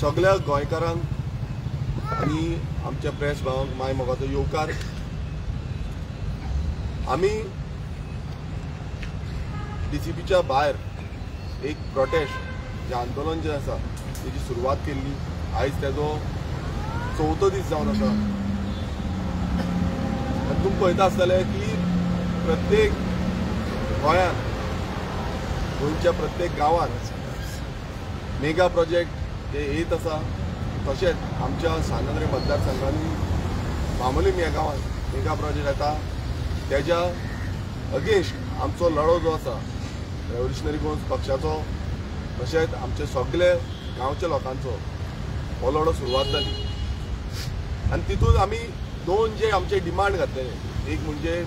सगळ्या गोंयकारांक आनी आमच्या प्रेस भावांक माय मोगाचो येवकार। आमी डीसीपीच्या भायर एक प्रोटेस्ट जे आंदोलन जे आसा तेजी सुरवात केल्ली। आयज तेजो 4थो दीस जावन आसा। आनी तुमी पळयता आसतले की प्रत्येक गोंयांत गोंयच्या प्रत्येक गांवांत मेगा प्रोजेक्ट जे येत आसा। तशेंच आमच्या सानंद्रे मतदारसंघांनी बांबोलीम ह्या गांवांत मेगा प्रोजेक्ट येता। तेज्या अगेन्स्ट आमचो लढो जो आसा रेव्होल्युशनरी गोंस पक्षाचो तशेंच आमचे सगळे गांवच्या लोकांचो हो लढो सुरवात जाली। आनी तितून आमी दोन जे आमचे डिमांड घातलेले, एक म्हणजे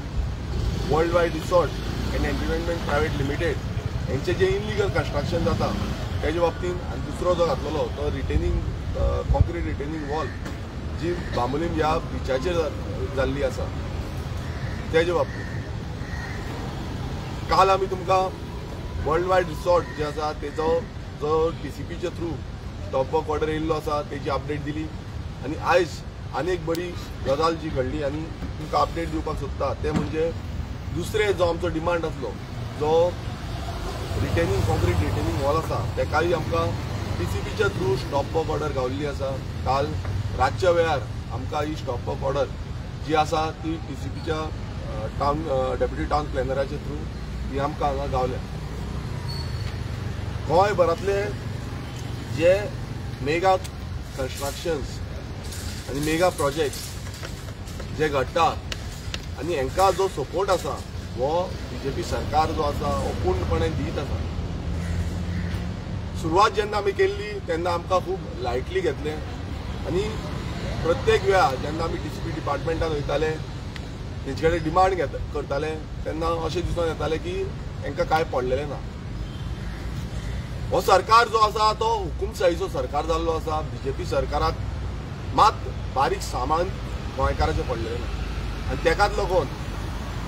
world wide resort end entertainment private limited हेंचे जे इनलिगल कन्स्ट्रक्शन जाता तेज्या बाबतींत, आनी दुसरो जो घातलेलो तो रिटेनिंग कॉन्क्रीट रिटेनिंग वॉल जी बांबोलीम ह्या बिचाचेर जाल्ली आसा तेज्या बाबतींत। काल आमी तुमकां वर्ल्ड वायड रिसॉर्ट जे आसा तेजो जो डीसीपीच्या थ्रू स्टॉप ऑर्डर येयल्लो आसा तेजी अपडेट दिली। आनी आयज आनी एक बरी गजाल जी घडली आनी तुमकां अपडेट दिवपाक सोदता ते म्हणजे दुसरे जो आमचो डिमांड आसलो जो रिटेनिंग कॉन्क्रीट रिटेनिंग वॉल आसा तेकाय आमकां डीसीपीच्या थ्रू स्टॉप ऑर्डर गावल्ली आसा। काल रातच्या वेळार आमकां ही स्टॉप ऑर्डर जी आसा ती डीसीपीच्या टावन डेप्युटी टावन प्लॅनराच्या थ्रू ही आमकां हांगा गावल्या। गोंयभरांतले जे मेगा कन्स्ट्रक्शन्स आनी मेगा प्रोजेक्ट्स जे घडटा आनी हांकां जो सपोर्ट आसा हो बीजेपी सरकार जो आसा हो पूर्णपणे दीत आसा। सुरवात जेन्ना आमी केल्ली तेन्ना आमकां खूब लायटली घेतले आनी प्रत्येक वेळा जेन्ना आमी डीसीपी डिपार्टमेंटान वयताले तेंचे कडेन डिमांड करताले तेन्ना अशें दिसून येतालें की हांकां कांय पडलेलें ना। हो सरकार जो आसा तो हुकुमशाहीचो सरकार जाल्लो आसा। बीजेपी सरकाराक मात बारीक सामान गोंयकाराचें पडलेलें ना आनी तेकाच लागून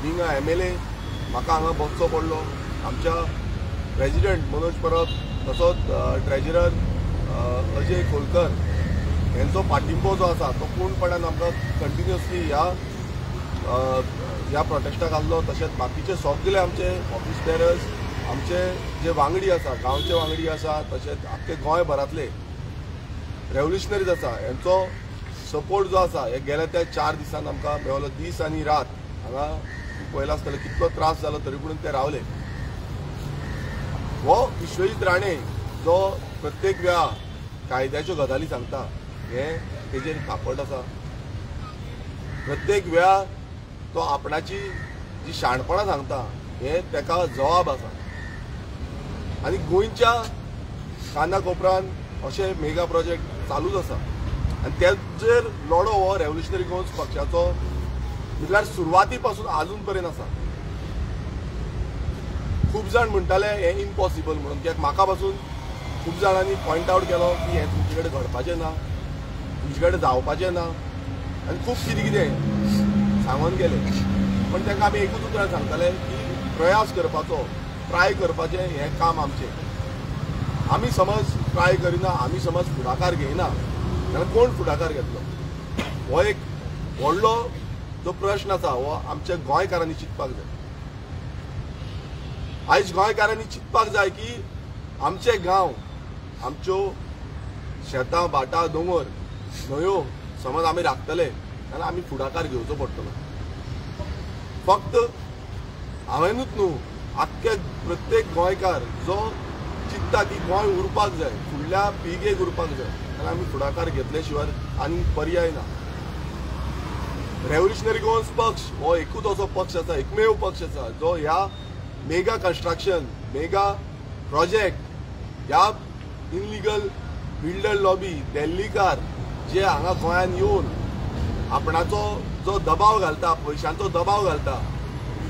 बींग अ MLA म्हाका हांगा बसचो पडलो। आमच्या प्रेजिडेंट मनोज परब तसोच ट्रेजरर अजय खोलकर हेंचो पाठिंबो जो आसा तो पूर्णपणान आमकां कंटिन्युअसली ह्या प्रोटेस्टाक आसलो। तशेंच बाकीचे सगळे आमचे ऑफिस बेरर्स आमचे जे वांगडी आसा गांवचे वांगडी आसा तशेंच आख्खे गोंयभरांतले रेव्होल्युशनरीज आसा हेंचो सपोर्ट जो आसा हे गेल्या त्या 4 दिसान आमकां मेळ्ळो। दीस आनी रात हांगा पळयला आसतलें कितलो त्रास जालो तरी पूण ते रावले। हो विश्वजीत राणे जो प्रत्येक वेळा कायद्याच्यो गजाली सांगता हे तेजेर कापड आसा। प्रत्येक वेळा तो आपणाची जी शाणपणां सांगता हे तेका जबाब आसा। आनी गोंयच्या कानाकोपऱ्यान अशे मेगा प्रोजेक्ट चालूच आसा आनी तेजेर लढो हो रेव्होल्युशनरी गोंस पक्षाचो म्हटल्यार सुरवाती पासून आजून पर्यंत आसा। खूब जाण म्हणटाले हे इम्पॉसिबल म्हणून, कित्याक म्हाका पासून खूब जाणांनी पॉयंट आवट केलो की हे तुमचे कडेन घडपाचें ना, तुमचे कडेन जावपाचें ना आनी खूब कितें कितें सांगून गेले। पण तांकां आमी एकूच उतरान सांगताले की प्रयास करपाचो, ट्राय करपाचें हें काम आमचें। आमी समज ट्राय करिना, आमी समज फुडाकार घेयना जाल्यार कोण फुडाकार घेतलो? हो एक व्हडलो जो प्रश्न आसा हो आमच्या गोंयकारांनी चिंतपाक जाय। आयज गोंयकारांनी चिंतपाक जाय की आमचे गांव, आमच्यो शेतां भाटां दोंगर न्हंयो समज आमी राखतले जाल्यार आमी फुडाकार घेवचो पडटलो। फक्त हांवेनूच न्हू आख्खे प्रत्येक गोंयकार जो चिंतता की गोंय उरपाक जाय, फुडल्या पिळगेक उरपाक जाय जाल्यार आमी फुडाकार घेतले शिवाय आनी पर्याय ना। रेव्होल्युशनरी गोंस पक्ष हो एकूच असो पक्ष आसा, एकमेव पक्ष आसा जो ह्या मेगा कन्स्ट्रक्शन, मेगा प्रोजेक्ट, ह्या इनलिगल बिल्डर लॉबी, दिल्लीकार जे हांगा गोंयांत येवन आपणाचो जो दबाव घालता, पयशांचो दबाव घालता,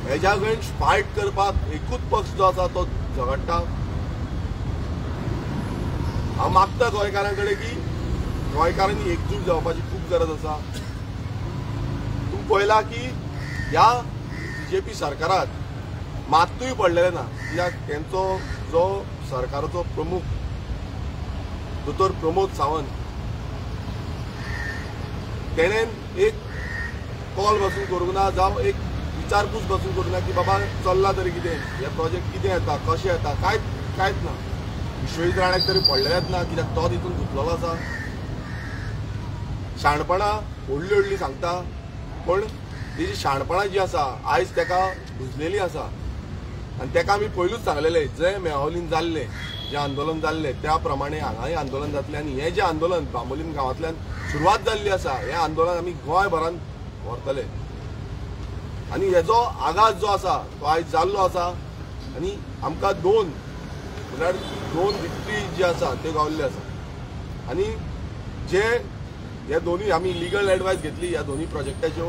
हेज्या अगेन्स्ट फायट करपाक एकूच पक्ष जो आसा तो झगडटा। हांव मागता गोंयकारां कडेन की गोंयकारांनी एकजूट जावपाची खूब गरज आसा। तुम्ही पळयला की ह्या बीजेपी सरकारात मात्तूय पडलेले ना, कित्याक तेंचो जो सरकाराचो प्रमुख दोतोर प्रमोद सावंत तेणेन एक कॉल बसून करूंक ना जावं एक विचारपूस बसून करूंक ना की बाबा चल्ला तरी कितें हे प्रोजेक्ट कितें येता कशें येता कांयच ना. विश्वजीत राणाक तरी पडलेलेच ना कित्याक तो तितून गुंतलेलो आसा. शाणपणां व्हडलीं व्हडलीं सांगता पण तेजी शाणपणां जी आसा आयज तेका भुजलेली आसा. आनी तेका आमी पयलूच सांगलेलें जंय मेळावलीन जाल्लें जें आंदोलन जाल्लें त्या प्रमाणे हांगाय आंदोलन जातलें आनी हें जें आंदोलन बांबोलीम गांवांतल्यान सुरवात जाल्ली आसा हें आंदोलन आमी गोंयभरान व्हरतले. आनी हेजो आगाज जो आसा तो आयज जाल्लो आसा आनी आमकां दोन विक्ट्री जी आसा त्यो गावल्ल्यो आसा. आनी जे हे दोनूय आमी लिगल एडवायस घेतली ह्या दोनूय प्रोजेक्टाच्यो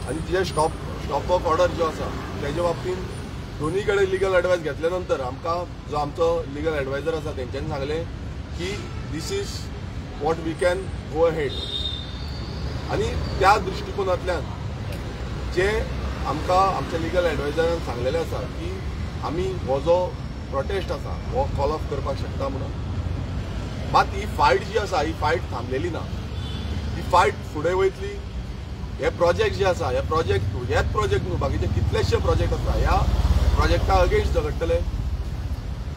आनी जे स्टॉप वर्क ऑर्डर ज्यो आसा तेजे बाबतींत दोनूय कडेन लिगल एडवायस घेतल्या नंतर आमकां जो आमचो लिगल एडवायजर आसा तेंच्यांनी सांगलें की this is what we can go ahead. आनी त्या दृश्टिकोनांतल्यान जे आमकां आमच्या लिगल एडवायजरान सांगलेलें आसा की आमी हो जो प्रोटेस्ट आसा हो कॉल ऑफ करपाक शकता म्हणून. मात ही फायट जी आसा ही फायट थांबलेली ना. ही फायट फुडें वयतली. हे प्रोजेक्ट जे आसा हेच प्रोजेक्ट न्हू बाकीचे कितलेशे प्रोजेक्ट आसा ह्या प्रोजेक्टा अगेन्स्ट झगडटले.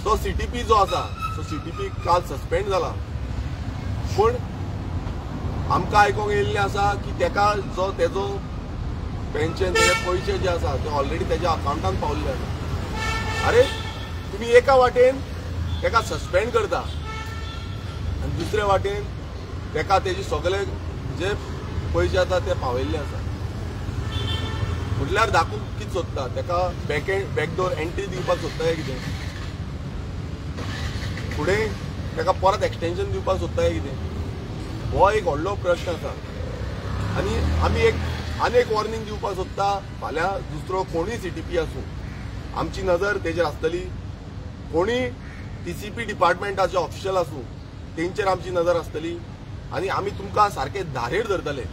तो CTP जो आसा तो CTP काल सस्पेंड जाला पूण आमकां आयकूंक येयल्लें आसा की तेका जो तेजो पेन्शन तेजे पयशे जे आसा ते ऑलरेडी तेज्या अकावंटान पावल्ले आसा. अरे तुमी एका वाटेन तेका सस्पेंड करता आनी दुसरे वाटेन तेका तेजे सगळे जे पयशे आसा ते पावयल्ले आसा. म्हटल्यार दाखोवंक कितें सोदता तेका बॅकडोर एंट्री दिवपाक सोदता काय कितें फुडें तेका परत एक्सटेंशन दिवपाक सोदता काय कितें हो एक व्हडलो प्रश्न आसा. आनी आमी आनेक वॉर्निंग दिवपाक सोदता फाल्यां दुसरो कोणूय CTP आसूं आमची नजर तेजेर आसतली. कोणूय TCP डिपार्टमेंटाचे ऑफिशियल आसूं तेंचेर आमची नजर आसतली आनी आमी तुमकां सारके धारेर धरतले.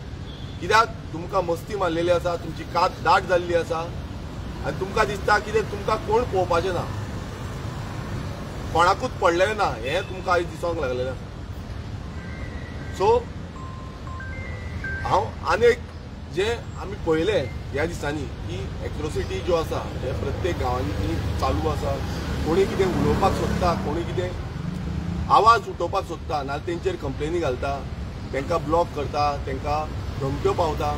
कित्याक तुमकां मस्ती मारलेली आसा तुमची कात दाट जाल्ली आसा आनी तुमकां दिसता कितें तुमकां कोण पळोवपाचें ना कोणाकूच पडलेलें ना हें तुमकां आयज दिसोंक लागलेलें आसा. सो हांव आनेक जे आमी पळयलें ह्या दिसांनी की एट्रोसिटी ज्यो आसा हे प्रत्येक गांवांनी चालू आसा. कोणी कितें उलोवपाक सोदता कोणी कितें आवाज उठोवपाक सोदता नाजाल्यार तेंचेर कंप्लेनी घालता तांकां ब्लॉक करता तांकां धमक्यो पावता.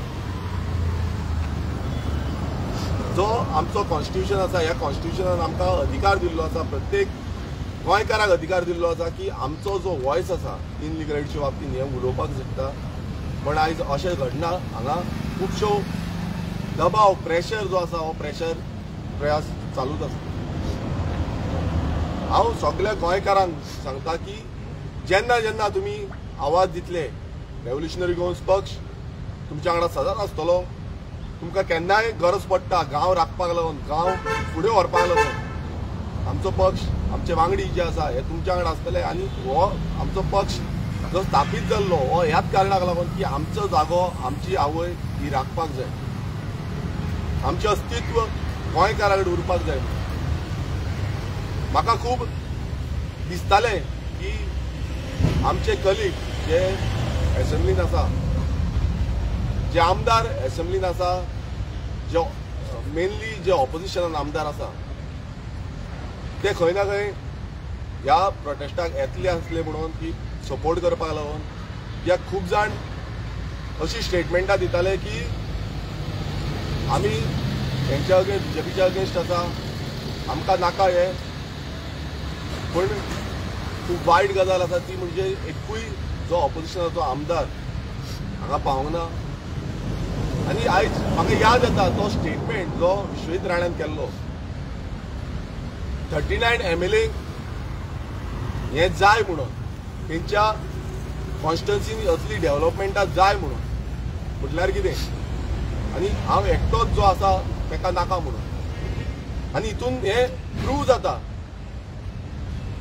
जो आमचो कॉन्स्टिट्यूशन आसा ह्या कॉन्स्टिट्यूशनान आमकां अधिकार दिल्लो आसा प्रत्येक गोंयकाराक अधिकार दिल्लो आसा की आमचो जो वॉयस आसा इनलिगलिटीच्या बाबतींत हें उलोवपाक शकता. पण आयज अशें घडना. हांगा खुबश्यो दबाव प्रेशर जो आसा हो प्रयास चालूच आसा. हांव सगळ्या गोंयकारांक सांगता की जेन्ना जेन्ना तुमी आवाज दितले रेव्होल्युशनरी गोवन्स पक्ष तुमच्या वांगडा सदांच आसतलो. तुमकां केन्नाय गरज पडटा गांव राखपाक लागून गांव फुडें व्हरपाक लागून आमचो पक्ष आमचे वांगडी जे आसा हे तुमच्या वांगडा आसतले. आनी हो आमचो पक्ष जो स्थापीत जाल्लो हो ह्याच कारणाक लागून की आमचो जागो आमची आवय ही राखपाक जाय आमचें अस्तित्व गोंयकारा कडेन उरपाक जाय. म्हाका खूब दिसतालें की आमचे कलीग जे एसेंब्लीन आसा जे आमदार एसेंब्लीन आसा जे मेनली जे ऑपोजिशनान आमदार आसा ते खंय ना खंय ह्या प्रोटेस्टाक येतले आसले म्हणून की सपोर्ट करपाक लागून कित्याक खूब जाण अशी स्टेटमेंटां दिताले की आमी हेंच्या अगेन्स्ट BJPच्या अगेन्स्ट आसा आमकां नाका हे. पूण खूब वायट गजाल आसा ती म्हणजे एकूय जो ऑपोजिशनाचो आमदार हांगा पावूंक ना. आनी आयज म्हाका याद येता तो स्टेटमेंट जो विश्वजीत राणान केल्लो 39 MLA हें जाय म्हणून तेंच्या कॉन्स्टिट्युएन्सीनी असली डेव्हलपमेंटां जाय म्हणून म्हटल्यार कितें आनी हांव एकटोच जो आसा ताका नाका म्हणून. आनी हितून हें प्रूव जाता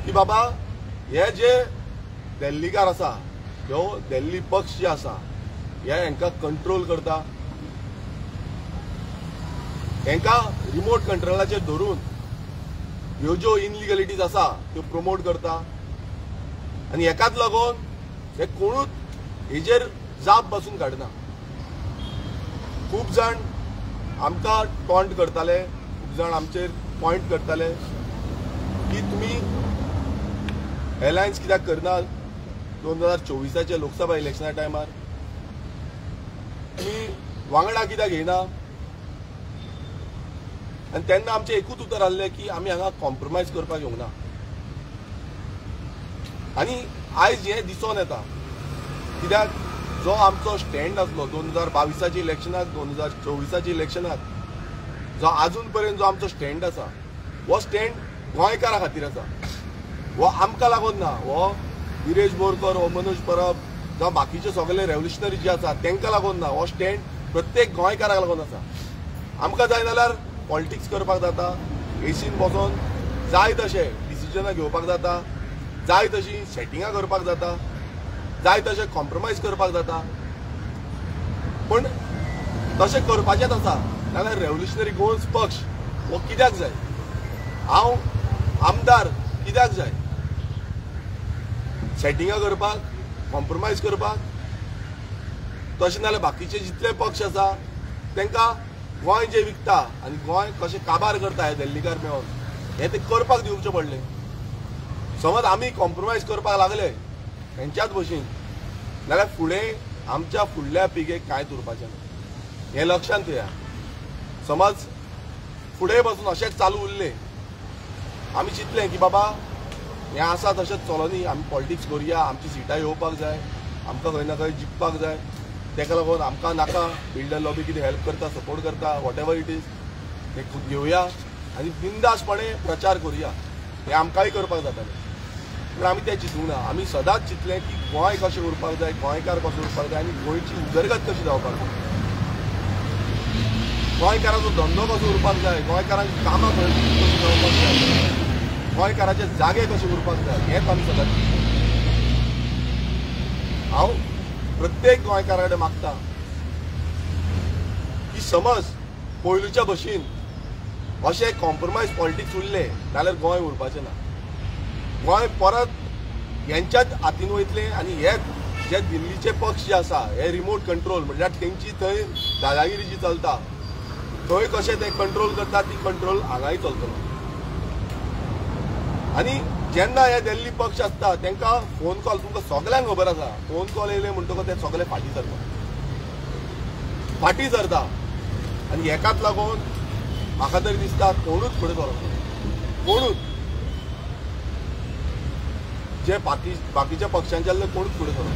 की बाबा हे जे दिल्लीकार आसा ह्यो दिल्ली पक्ष जे आसा हे हांकां कंट्रोल करता. हांकां रिमोट कंट्रोलाचेर धरून ह्यो ज्यो इनलिगलिटीज आसा त्यो प्रमोट करता आनी हेकाच लागून हे कोणूच हेजेर जाप बसून काडना. खूब जाण आमकां टॉन्ट करताले, खूब जाण आमचेर पॉयंट करताले की तुमी अलायन्स कित्याक करना 2024च्या लोकसभा इलेक्शना टायमार, तुमी वांगडा कित्याक घेयना. आनी तेन्ना आमचें एकूच उतर आसलें की आमी हांगा कॉम्प्रोमायज करपाक येवंक ना. आनी आयज हें दिसून येता कित्याक जो आमचो स्टँड आसलो 2022च्या इलेक्शनाक 2024च्या इलेक्शनाक, जो आजून पर्यंत जो आमचो स्टँड आसा, हो स्टँड गोंयकारा खातीर आसा. हो आमकां लागून ना, हो विरेश बोरकर, हो मनोज परब जावं बाकीचे सगळे रेव्होल्युशनरी जे आसा तांकां लागून ना. हो स्टँड प्रत्येक गोंयकाराक लागून आसा. आमकां जाय जाल्यार पॉलिटिक्स करपाक जाता, एसीन बसून जाय तशें डिसिजनां घेवपाक जाता, जाय तशी सेटिंगां करपाक जाता, जाय तशें कॉम्प्रोमायज करपाक जाता. पण तशें करपाचेंच आसा नाल्यार रेव्होल्युशनरी गोवन्स पक्ष हो कित्याक जाय, हांव आमदार कित्याक जाय, सेटिंगां करपाक, कॉम्प्रोमायज करपाक. तशें नाल्यार बाकीचे जितले पक्ष आसा तांकां गोंय जे विकता आनी गोंय कशें काबार करता हे दिल्लीकार मेळोन हें ते करपाक दिवचें पडलें. समज आमी कॉम्प्रोमायज करपाक लागले तेंच्याच भशेन जाल्यार फुडें आमच्या फुडल्या पिळगेक कांयच उरपाचें ना. हें लक्षांत घेया. समज फुडें बसून अशेंच चालू उरलें, आमी चिंतलें की बाबा हें आसा तशेंच चलोनी, आमी पॉलिटिक्स करुया, आमची सिटां येवपाक जाय, आमकां खंय ना खंय जिखपाक जाय, तेका लागून आमकां नाका बिल्डर लॉबी कितें हेल्प करता, सपोर्ट करता, वॉट एवर इट इज तें घेवया आनी बिंदासपणे प्रचार करुया. हें आमकांय करपाक जातालें. पूण आमी तें चिंतूंक ना. आमी सदांच चिंतलें की गोंय कशें उरपाक जाय, गोंयकार कसो उरपाक जाय आनी गोंयची उदरगत कशी जावपाक जाय, गोंयकाराचो धंदो कसो उरपाक जाय, गोंयकारांक कामां कशी जावपाक जाय, गोंयकाराचे जागे कशे उरपाक जाय, हेंच आमी सदांच चिंतता. हांव प्रत्येक गोंयकारा कडेन मागता की समज पयलूच्या भशेन अशें कॉम्प्रोमायज पॉलिटिक्स उरलें जाल्यार गोंय उरपाचें ना. गोंय परत हेंच्याच हातीन वयतलें आनी हे जे दिल्लीचे पक्ष जे आसा हे रिमोट कंट्रोल म्हणजे तेंची थंय दादागिरी जी चलता थंय कशें ते कंट्रोल करता ती कंट्रोल हांगाय चलतलो. आनी जेन्ना हे दिल्ली पक्ष आसता तांकां फोन कॉल, तुमकां सगळ्यांक खबर आसा, फोन कॉल येयले म्हणटकच ते सगळे फाटी सरता. आनी हेकाच लागून म्हाका तरी दिसता कोणूच फुडें सरना, कोणूच जे बाकीच्या पक्षांचे आसले कोणूच फुडें सरना.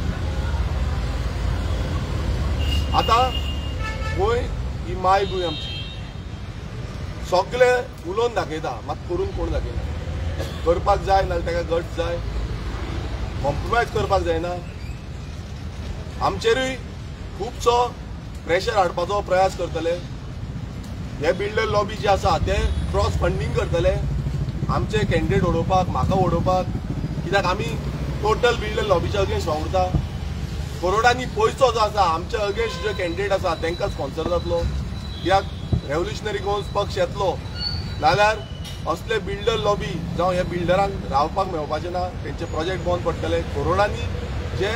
आतां गोंय ही माय गोंय आमची, सगळे उलोवन दाखयता मात करून कोण दाखयना. करपाक जाय नाल्यार ताका गट जाय, कॉम्प्रोमायज करपाक जायना. आमचेरूय खुबसो प्रेशर हाडपाचो प्रयास करतले. हे बिल्डर लॉबी जे आसा ते क्रॉस फंडींग करतले आमचे कॅन्डिडेट उडोवपाक, म्हाका उडोवपाक, कित्याक आमी टोटल बिल्डर लॉबीच्या अगेन्स्ट वावुरता. करोडांनी पयसो जो आसा आमच्या अगेन्स्ट जे कॅन्डिडेट आसा तांकां स्पॉन्सर जातलो. कित्याक रेव्होल्युशनरी गोवन्स पक्ष येतलो जाल्यार असले बिल्डर लॉबी जावं हे बिल्डरांक रावपाक मेळपाचें ना, तेंचे प्रोजेक्ट बंद पडटले. करोडांनी जे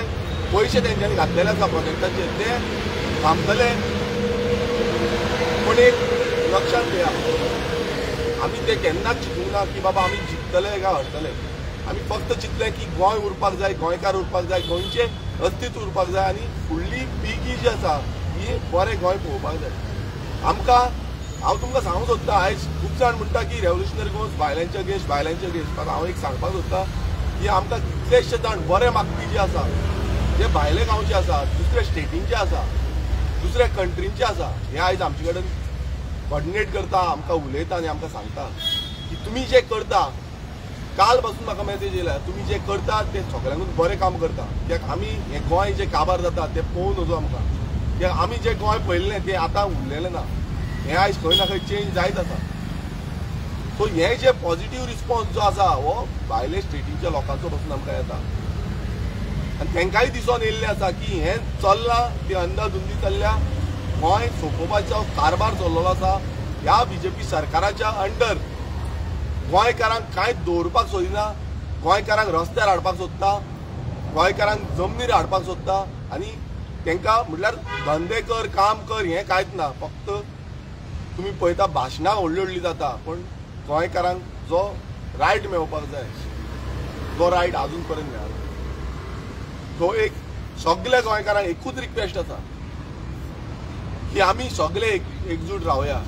पयशे तेंच्यांनी घातलेले आसा प्रोजेक्टाचेर ते थांबतले. पूण एक लक्षांत घेया, आमी ते केन्नाच चिंतूंक ना की बाबा आमी जिखतले काय हरतले. आमी फक्त चिंतलें की गोंय उरपाक जाय, गोंयकार उरपाक जाय, गोंयचें अस्तित्व उरपाक जाय आनी फुडली पिळगी जी आसा ही बरें गोंय पळोवपाक जाय. आमकां हांव तुमकां सांगूंक सोदता, आयज खूब जाण म्हणटा की रेव्होल्युशनरी गोवन्स भायल्यांचे अगेन्स्ट, पण हांव एक सांगपाक सोदता की आमकां कितलेशे जाण बरे मागपी जे आसा, जे भायले गांवचे आसा, दुसऱ्या स्टेटींचे आसा, दुसऱ्या कंट्रींचे आसा, हे आयज आमचे कडेन कॉर्डिनेट करता, आमकां उलयता आनी आमकां सांगता की तुमी जे करता, काल पासून म्हाका मेसेज येयला, तुमी जे करता ते सगळ्यांकूच बरें काम करता. कित्याक आमी हें गोंय जे काबार जाता तें पळोवन वचो आमकां. कित्याक आमी जे गोंय पळयल्लें तें आतां उरलेलें ना, हें आयज खंय ना खंय चेंज जायत आसा. सो हें जे पॉझिटिव्ह रिस्पॉन्स जो आसा हो भायले स्टेटीच्या लोकांचो पासून आमकां येता आनी तांकांय दिसून येयल्लें आसा की हें चल्लां तें अंदाधुंदी चल्ल्या. गोंय सोंपोवपाचो कारभार चल्लोलो आसा ह्या बीजेपी सरकाराच्या अंडर. गोंयकारांक कांयच दवरपाक सोदिना, गोंयकारांक रस्त्यार हाडपाक सोदता, गोंयकारांक जमनीर हाडपाक सोदता आनी तांकां म्हटल्यार धंदे कर काम कर हें कांयच ना. फक्त तुमी पळयता भाशणां व्हडली व्हडली जाता पण गोंयकारांक जो रायट मेळपाक जाय तो रायट आजून पर्यंत मेळना. तो एक सगळ्या गोंयकारांक एकूच रिक्वेस्ट आसा की आमी सगळे एकजूट रावया.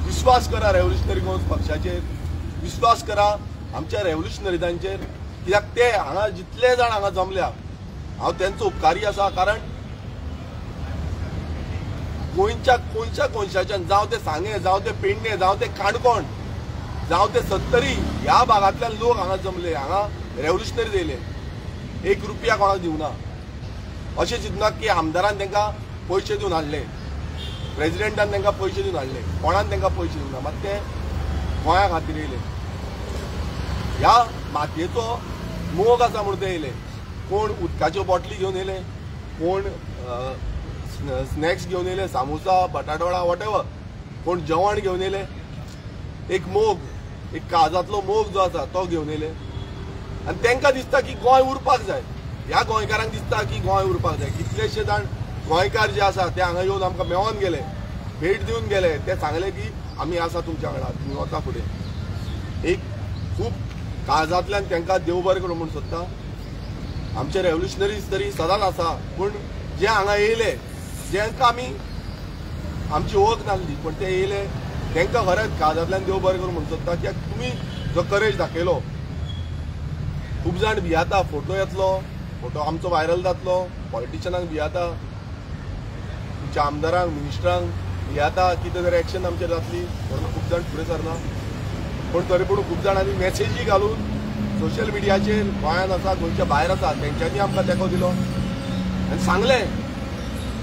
विश्वास करा रेव्होल्युशनरी गोंस पक्षाचेर, विश्वास करा आमच्या रेव्होल्युशनरिजांचेर, कित्याक ते हांगा जितले जाण हांगा जमल्या हांव तेंचो उपकारी आसा. कारण गोंयच्या कोणशाच्यान जावं ते सांगे, जावं ते पेडणे, जावं ते काणकोण, जावं ते सत्तरी ह्या भागांतल्यान लोक हांगा जमले, हांगा रेव्होल्युशनरीज येयले. 1 रुपया कोणाक दिवना. अशें चिंतनात की आमदारान तांकां पयशे दिवन हाडले, प्रेसिडेंटान तांकां पयशे दिवन हाडले, कोणान तांकां पयशे दिवना. मात ते गोंया खातीर येयले. ह्या मातयेचो मोग आसा म्हणून ते येयले. कोण उदकाच्यो बॉटली घेवन येयले, कोण स्नॅक्स घेवन येयले, सामोसा, बटाटवडा वॉटेवर, कोण जेवण घेवन येयले. एक मोग, एक काळजांतलो मोग जो आसा तो घेवन येयले. आनी तांकां दिसता की गोंय उरपाक जाय. ह्या गोंयकारांक दिसता की गोंय उरपाक जाय. कितलेशे जाण गोंयकार जे आसा ते हांगा येवन आमकां मेळोन गेले, भेट दिवन गेले. ते सांगले की आमी आसा तुमच्या वांगडा, तुमी वता फुडें. एक खूब काळजांतल्यान तांकां देव बरें करूं म्हूण सोदता. आमचे रेव्होल्युशनरीज तरी सदांच आसा पूण जे हांगा येयले, जेंकां आमी आमची वळख नासली पण ते येयले, तांकां खरेंच काळजांतल्यान देव बरें करूं म्हूण सोदता. कित्याक तुमी जो करेज दाखयलो, खूब जाण भियाता, फोटो येतलो, फोटो आमचो व्हायरल जातलो, पॉलिटिशनांक भियाता, तुमच्या आमदारांक मिनिस्टरांक भियाता, कितें तरी एक्शन आमचेर जातली म्हणून खूब जाण फुडें सरना. पण तरी पूण खूब जाणांनी मॅसेजी घालून सोशल मिडियाचेर गोंयांत आसा, गोंयच्या भायर आसा, तेंच्यांनी आमकां तेंको दिलो आनी सांगलें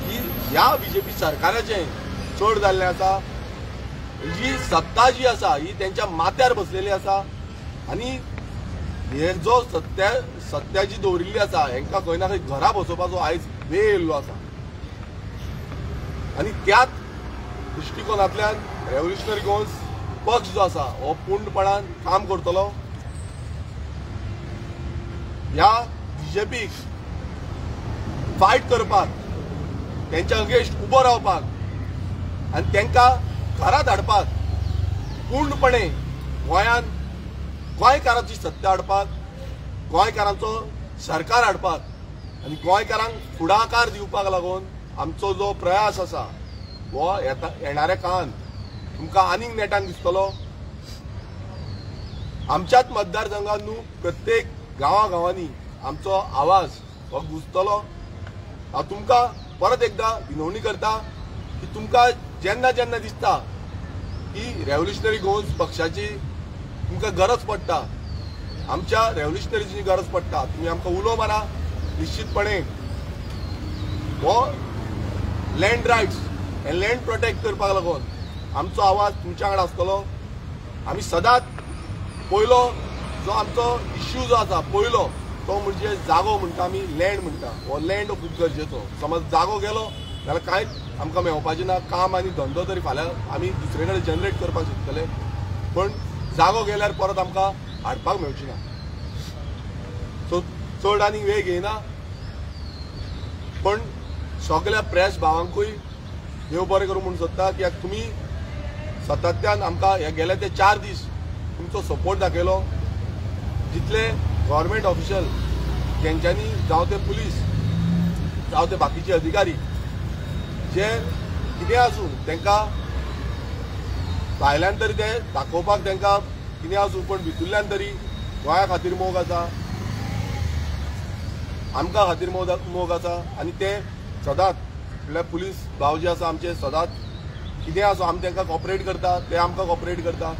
की ह्या बीजेपी सरकाराचें चड जाल्लें आसा. जी सत्ता जी आसा ही तेंच्या माथ्यार बसलेली आसा आनी हे जो सत्ता जी दवरिल्ली आसा हांकां खंय ना खंय घरा बसोवपाचो आयज वेळ येयल्लो आसा. आनी त्याच दृश्टिकोनांतल्यान रेव्होल्युशनरी गोंस पक्ष जो आसा हो पूर्णपणान काम करतलो. ह्या बीजेपीक फायट करपाक, तेंच्या अगेन्स्ट उबो रावपाक आनी तांकां घरा धाडपाक, पूर्णपणे गोंयांत गोंयकारांची सत्ता हाडपाक, गोंयकारांचो सरकार हाडपाक आनी गोंयकारांक फुडाकार दिवपाक लागून आमचो जो प्रयास आसा हो येणाऱ्या काळांत तुमकां आनीक नेटान दिसतलो. आमच्याच मतदारसंघात न्हू प्रत्येक गांवांनी आमचो आवाज हो गुंजतलो. हांव तुमकां परत एकदां विनवणी करता की तुमकां जेन्ना जेन्ना दिसता की रेव्होल्युशनरी गोंस पक्षाची तुमकां गरज पडटा, आमच्या रेव्होल्युशनरीची गरज पडटा, तुमी आमकां उलो मारा. निश्चितपणे हो लँड रायट्स हे लँड प्रोटेक्ट करपाक लागून आमचो आवाज तुमच्या वांगडा आसतलो. आमी सदांच पयलो जो आमचो इश्यू जो आसा पयलो तो म्हणजे जागो म्हणटा आमी, लँड म्हणटा. हो लँड खूब गरजेचो. समज जागो गेलो जाल्यार कांयच आमकां मेळपाचें ना. काम आनी धंदो तरी फाल्यां आमी दुसरे कडेन जनरेट करपाक शकतले पण जागो गेल्यार परत आमकां हाडपाक मेळची ना. सो चड आनी वेळ घेयना पण सगळ्या प्रेस भावांकूय देव बरें करूं म्हूण सोदता. कित्याक तुमी सातत्यान आमकां हे गेले ते 4 दीस तुमचो सपोर्ट दाखयलो. जितले गव्हर्मेंट ऑफिशियल तेंच्यांनी जावं ते पुलीस जावं ते बाकीचे अधिकारी जे कितें आसूं तांकां भायल्यान तरी ते दाखोवपाक तांकां कितें आसूं पण भितरल्यान तरी गोंया खातीर मोग आसा, आमकां खातीर मोग आसा. आनी ते सदांच म्हळ्यार पुलीस भाव जे आसा आमचे सदांच कितें आसूं आमी तांकां कॉपरेट करता, ते आमकां कॉपरेट करता.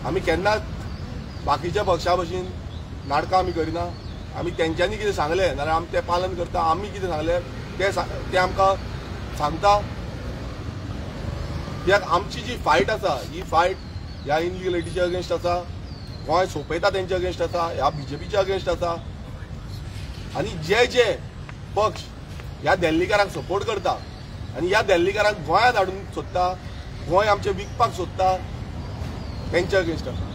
आमी केन्नाच बाकीच्या पक्षा भशेन नाटकां आमी करिना. आमी तेंच्यांनी कितें सांगलें जाल्यार आमी तें पालन करता. आमी कितें सांगलें ते आमकां सांगता. कित्याक आमची जी फायट आसा ही फायट ह्या इनलिगलिटीच्या अगेन्स्ट आसा, गोंय सोंपयता तेंच्या अगेन्स्ट आसा, ह्या बीजेपीच्या अगेन्स्ट आसा. आनी जे जे पक्ष ह्या दिल्लीकारांक सपोर्ट करता आनी ह्या दिल्लीकारांक गोंयांत हाडूंक सोदता, गोंय आमचें विकपाक सोदता, तेंच्या अगेन्स्ट आसा.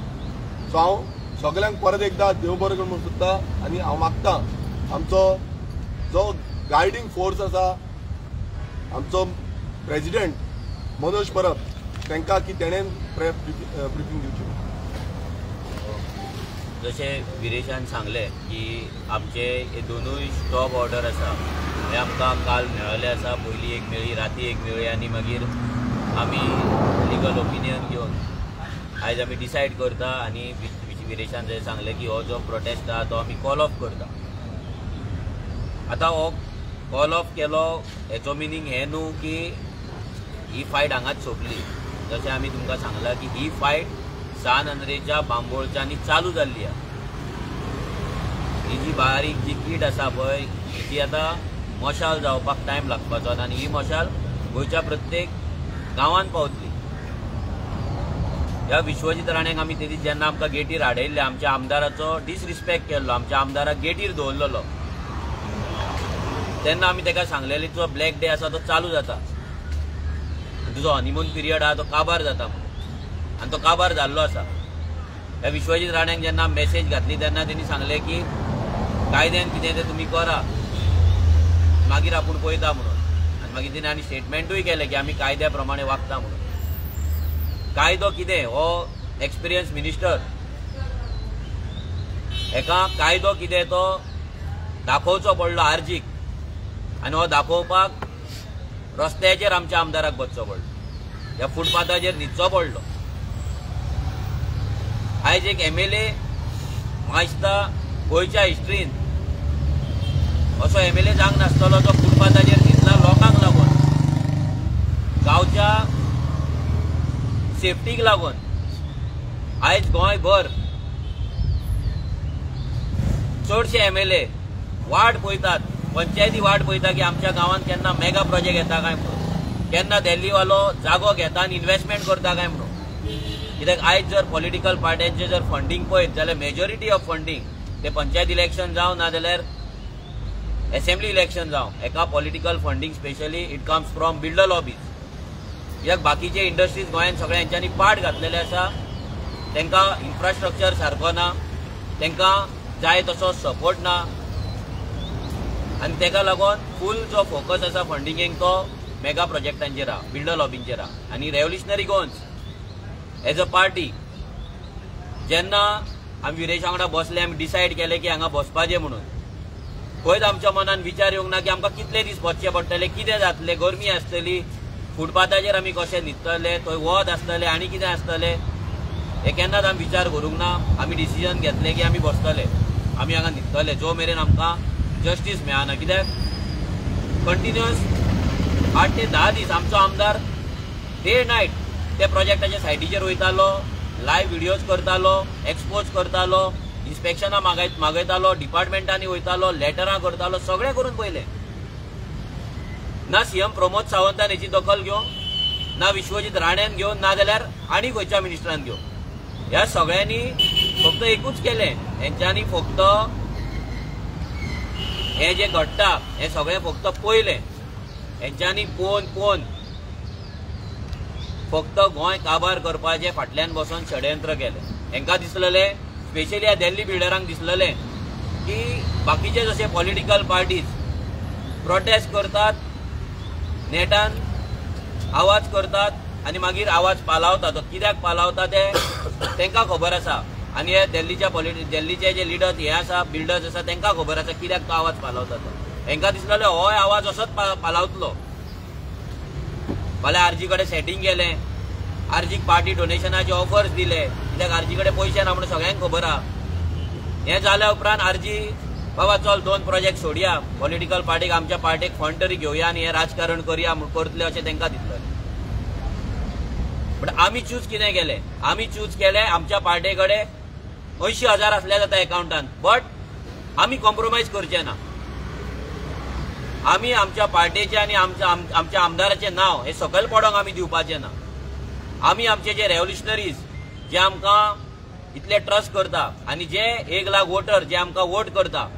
सो हांव सगळ्यांक परत एकदां देव बरें करूं म्हणून सोदता आनी हांव मागतां आमचो जो गायडींग फोर्स आसा आमचो प्रेसिडेंट मनोज परब तांकां की तेणें ब्रिफींग दिवची. जशें विरेशान सांगले की आमचे हे दोनूय स्टॉप ऑर्डर आसा हे आमकां काल मेळ्ळले आसा. पयली एक मेळ्ळी, राती एक मेळ्ळी आनी मागीर आमी लिगल ओपिनियन घेवन आयज आमी डिसायड करता. आनी विरेशान जे सांगले की हो जो प्रोटेस्ट आहा तो आमी कॉल ऑफ करता. आतां हो कॉल ऑफ केलो हेचो मिनींग हें न्हू की ही फायट हांगाच सोंपली. जशें आमी तुमकां सांगलां की ही फायट सान अंद्रेच्या बांबोळच्यांनी चालू जाल्ली आहा. ही जी बारीक जी कीड आसा पळय ही आतां मशाल जावपाक टायम लागपाचो आनी ही मशाल गोंयच्या प्रत्येक गांवांत पावतली. ह्या विश्वजीत राणेंक आमी ते दीस जेन्ना आमकां गेटीर हाडयल्ले आमच्या आमदाराचो डिसरिस्पेक्ट केल्लो, आमच्या आमदाराक गेटीर दवरलेलो, तेन्ना आमी ताका सांगलेलें तुजो ब्लॅक डे आसा तो चालू जाता, तुजो हनीमून पिरियड आहा तो काबार जाता म्हणून. आनी तो काबार जाल्लो आसा. ह्या विश्वजीत राणेंक जेन्ना मेसेज घातली तेन्ना तेणी सांगलें की कायद्यान कितें तें तुमी करा, मागीर आपूण पळयता म्हणून. आनी मागीर तेणी आनी स्टेटमेंटूय केलें की आमी कायद्या प्रमाणे वागता म्हणून. कायदो कितें हो एक्सपिरियन्स मिनिस्टर, हेका कायदो कितें तो दाखोवचो पडलो आर्जीक. आनी हो दाखोवपाक रस्त्याचेर आमच्या आमदाराक बसचो पडलो, ह्या फुटपाथाचेर न्हिदचो पडलो. आयज एक MLA म्हाका दिसता गोंयच्या हिस्ट्रीन असो MLA जावंक नासतलो जो फुटपाथाचेर न्हिदला लोकांक लागून, गांवच्या सेफ्टीक लागून. आयज गोंयभर चडशे MLA वाट पळयतात, पंचायती वाट पळयता की आमच्या गांवांत केन्ना मेगा प्रोजेक्ट येता काय म्हणून, केन्ना दिल्लीवालो जागो घेता आनी इन्व्हेस्टमेंट करता काय म्हणून. कित्याक आयज जर पॉलिटिकल पार्ट्यांचे जर फंडींग पळयत जाल्यार मेजॉरिटी ऑफ फंडींग ते पंचायत इलेक्शन जावं नाजाल्यार असेंब्ली इलेक्शन जावं एका political funding specially it comes from builder lobbies. कित्याक बाकीचे इंडस्ट्रीज गोंयांत सगळ्या हेंच्यांनी पाट घातलेले आसा, तांकां इन्फ्रास्ट्रक्चर सारको ना, तांकां जाय तसो सपोर्ट ना. आनी ताका लागून फूल जो फोकस आसा फंडिंगेक तो मेगा प्रोजेक्टांचेर आहा, बिल्डर लॉबींचेर आहा. आनी रेव्होल्युशनरी गोन्स एज अ पार्टी जेन्ना आमी विरेशा वांगडा बसले, आमी डिसायड केलें की हांगा बसपाचें म्हणून, खंयच आमच्या मनान विचार येवंक ना की आमकां कितले दीस बसचें पडटलें, कितें जातलें, गरमी आसतली, फुटपाथाचेर आमी कशें न्हिदतले, थंय वत आसतलें आनी कितें आसतलें, हे केन्नाच आमी विचार करूंक ना. आमी डिसिजन घेतलें की आमी बसतले, आमी हांगा न्हिदतले जो मेरेन आमकां जस्टीस मेळना. कित्याक कंटिन्युअस 8 ते 10 दीस आमचो आमदार डे नायट त्या प्रोजेक्टाच्या सायटीचेर वयतालो, लायव्ह व्हिडियोज करतालो, एक्सपोज करतालो, इन्स्पेक्शनां मागयतालो, डिपार्टमेंटांनी वयतालो, लेटरां करतालो, सगळें करून पयलें. ना CM प्रमोद सावंतान हेची दखल घेवंक, ना विश्वजीत राणेन घेवन, ना जाल्यार आनी खंयच्या मिनिस्टरान घेवन. ह्या सगळ्यांनी फक्त एकूच केलें, हेंच्यांनी फक्त हें जें घडटा हें सगळें फक्त पळयलें. हेंच्यांनी पोवन फक्त गोंय काबार करपाचें फाटल्यान बसून षडयंत्र केलें. हेंकां दिसलेलें, स्पेशली ह्या दिल्ली बिल्डरांक दिसलेलें की बाकीचे जशे पॉलिटिकल पार्टीज प्रोटेस्ट करतात, नेटान आवाज करतात आनी मागीर आवाज पालावता. तो कित्याक पालावता ते तांकां खबर आसा. आनी हे दिल्लीचे जे लिडर्स हे आसा, बिल्डर्स आसा, तांकां खबर आसा कित्याक तो आवाज पालावता तो. हेंकां दिसलेलो हो आवाज असोच पालावतलो. फाल्यां आरजी कडेन सेटींग केलें, आरजीक पार्टी डोनेशनाचे ऑफर्स दिले, कित्याक आरजी कडेन पयशे ना म्हणून सगळ्यांक खबर आहा. हें जाल्या उपरांत आरजी बाबा चल 2 प्रोजेक्ट सोडया, पॉलिटिकल पार्टीक आमच्या पार्टीक फंड तरी घेवया आनी हें राजकारण करया म्हूण करतले अशें तांकां दिसलें. बट आमी चूज कितें केलें? आमी चूज केलें आमच्या पार्टे कडेन 80,000 आसले जाता एकाउंटान, बट आमी कॉम्प्रोमायज करचे ना. आमी आमच्या पार्टेचें आनी आमच्या आमदाराचें नांव हें सकयल पडोवंक आमी दिवपाचें ना. आमी आमचे जे रेव्होल्युशनरीज जे आमकां इतले ट्रस्ट करता आनी जे 1 लाख वोटर जे आमकां वोट करता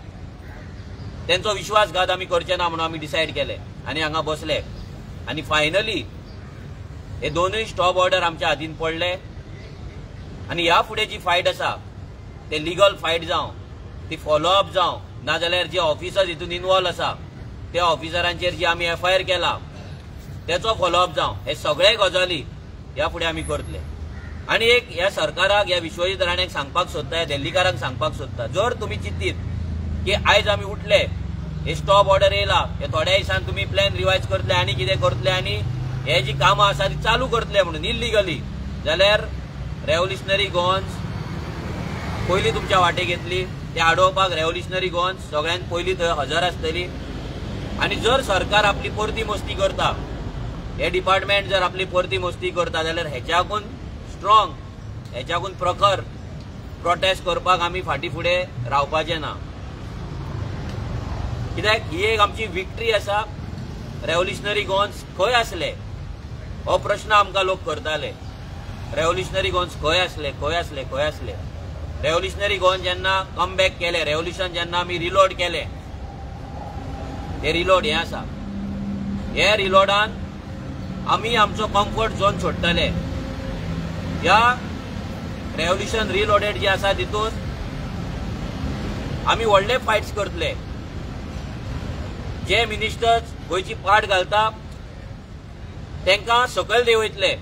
तेंचो विश्वासघात आमी करचे ना म्हणून आमी डिसायड केलें आनी हांगा बसले. आनी फायनली हे दोनूय स्टॉप ऑर्डर आमच्या हातीन पडले. आनी ह्या फुडें जी फायट आसा ते लिगल फायट जावं ती फॉलोअप जावं नाजाल्यार जे ऑफिसर्स हितून इन्वॉल्व आसा त्या ऑफिसरांचेर जी आमी FIR केला त्याचो फॉलोअप जावं हे सगळे गजाली ह्या फुडें आमी करतले। आनी एक ह्या सरकाराक ह्या विश्वजीत राणेक सांगपाक सोदता ह्या दिल्लीकारांक सांगपाक सोदता जर तुमी चिंतीत की आयज आमी उठले हे स्टॉप ऑर्डर येयला हे थोड्या दिसान तुमी प्लॅन रिवायज करतले आनी कितें करतले आनी हे जी कामां आसा ती चालू करतले म्हणून इल्लिगली जाल्यार रेव्होल्युशनरी गोवन्स पयलीं तुमच्या वाटेक येतली ते आडोवपाक रेव्होल्युशनरी गोवन्स सगळ्यांत पयलीं थंय हजर आसतली। आनी जर सरकार आपली परती मस्ती करता हे डिपार्टमेंट जर आपली परती मस्ती करता जाल्यार हेच्याकून स्ट्रॉंग हेच्याकून प्रखर प्रोटेस्ट करपाक आमी फाटी फुडें रावपाचें ना। कित्याक ही एक आमची विक्ट्री आसा। रेव्होल्युशनरी गोवन्स खंय आसले हो प्रश्न आमकां लोक करताले। रेव्होल्युशनरी गोवन्स खंय आसले खंय आसले खंय आसले रेव्होल्युशनरी गोवन जेन्ना कमबॅक केले रेव्होल्युशन जेन्ना आमी रिलोड केले हे रिलोड हे आसा हे रिलोडान आमी आमचो कम्फर्ट झोन सोडटले। ह्या रेव्होल्युशन रिलोडेड जे आसा तितून आमी व्हडले फायट्स करतले। जे मिनिस्टर्स गोंयची पाट घालता तांकां सकयल देंवयतले।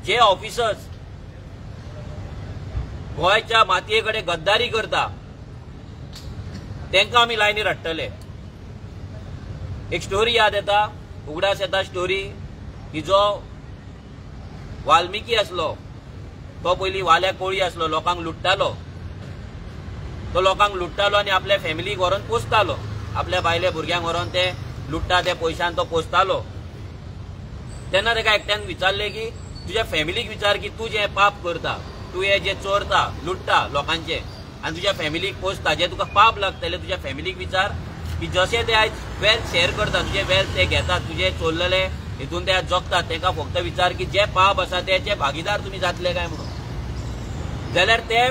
जे ऑफिसर्स गोंयच्या मातये कडेन गद्दारी करता तांकां आमी लायनीर हाडटले। एक स्टोरी याद येता उगडास येता स्टोरी की जो वाल्मिकी आसलो तो पयलीं वाल्या कोळी आसलो लोकांक लुट्टालो तो लोकांक लुट्टालो आनी आपल्या फॅमिलीक व्हरोन पोसतालो आपल्या बायले भुरग्यांक व्हरोन ते लुट्टा ते पयशान तो पोसतालो। तेन्ना ताका एकट्यान विचारले की तुज्या फॅमिलीक विचार की तूं जें पाप करता तूं हे जे चोरता लुट्टा लोकांचे आनी तुज्या फॅमिलीक पोसता जे तुका पाप लागतले तुज्या फॅमिलीक विचार की जशें ते आयज वेल्थ शेअर करता तुजें वेल्थ ते घेतात तुजे चोरलेले हितून ते जगतात तांकां फक्त विचार की जे पाप आसा तेचे भागीदार तुमी जातले काय म्हणून जाल्यार ते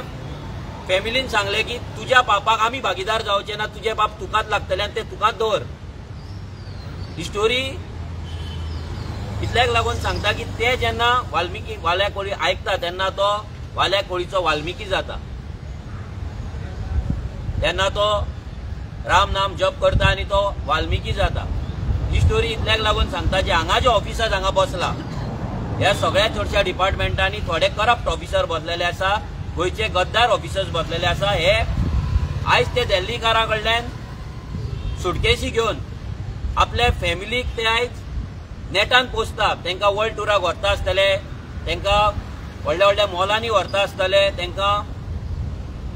फॅमिलीन सांगले की तुज्या पापाक आमी भागीदार जावचे ना तुजे पाप तुकाच लागतले आनी ते तुकाच दवर। ही स्टोरी इतल्याक लागून सांगता की ते जेन्ना वाल्मिकी वाल्या कोळी आयकता तेन्ना तो वाल्या कोळीचो वाल्मिकी जाता तेन्ना तो राम नाम जप करता आनी तो वाल्मिकी जाता। ही स्टोरी इतल्याक लागून सांगता जे हांगा जे ऑफिसर्स हांगा बसला ह्या सगळ्या चडशा डिपार्टमेंटांनी थोडे करप्ट ऑफिसर बसलेले आसा गोंयचे गद्दार ऑफिसर्स बसलेले आसा। हे आयज ते दिल्लीकारां कडल्यान सुटकेसी घेवन आपल्या फॅमिलीक ते आयज नेटान पोसता तांकां वर्ल्ड टुराक व्हरता आसतले तांकां व्हडल्या व्हडल्या मॉलांनी व्हरता आसतले तांकां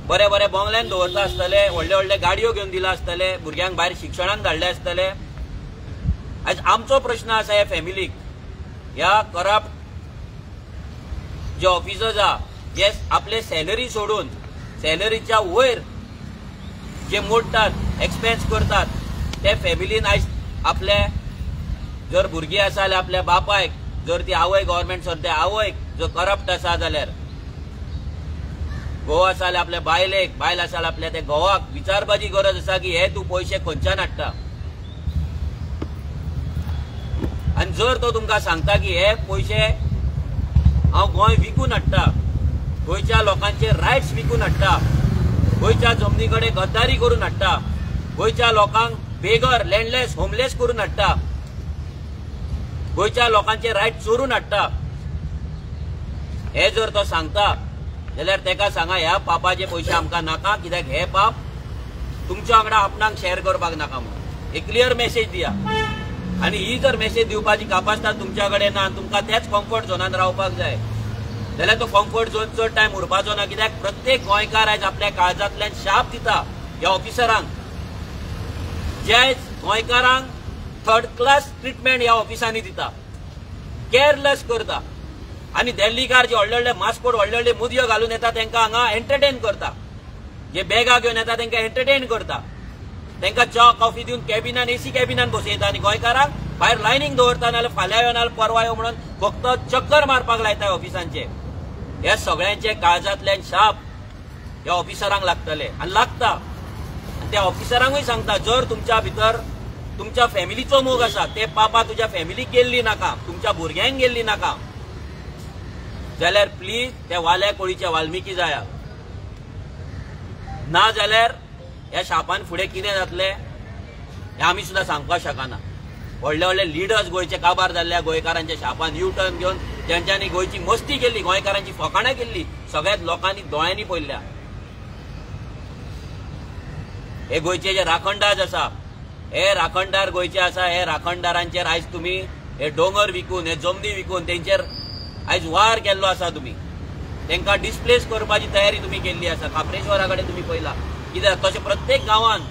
बरे बरे बंगल्यान दवरता आसतले व्हडले व्हडले गाडयो घेवन दिला आसतले भुरग्यांक भायर शिक्षणाक धाडले आसतले। आयज आमचो प्रश्न आसा ह्या फॅमिलीक ह्या करप्ट जे ऑफिसर्स आहा जे आपले सॅलरी सोडून सॅलरीच्या वयर जे मोडटात एक्सपेन्स करतात ते फॅमिलीन आयज आपले जर भुरगीं आसा जाल्यार आपल्या बापायक जर ती आवय गव्हर्मेंट सर त्या आवयक जर करप्ट आसा जाल्यार घोव आसा जाल्यार आपल्या बायलेक बायल आसा जाल्यार आपल्या त्या घोवाक विचारपाची गरज आसा की हे तूं पयशे खंयच्यान हाडटा। आनी जर तो तुमकां सांगता की हे पयशे हांव गोंय विकून हाडटा गोंयच्या लोकांचे रायट्स विकून हाडटा गोंयच्या जमनी कडेन गद्दारी करून हाडटा गोंयच्या लोकांक बेगर लँडलेस होमलेस करून हाडटा गोंयच्या लोकांचे रायट चोरून हाडटा हे जर तो सांगता जाल्यार तेका सांगा ह्या पापाचे पयशे आमकां नाका कित्याक हे पाप तुमच्या वांगडा आपणाक शेअर करपाक नाका म्हणून एक क्लियर मेसेज दिया। आनी ही जर मेसेज दिवपाची कापासिटी तुमच्या कडेन ना तुमकां त्याच कम्फर्ट झोनान रावपाक जाय जाल्यार तो कम्फर्ट झोन चड टायम उरपाचो ना कित्याक प्रत्येक गोंयकार आयज आपल्या काळजांतल्यान शाप दिता ह्या ऑफिसरांक जे आयज गोंयकारांक थर्ड क्लास ट्रिटमेंट ह्या ऑफिसांनी दिता केअरलेस करता आनी दिल्लीकार जे व्हडले व्हडले मास्कोट व्हडले व्हडले मुदयो घालून येता तांकां हांगा एंटरटेन करता जे बॅगा घेवन येता तांकां एंटरटेन करता तांकां च्या कॉफी दिवन कॅबिनान एसी कॅबिनान बसयता आनी गोंयकारांक भायर लायनींग दवरता नाल्यार फाल्यां यो नाल्यार परवा यो म्हणून फक्त चक्कर मारपाक लायता ऑफिसांचे। ह्या सगळ्यांचे काळजांतल्यान शाप ह्या ऑफिसरांक लागतले आनी लागता आनी त्या ऑफिसरांकूय सांगता जर तुमच्या भितर तुमच्या फॅमिलीचो मोग आसा ते पापा तुज्या फॅमिलीक गेल्ली नाका तुमच्या भुरग्यांक गेल्ली नाका जाल्यार प्लीज त्या वाल्या कोळीचे वाल्मिकी जाया ना जाल्यार ह्या शापान फुडें कितें जातलें हें आमी सुद्दां सांगपाक शकना. व्हडले व्हडले लिडर्स गोंयचे काबार जाल्ल्या गोंयकारांच्या शापान यू टर्न घेवन जेंच्यांनी गोंयची मस्ती केल्ली, गोंयकारांची फकाणां केल्ली, सगळ्याच लोकांनी दोळ्यांनी पळयल्या. हे गोंयचे जे राखणदार आसा, हे राखणदार गोंयचे आसा, हे राखणदारांचेर आयज तुम्ही हे डोंगर विकून, हे जमनी विकून तेंचेर आयज वार केल्लो आसा. तुम्ही तांकां डिस्प्लेस करपाची तयारी तुम्ही केल्ली आसा. खापरेश्वरा कडेन तुम्ही पळयला कित्याक तशें प्रत्येक गांवांत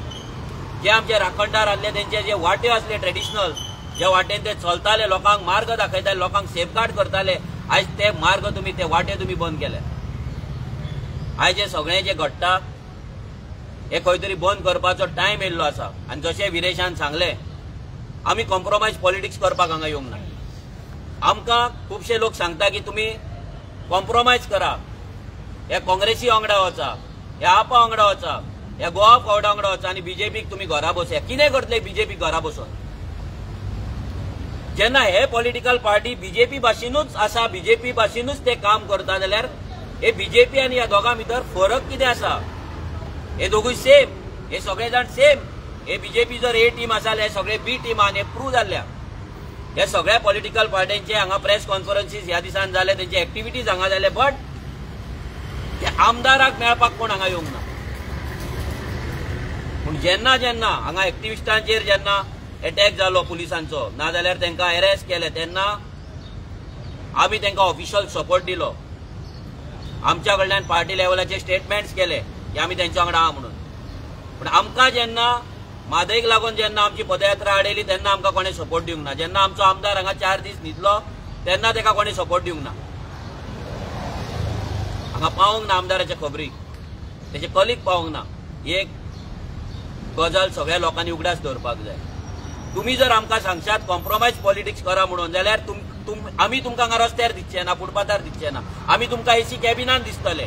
जे आमचे राखणदार आसले तेंचे जे वाटे आसले ट्रेडिशनल, ज्या वाटेन ते चलताले, लोकांक मार्ग दाखयताले, लोकांक सेफगार्ड करताले, आयज ते मार्ग तुम्ही, ते वाटे तुम्ही बंद केले. आयज हे सगळें जे घडटा हे खंय तरी बंद करपाचो टायम येयल्लो आसा. आनी जशें विरेशान सांगलें, आमी कॉम्प्रोमायज पॉलिटिक्स करपाक हांगा येवंक ना. आमकां खुबशे लोक सांगता की तुमी कॉम्प्रोमायज करा, हे काँग्रेसी वांगडा वचा, हे आपा वांगडा वचा, हे गोवा फॉर्डा वांगडा वचा आनी बीजेपीक तुमी घरा बसया. कितें करतले बीजेपी घरा बसून? जेन्ना हे पॉलिटिकल पार्टी बीजेपी भाशेनूच आसा, बीजेपी भाशेनूच ते काम करता जाल्यार हे बीजेपी आनी ह्या दोगां भितर फरक कितें आसा? हे दोगूय सेम, हे सगळे जाण सेम. हे बीजेपी जर ए टीम आसा जाल्यार हे सगळे बी टीम आनी हे प्रूव जाल्ल्या. हे सगळ्या पॉलिटिकल पार्ट्यांचे हांगा प्रेस कॉन्फरन्सीस ह्या दिसान जाले, तेंचे एक्टिविटीज हांगा जाले, बट ते आमदाराक मेळपाक कोण हांगा येवंक ना. पूण जेन्ना जेन्ना हांगा एक्टिविस्टांचेर जेन्ना अटॅक जालो पुलिसांचो, नाजाल्यार तांकां अरेस्ट केले, तेन्ना आमी तांकां ऑफिशियल सपोर्ट दिलो. आमच्या कडल्यान पार्टी लेवलाचे स्टेटमेंट्स केले की आमी तेंच्या वांगडा आहा म्हणून. पूण आमकां जेन्ना म्हादईक लागून जेन्ना आमची पदयात्रा आडयली तेन्ना आमकां कोणें सपोर्ट दिवंक ना. जेन्ना आमचो आमदार हांगा 4 दीस न्हिदलो तेन्ना ताका कोणें सपोर्ट दिवंक ना. हांगा पावूंक ना आमदाराचे खबरीक, तेजे कलीग पावूंक ना. एक गजाल सगळ्या लोकांनी उगडास दवरपाक जाय. तुम्ही जर आमकां सांगशात कॉम्प्रोमायज पॉलिटिक्स करा म्हणून, जाल्यार आमी तुमकां हांगा रस्त्यार दिसचे ना, फुटपाथार दिसचे ना. आमी तुमकां एसी कॅबिनान दिसतले.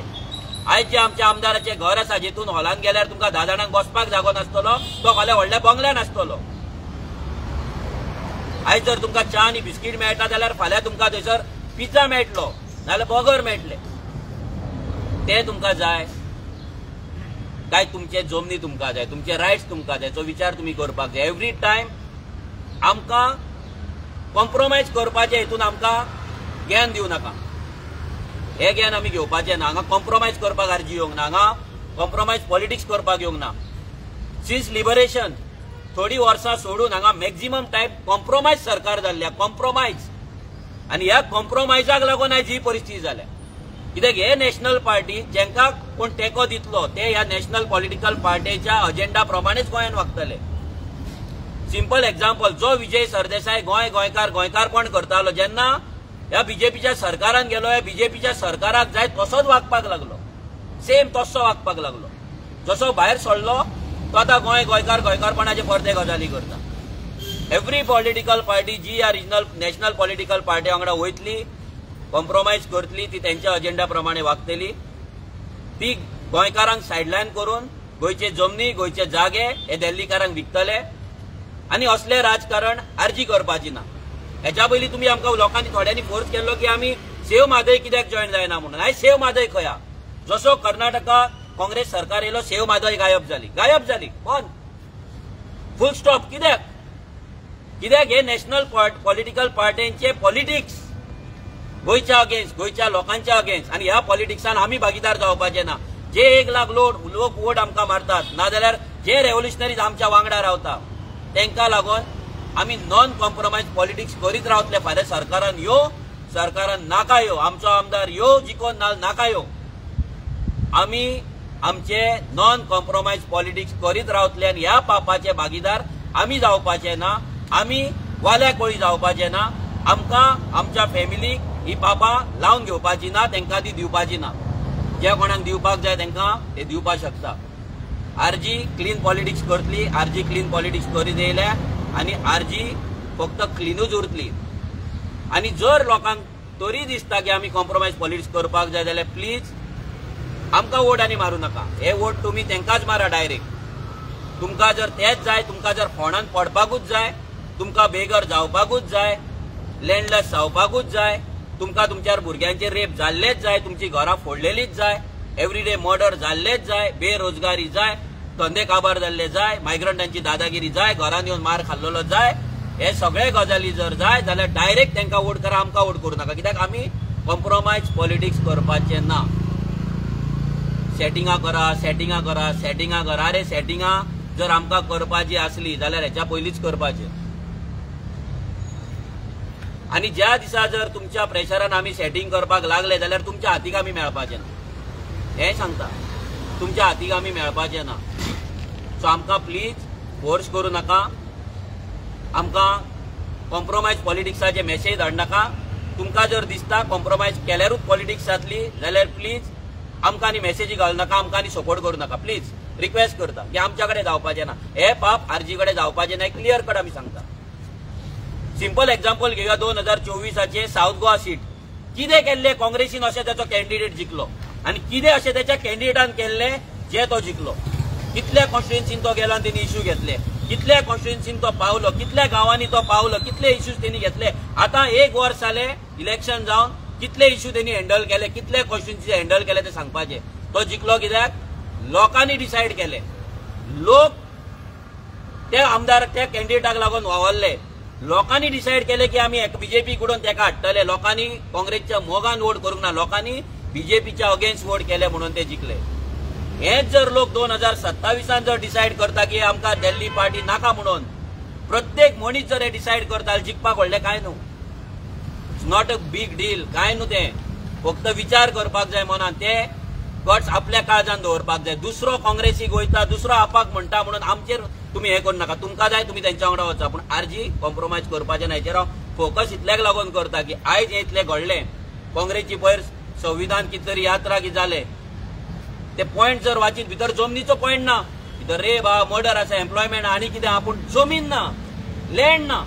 आयज जे आमच्या आमदाराचे घर आसा जेतून हॉलान गेल्यार तुमकां 10 जाणांक बसपाक जागो नासतलो, तो फाल्यां व्हडल्या बंगल्यान आसतलो. आयज जर तुमकां च्या आनी बिस्कीट मेळटा जाल्यार फाल्यां तुमकां थंयसर पिझ्झा मेळटलो, नाल्यार बर्गर मेळटले. ते तुमकां जाय काय तुमचे जमनी तुमकां जाय, तुमचे रायट्स तुमकां जाय, तो विचार तुम्ही करपाक जाय. एवरी टायम आमकां कॉम्प्रोमायज करपाचे हेतून आमकां ज्ञान दिवं नाका. हे ज्ञान आमी घेवपाचें ना. हांगा कॉम्प्रोमायज करपाक आरजी येवंक ना, हांगा कॉम्प्रोमायज पॉलिटिक्स करपाक येवंक ना. सिन्स लिबरेशन थोडी वर्सां सोडून हांगा मॅक्झिमम टायम कॉम्प्रोमायज सरकार जाल्ल्या, कॉम्प्रोमायज. आनी ह्या कॉम्प्रोमायजाक लागून आयज ही परिस्थिती जाल्या. कित्याक हे नॅशनल पार्टी जेंकां कोण तेंको दितलो ते ह्या नॅशनल पॉलिटिकल पार्टीच्या अजेंडा प्रमाणेच गोंयान वागतले. सिंपल एक्झाम्पल, जो विजय सरदेसाय गोंयकारपण करतालो, जेन्ना ह्या बीजेपीच्या सरकारान गेलो, ह्या बीजेपीच्या सरकाराक जाय तसोच वागपाक लागलो, सेम तसो वागपाक लागलो. जसो भायर सरलो तो आतां गोंयकारपणाचे परते गजाली करता. एव्हरी पॉलिटिकल पार्टी जी ह्या रिजनल नॅशनल पॉलिटिकल पार्टी वांगडा वयतली, कॉम्प्रोमायज करतली, ती त्यांच्या अजेंडा प्रमाणे वागतली. ती गोंयकारांक सायडलायन करून गोंयचे जमनी, गोंयचे जागे हे दिल्लीकारांक विकतले. आनी असले राजकारण आरजी करपाची ना. हेच्या पयलीं तुम्ही आमकां लोकांनी थोड्यांनी फोर्स केल्लो की आमी सेव म्हादय कित्याक जॉयन जायना म्हणून. आयज सेव म्हादय खंय हा? जसो कर्नाटका काँग्रेस सरकार येयलो, सेव म्हादय गायब जाली. कोण? फुल स्टॉप. कित्याक हे नॅशनल पॉलिटिकल पार्ट्यांचे पॉलिटिक्स गोंयच्या अगेन्स्ट, गोंयच्या लोकांच्या अगेन्स्ट. आनी ह्या पॉलिटिक्सान आमी भागीदार जावपाचे ना. जे 1 लाख लोक वोट आमकां मारतात, नाजाल्यार जे रेव्होल्युशनरीज आमच्या वांगडा रावता, तांकां लागून आमी नॉन कॉम्प्रोमायज पॉलिटिक्स करीत रावतले. फाल्यां सरकारान नाका यो, आमचो आमदार यो जिखोन नाका यो, आमी आमचे नॉन कॉम्प्रोमायज पॉलिटिक्स करीत रावतले. आनी ह्या पापाचे भागीदार आमी जावपाचे ना, आमी वाल्या कोळी जावपाचे ना. आमकां आमच्या फॅमिलीक ही पापां लावन घेवपाची ना, तांकां ती दिवपाची ना. जे कोणाक दिवपाक जाय तांकां ते दिवपाक शकता. आरजी क्लीन पॉलिटिक्स करतली, आरजी क्लीन पॉलिटिक्स करीत येयल्या आनी आरजी फक्त क्लीनूच उरतली. आनी जर लोकांक तरी दिसता की आमी कॉम्प्रोमायज पॉलिटिक्स करपाक जाय जाल्यार प्लीज आमकां वोट आनी मारूं नाका. हे वोट तुमी तांकांच मारा डायरेक्ट. तुमकां जर तेच जाय, तुमकां जर फोंडान पडपाकूच जाय, तुमकां बेगर जावपाकूच जाय, लँडलेस जावपाकूच जाय, तुमकां तुमच्या भुरग्यांचे रेप जाल्लेच जाय, तुमची घरां फोडलेलीच जाय, एवरीडे मर्डर जाल्लेच जाय, बेरोजगारी जाय, धंदे काबार जाल्ले जाय, मायग्रंटांची दादागिरी जाय, घरान येवन मार खाल्लेलो जाय, हे सगळे गजाली जर जाय जाल्यार डायरेक्ट तांकां वोट करा, आमकां वोट करूं नाका. कित्याक आमी कॉम्प्रोमायज पॉलिटिक्स करपाचे ना. सेटिंगां करा. अरे सेटिंगां जर आमकां करपाची आसली जाल्यार हेच्या पयलींच करपाचें. आनी ज्या दिसा जर तुमच्या प्रेशरान आमी सेटिंग करपाक लागले जाल्यार तुमच्या हातीक आमी मेळपाचे ना. हें सांगता, तुमच्या हातीक आमी मेळपाचे ना. सो आमकां प्लीज फोर्स करूं नाका, आमकां कॉम्प्रोमायज पॉलिटिक्साचे मॅसेज धाडनाका. तुमकां जर दिसता कॉम्प्रोमायज केल्यारूच पॉलिटिक्स जातली जाल्यार प्लीज आमकां आनी मॅसेजी घालूं नाका, आमकां आनी सपोर्ट करूं नाका. प्लीज रिक्वेस्ट करता की आमच्या कडेन जावपाचें ना, हे पाप आरजी कडेन जावपाचें ना. क्लियर कट आमी सांगता. सिंपल एक्झाम्पल घेवया 2024 साऊथ गोवा सीट. कितें केल्लें काँग्रेसीन अशें ताचो कॅन्डिडेट जिखलो आनी कितें अशें त्याच्या कॅन्डिडेटान केल्लें जे तो जिखलो. कितल्या कॉन्स्टिट्युएन्सीन तो गेलो आनी तेणी इश्यू घेतले, कितल्या कॉन्स्टिट्युएन्सीन तो पावलो, कितल्या गांवांनी तो पावलो, कितले इश्यूज तेणी घेतले. आतां 1 वर्स जालें इलेक्शन जावन, कितले इश्यू तेणी हँडल केले, कितले कॉन्स्टिट्युएन्सी हँडल केले ते सांगपाचे. तो जिखलो कित्याक लोकांनी डिसायड केले. लोक ते आमदार त्या कॅन्डिडेटाक लागून वावरले. लोकांनी डिसायड केले की आमी बीजेपी कडून तेका हाडटले. लोकांनी काँग्रेसच्या मोगान वोट करूंक ना, लोकांनी बीजेपीच्या अगेन्स्ट वोट केले म्हणून ते जिखले. हेच जर लोक 2027 जर डिसायड करता की आमकां दिल्ली पार्टी नाका म्हणून, प्रत्येक मनीस जर हे डिसायड करता जिखपाक व्हडलें काय न्हू. It's not a big deal, काय न्हू. ते फक्त विचार करपाक जाय मनान, ते गट्स आपल्या काळजान दवरपाक जाय. दुसरो काँग्रेसीक वयता, दुसरो आपाक म्हणटा म्हणून आमचेर तुम्ही हे करू नका. तुमकां जाय तुम्ही तेंच्या वांगडा वचा, पूण आरजी कॉम्प्रोमायज करपाचें ना. हेचेर हांव फोकस इतल्याक लागून करता की आयज हे इतलें घडलें. काँग्रेसची पयर संविधान कितें तरी यात्रा कितें जालें, ते पॉयंट जर वाचीत भितर जमनीचो पॉयंट ना, भितर रेप आहा, मर्डर आसा, एम्प्लॉयमेंट आनी कितें आहा, पूण जमीन ना, लँड ना.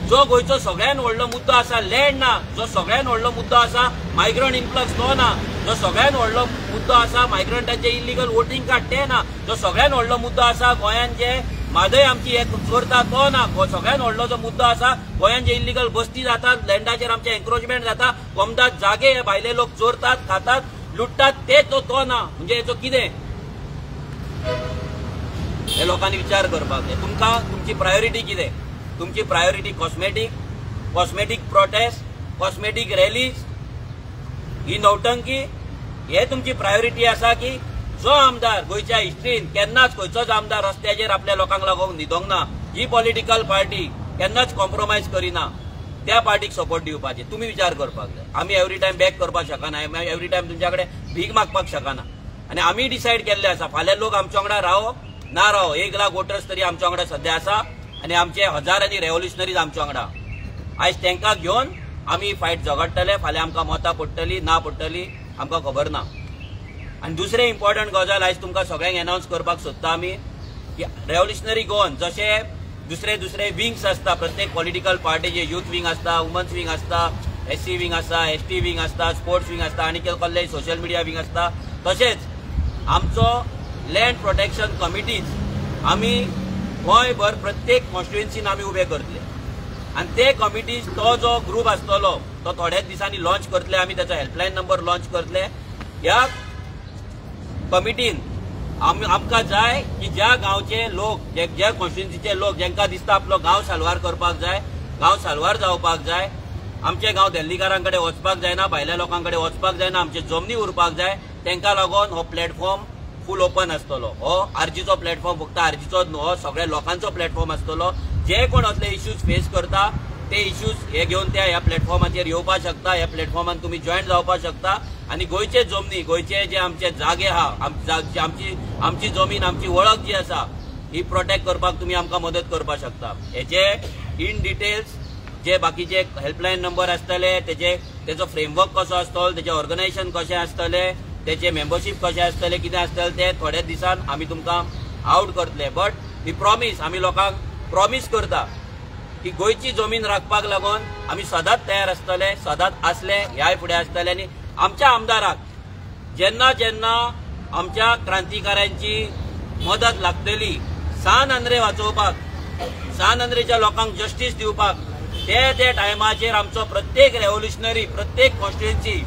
जो गोंयचो सगळ्यान व्हडलो मुद्दो आसा लँड ना. जो सगळ्यान व्हडलो मुद्दो आसा मायग्रंट इन्फ्लक्स तो ना. जो सगळ्यान व्हडलो मुद्दो आसा मायग्रंटांचे इलिगल वोटिंग कार्ड ते ना. जो सगळ्यान व्हडलो मुद्दो आसा गोंयान जे म्हादय आमची एक चोरता तो ना. सगळ्यान व्हडलो जो मुद्दो आसा गोंयान जे इलिगल बस्ती जातात, लँडाचेर आमचे एन्क्रोचमेंट जाता, कोमदात जागे हे भायले लोक चोरतात, खातात, लुटतात, ते तो ना. म्हणजे हेचो कितें हे लोकांनी विचार करपाक जाय. तुमकां तुमची प्रायोरिटी कितें? तुमची priority cosmetic prostate, cosmetic Rallis, ही नौटंकी, हे तुमची प्रायोरिटी आसा की जो आमदार गोंयच्या हिस्ट्रीन केन्नाच खंयचोच आमदार रस्त्याचेर आपल्या लोकांक लागून न्हिदोंक ना, ही पॉलिटिकल पार्टी केन्नाच कॉम्प्रोमायज करिना, त्या पार्टीक सपोर्ट दिवपाचे. तुम्ही विचार करपाक जाय. आमी एवरी टायम बॅक करपाक शकना, एवरी टायम तुमच्या कडेन भीक मागपाक शकना. आनी आमी डिसायड केल्ले आसा फाल्यां लोक आमच्या वांगडा रावो ना रावो, 1 लाख वोटर्स तरी आमच्या वांगडा सध्या आसा आनी आमचे हजारांनी रेव्होल्युशनरीज आमच्या वांगडा. आयज तांकां घेवन आमी फायट झगडटले. फाल्यां आमकां मतां पडटली ना पडटली आमकां खबर ना. आनी दुसरें इम्पॉर्टंट गजाल आयज तुमकां सगळ्यांक एनावन्स करपाक सोदता आमी की रेव्होल्युशनरी गोवन जशे दुसरे विंग्स आसता प्रत्येक पॉलिटिकल पार्टीचे, यूथ विंग आसता, वुमन्स विंग आसता, SC विंग आसता, ST विंग आसता, स्पोर्ट्स विंग आसता आनी कसले सोशल मिडिया विंग आसता, तशेंच आमचो लँड प्रोटेक्शन कमिटीज आमी गोंयभर प्रत्येक कॉन्स्टिट्युएन्सीन आमी उबे करतले. आनी ते कमिटीज तो जो ग्रूप आसतलो तो थोड्याच दिसांनी लॉन्च करतले. आमी ताचो हेल्पलायन नंबर लॉन्च करतले. ह्या कमिटीन आमकां जाय की ज्या गांवचे लोक, ज्या कॉन्स्टिट्युएन्सीचे लोक जेंकां दिसता आपलो गांव साल्वार करपाक जाय, गांव साल्वार जावपाक जाय, आमचे गांव दिल्लीकारां कडेन वचपाक जायना, भायल्या लोकां कडेन वचपाक जायना, आमचे जमनी उरपाक जाय, तांकां लागून हो प्लॅटफॉर्म फूल ओपन आसतलो. हो आरजीचो प्लॅटफॉर्म फक्त आरजीचोच न्हू, हो सगळ्या लोकांचो प्लॅटफॉर्म आसतलो. जे कोण असले इश्यूज फेस करता ते इश्यूज हे घेवन त्या ह्या प्लॅटफॉर्माचेर येवपाक शकता. ह्या प्लॅटफॉर्मान तुमी जॉयन जावपाक शकता आनी गोंयचे जमनी, गोंयचे जे आमचे जागे आहा, आमची जमीन, आमची वळख जी आसा ही प्रोटेक्ट करपाक तुमी आमकां मदत करपाक शकता. हेचे इन डिटेल्स जे बाकीचे हेल्पलायन नंबर आसतले, तेजो फ्रेमवर्क कसो आसतलो, तेचे ऑर्गनायझेशन कशें आसतले, तेचे मेंबरशीप कशें आसतले, कितें आसतलें ते थोड्या दिसान आमी तुमकां आउट करतले. बट वी प्रॉमीस, आमी लोकांक प्रॉमीस करता की गोंयची जमीन राखपाक लागून आमी सदांच तयार आसतले, सदांच आसले, ह्याय फुडें आसतले. आनी आमच्या आमदाराक जेन्ना जेन्ना आमच्या क्रांतिकारांची मदत लागतली सान आंद्रे वाचोवपाक, सान आंद्रेच्या लोकांक जस्टीस दिवपाक, ते टायमाचेर आमचो प्रत्येक रेव्होल्युशनरी, प्रत्येक कॉन्स्टिट्युएन्सी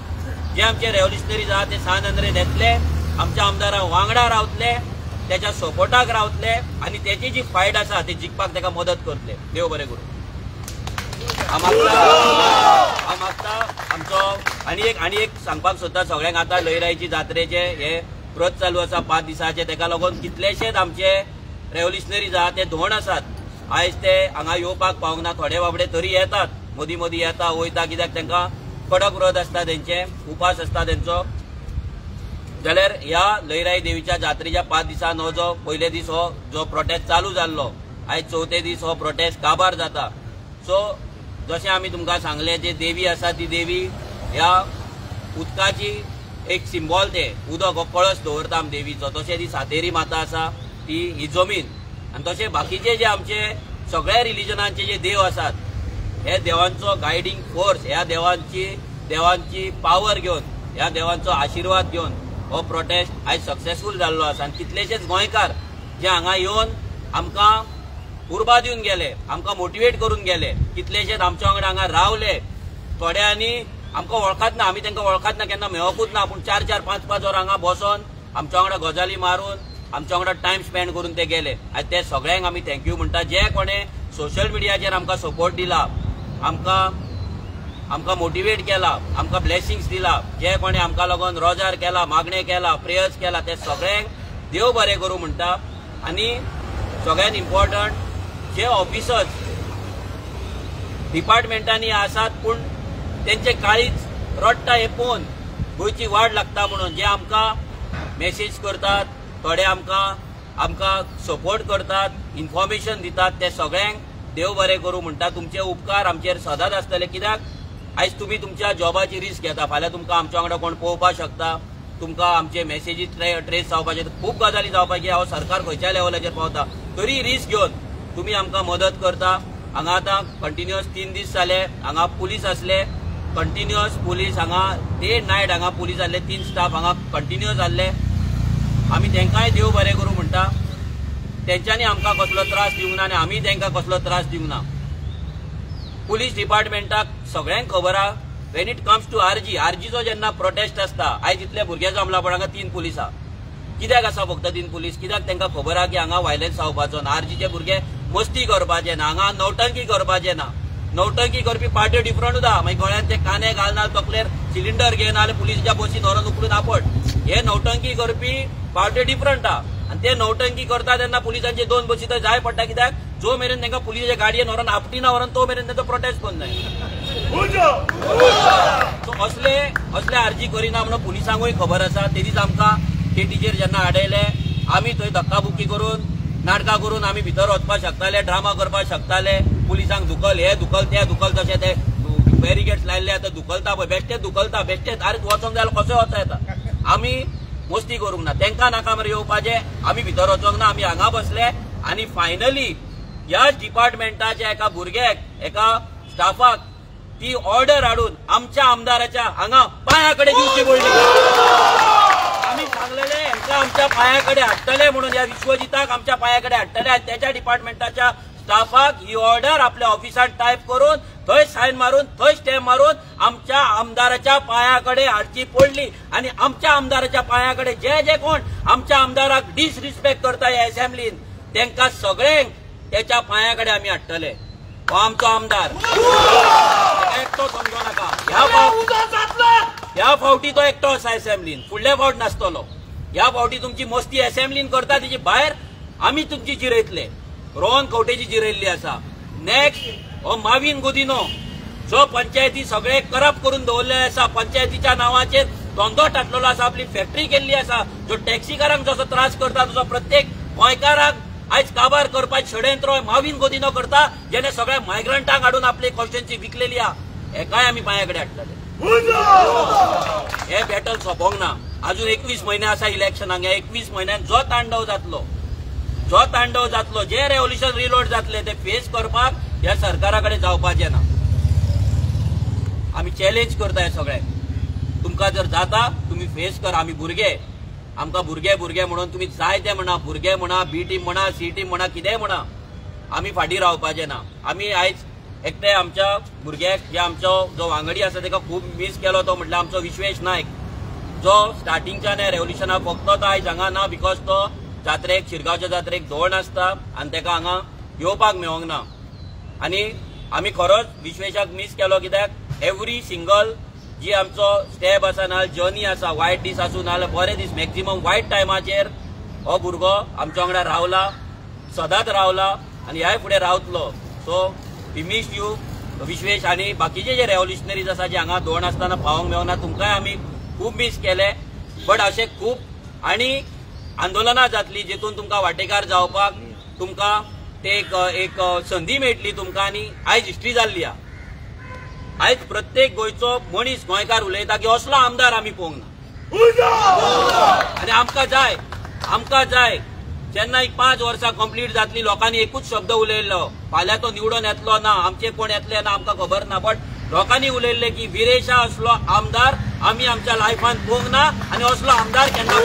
जे आमचे रेव्होल्युशनरीज आहा ते सान आंद्रे येतले आमच्या आमदारा वांगडा रावतले, त्याच्या सपोर्टाक रावतले आणि त्याची जी फायट आसा ती जिखपाक ताका मदत करतले. देव बरें करूं. हांव मागता आमचो आनी एक सांगपाक सोदता सगळ्यांक. आतां लयराईची जात्रेचे हे व्रत चालू आसा 5 दिसाचे, ताका लागून कितलेशेच आमचे रेव्होल्युशनरीज आहा ते धोंड आसात. आयज ते हांगा येवपाक पावंक ना. थोडे बाबडे तरी येतात, मदीं मदीं येता वयता, कित्याक तांकां कडक व्रत आसता, तेंचे उपास आसता तेंचो. जाल्यार ह्या लयराई देवीच्या जात्रेच्या 5 दिसान हो जो पयले दीस हो जो प्रोटेस्ट चालू जाल्लो, आयज 4थे दीस हो प्रोटेस्ट काबार जाता. सो जशें आमी तुमकां सांगलें, जी देवी आसा ती देवी ह्या उदकाची एक सिंबॉल, ते उदक हो कळस दवरता आमी देवीचो. तशें ती सातेरी माता आसा ती ही जमीन, आनी तशें बाकीचे जे आमचे सगळ्या रिलिजनांचे जे देव आसात, हे देवांचो गायडींग फोर्स, ह्या देवांची पावर घेवन, ह्या देवांचो आशिर्वाद घेवन हो प्रोटेस्ट आयज सक्सेसफूल जाल्लो आसा. आनी कितलेशेच गोंयकार जे हांगा येवन आमकां उर्बा दिवन गेले, आमकां मोटिवेट करून गेले, कितलेशेच आमच्या वांगडा हांगा रावले. थोड्यांनी आमकां वळखत ना, आमी तांकां वळखत ना, केन्ना मेळोकूच ना, पूण 4-4, 5-5 वरां हांगा बसोन आमच्या वांगडा गजाली मारून आमच्या वांगडा टायम स्पेंड करून ते गेले. आयज ते सगळ्यांक आमी थँक्यू म्हणटा. जे कोणे सोशल मिडियाचेर आमकां सपोर्ट दिला, आमकां मोटिवेट केला, आमकां ब्लेसिंग्स दिला, जे कोणे आमकां लागून रोजार केला, मागणे केला, प्रेयर्स केला, ते सगळ्यांक देव बरें करूं म्हणटा. आनी सगळ्यात इम्पॉर्टंट जे ऑफिसर्स डिपार्टमेंटांनी आसात पूण तेंचे काळीच रडटा हे पळोवन गोंयची वाड लागता म्हणून, जे आमकां मेसेज करतात, थोडे आमकां सपोर्ट करतात, इन्फॉर्मेशन दितात, ते सगळ्यांक देव बरें करूं म्हणटा. तुमचे उपकार आमचेर सदांच आसतले, कित्याक आयज तुमी तुमच्या जॉबाची रिस्क घेता, फाल्यां तुमकां आमच्या वांगडा कोण पळोवपाक शकता, तुमकां आमचे मेसेजी ट्रेस जावपाचे, खूब गजाली जावपाची, हांव सरकार खंयच्या लेवलाचेर पावता, तरी रिस्क घेवन तुमी आमकां मदत करता. हांगा आतां कंटिन्युअस 3 दीस जाले, हांगा पुलीस आसले, कंटिन्युअस पुलीस हांगा डे नायट हांगा पुलीस आसले, 3 स्टाफ हांगा कंटिन्युअस आसले. आमी तांकांय देव बरें करूं म्हणटा. तेंच्यांनी आमकां कसलो त्रास दिवंक ना आनी आमी तांकां कसलो त्रास दिवंक ना. पुलीस डिपार्टमेंटाक सगळ्यांक खबर आहा, वेन इट कम्स टू आरजीचो जेन्ना प्रोटेस्ट आसता, आयज इतले भुरगे जमला पण हांगा 3 पुलीस आहा. कित्याक आसा फक्त 3 पुलीस? कित्याक तांकां खबर आहा की हांगा वायलन्स जावपाचो ना, आरजीचे भुरगे मस्ती करपाचे ना, हांगा नौटंकी करपाचे ना. नौटंकी करपी पार्ट्यो डिफरंट आहा. मागीर गळ्यांत ते काने घालना, तकलेर सिलिंडर घेना, जाल्यार पुलिसाच्या बसीन व्हरून उकडून आपट. हे नौटंकी करपी पार्ट्यो डिफरंट आहा. आनी ते नौटंकी करता तेन्ना पुलिसांचे 2 बसी थंय जाय पडटा. कित्याक जो मेरेन तांकां पुलिसाच्या गाडयेन व्हरून आपटीना व्हरून तो मेरेन तांचो प्रोटेस्ट कोण जाय. सो असले आरजी करिना म्हणून पुलिसांकूय खबर आसा. ते दीस आमकां केटीचेर जेन्ना आडयले, आमी थंय धक्काबुक्की करून नाटकां करून आमी भितर वचपाक शकताले, ड्रामा करपाक शकताले. पुलिसांक दुखल, हे दुखल, ते दुखल, तशें ते बॅरिकेड्स लायल्ले आतां दुखलता पळय, बेश्टेच दुखलता, बेश्टेच. आरे वचोंक जाय जाल्यार कसो वचूं येता. आमी मस्ती करूंक ना, तांकां नाका मरे येवपाचें, आमी भितर वचोंक ना, आमी हांगा बसले. आनी फायनली ह्याच डिपार्टमेंटाच्या एका भुरग्याक, एका स्टाफाक ती ऑर्डर हाडून आमच्या आमदाराच्या हांगा पांया कडेन दिवची पडली. आमी सांगलेले हांकां आमच्या पांया कडेन हाडटले म्हणून, ह्या विश्वजिताक आमच्या पांया कडेन हाडटले. आनी त्याच्या डिपार्टमेंटाच्या स्टाफाक ही ऑर्डर आपल्या ऑफिसांत टायप करून थंय सायन मारून, थंय स्टॅम्प मारून आमच्या आमदाराच्या पांया कडेन हाडची पडली. आनी आमच्या आमदाराच्या पांया कडेन जे कोण आमच्या आमदाराक डिसरिस्पेक्ट करता ह्या असेंब्लीन, तांकां सगळ्यांक त्याच्या पांया कडेन आमी हाडटले. हो आमचो आमदार, एकटो समजो नाका. ह्या फावटी तो एकटो आसा असेंब्लीन, फुडल्या फावट नासतलो. ह्या फावटी तुमची मस्ती असेंब्लीन करता तेजी भायर आमी तुमची जिरयतले. रोहन खंवटेची जिरयल्ली आसा. नेक्स्ट हो माविन गुदिनो, जो पंचायती सगळे करप्ट करून दवरलेले आसा, पंचायतीच्या नांवाचेर धंदो टाटलेलो आसा, आपली फॅक्टरी केल्ली आसा, जो टॅक्सीकारांक जसो त्रास करता तसो प्रत्येक गोंयकाराक आयज काबार करपाचें षडयंत्र माविन गोदिनो करता, जेणे सगळ्या मायग्रंटांक हाडून आपली कॉन्स्टिट्युएन्सी विकलेली आहा. हेकाय आमी पांया कडेन हाडटले. हे बॅटल सोंपोंक ना. अजून 21 म्हयने आसा इलेक्शनाक. ह्या 21 म्हयन्यान जो तांडव जातलो, जे रेव्होल्युशन रिलोड जातले, ते फेस करपाक ह्या सरकारा कडेन जावपाचें ना. आमी चॅलेंज करता हे सगळ्यांक. तुमकां जर जाता तुमी फेस कर. आमी भुरगे, आमकां भुरगे म्हणून तुमी जाय ते म्हणा, भुरगे म्हणा, बी टीम म्हणा, सी टीम म्हणा, कितेंय म्हणा, आमी फाटीं रावपाचें ना. आमी आयज एकटे आमच्या भुरग्याक, जे आमचो जो वांगडी आसा ताका खूब मिस केलो, तो म्हटल्यार आमचो विश्वेश नायक, जो स्टार्टिंगच्यान रेव्होल्युशनाक फक्त तो आयज हांगा ना बिकॉज तो जात्रेक शिरगांवच्या जात्रेक धोंड आसता आनी ताका हांगा येवपाक मेळोंक ना आनी आमी खरोच विश्वेशाक मिस केलो कित्याक एवरी सिंगल जी आमचो स्टेप आसा ना जर्नी आसा वायट दीस आसूं नाल्यार बरे दीस मॅक्झिमम वायट टायमाचेर हो भुरगो आमच्या वांगडा रावला सदांच रावला आनी ह्याय फुडें रावतलो so we miss you Vishwesh आनी बाकीचे जे रेव्होल्युशनरीज आसा जे हांगा धोंड आसतना पावोंक मेळना तुमकांय आमी खूब मिस केले बट अशें खूब आनी आंदोलनां जातली जेतून तुमकां वांटेकार जावपाक तुमकां ते एक संदी मेळटली तुमकां आनी आयज हिस्ट्री जाल्ली आयज प्रत्येक गोंयचो मनीस गोंयकार उलयता की असलो आमदार आमी पळोवंक ना आनी आमकां जाय जेन्ना 5 वर्सां कंप्लीट जातली लोकांनी एकूच शब्द उलयल्लो फाल्यां तो निवडून येतलो ना आमचे कोण येतले ना आमकां खबर ना बट लोकांनी उलयल्ले की विरेशा असलो आमदार आमी आमच्या लायफान पळोवंक ना आनी असलो आमदार केन्ना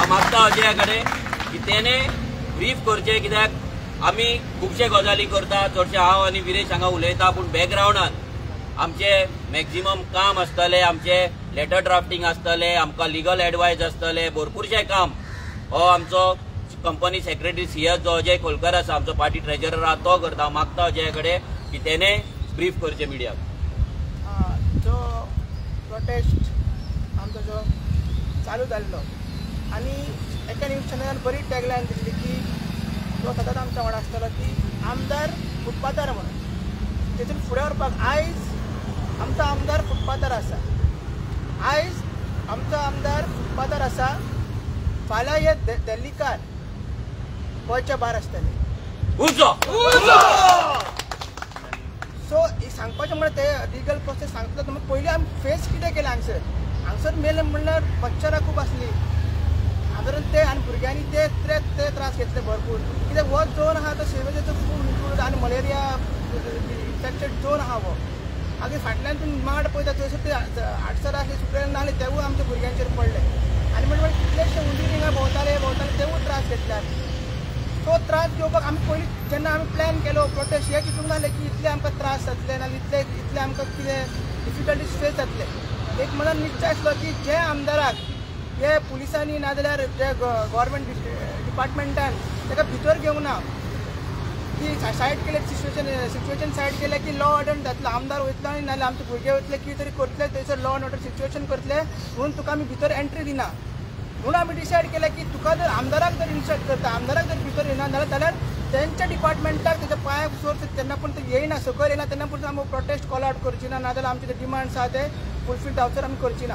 मागता अजया कडेन की तेणे ब्रीफ करचे कित्याक आमी खुबशे गजाली करता चडशे हांव आनी विरेश हांगा उलयता पूण बॅकग्रावंडान आमचे मॅक्झिमम काम आसतले आमचे लेटर ड्राफ्टिंग आसतले आमकां लिगल एडवायस आसतले भरपूरशें काम हो आमचो कंपनी सेक्रेटरी सीएस जो अजय खोलकर आसा आमचो पार्टी ट्रेजरर आहा तो करता मागता अजय कडेन की तेणे ब्रीफ करचे मिडियाक जो प्रोटेस्ट आमचो जो चालू जाल्लो आनी एका न्यूज चॅनलान बरी टॅगलायन दिल्ली की तो सदांच आमच्या वांगडा आसतलो की आमदार फुटपाथार म्हणून तेतून फुडें व्हरपाक आयज आमचो आमदार फुटपाथार आसा आयज आमचो आमदार फुटपाथार आसा फाल्यां हे दिल्लीकार गोंयच्या भायर आसतले सो सांगपाचें म्हणल्यार ते लिगल प्रोसेस सांगतलो मग पयलीं आमी फेस कितें केलें हांगसर मेले म्हणल्यार मच्छरां खूब आसली सादारण ते आनी भुरग्यांनी ते त्रास घेतले भरपूर कित्याक हो झोन आहा तो सेवेचो खूब इन्क्लूड आनी मलेरिया इन्फेक्टेड झोन आहा हो मागीर फाटल्यान तुमी माड पळयता थंयसर ते आडसर आसले सुकलेले नासले तेवूय आमच्या भुरग्यांचेर पडले आनी म्हणजे कितलेशे उंदीर हिंगा भोंवताले तेवूय त्रास घेतल्यात तो त्रास घेवपाक आमी पयलीं जेन्ना आमी प्लॅन केलो प्रोटेस्ट हे चिंतूंक नासलें की इतले आमकां त्रास जातले नाल्यार इतले आमकां कितें डिफिकल्टीज फेस जातले एक मनान निश्चय आसलो की जे आमदाराक हे पुलिसांनी नाजाल्यार जे गव्हर्मेंट डिपार्टमेंटान ताका भितर घेवंक ना की सायड केले सिच्युएशन सायड केले की लॉ ऑर्डर जातलो आमदार वयतलो आनी नाल्यार आमचे भुरगे वयतले कितें तरी करतले थंयसर लॉ अँड ऑर्डर सिच्युएशन करतले म्हणून तुका आमी भितर एंट्री दिना म्हणून आमी डिसायड केलें की तुका जर आमदाराक जर इन्सल्ट करता आमदाराक जर भितर येना जाल्यार तेंच्या डिपार्टमेंटाक तेच्या पांयाक सोर तेन्ना पूण ते येयना सकयल येना तेन्ना पूण आमी प्रोटेस्ट कॉल आउट करची ना नाजाल्यार आमचे जे डिमांड्स आहा ते फुलफील जावचर आमी करची ना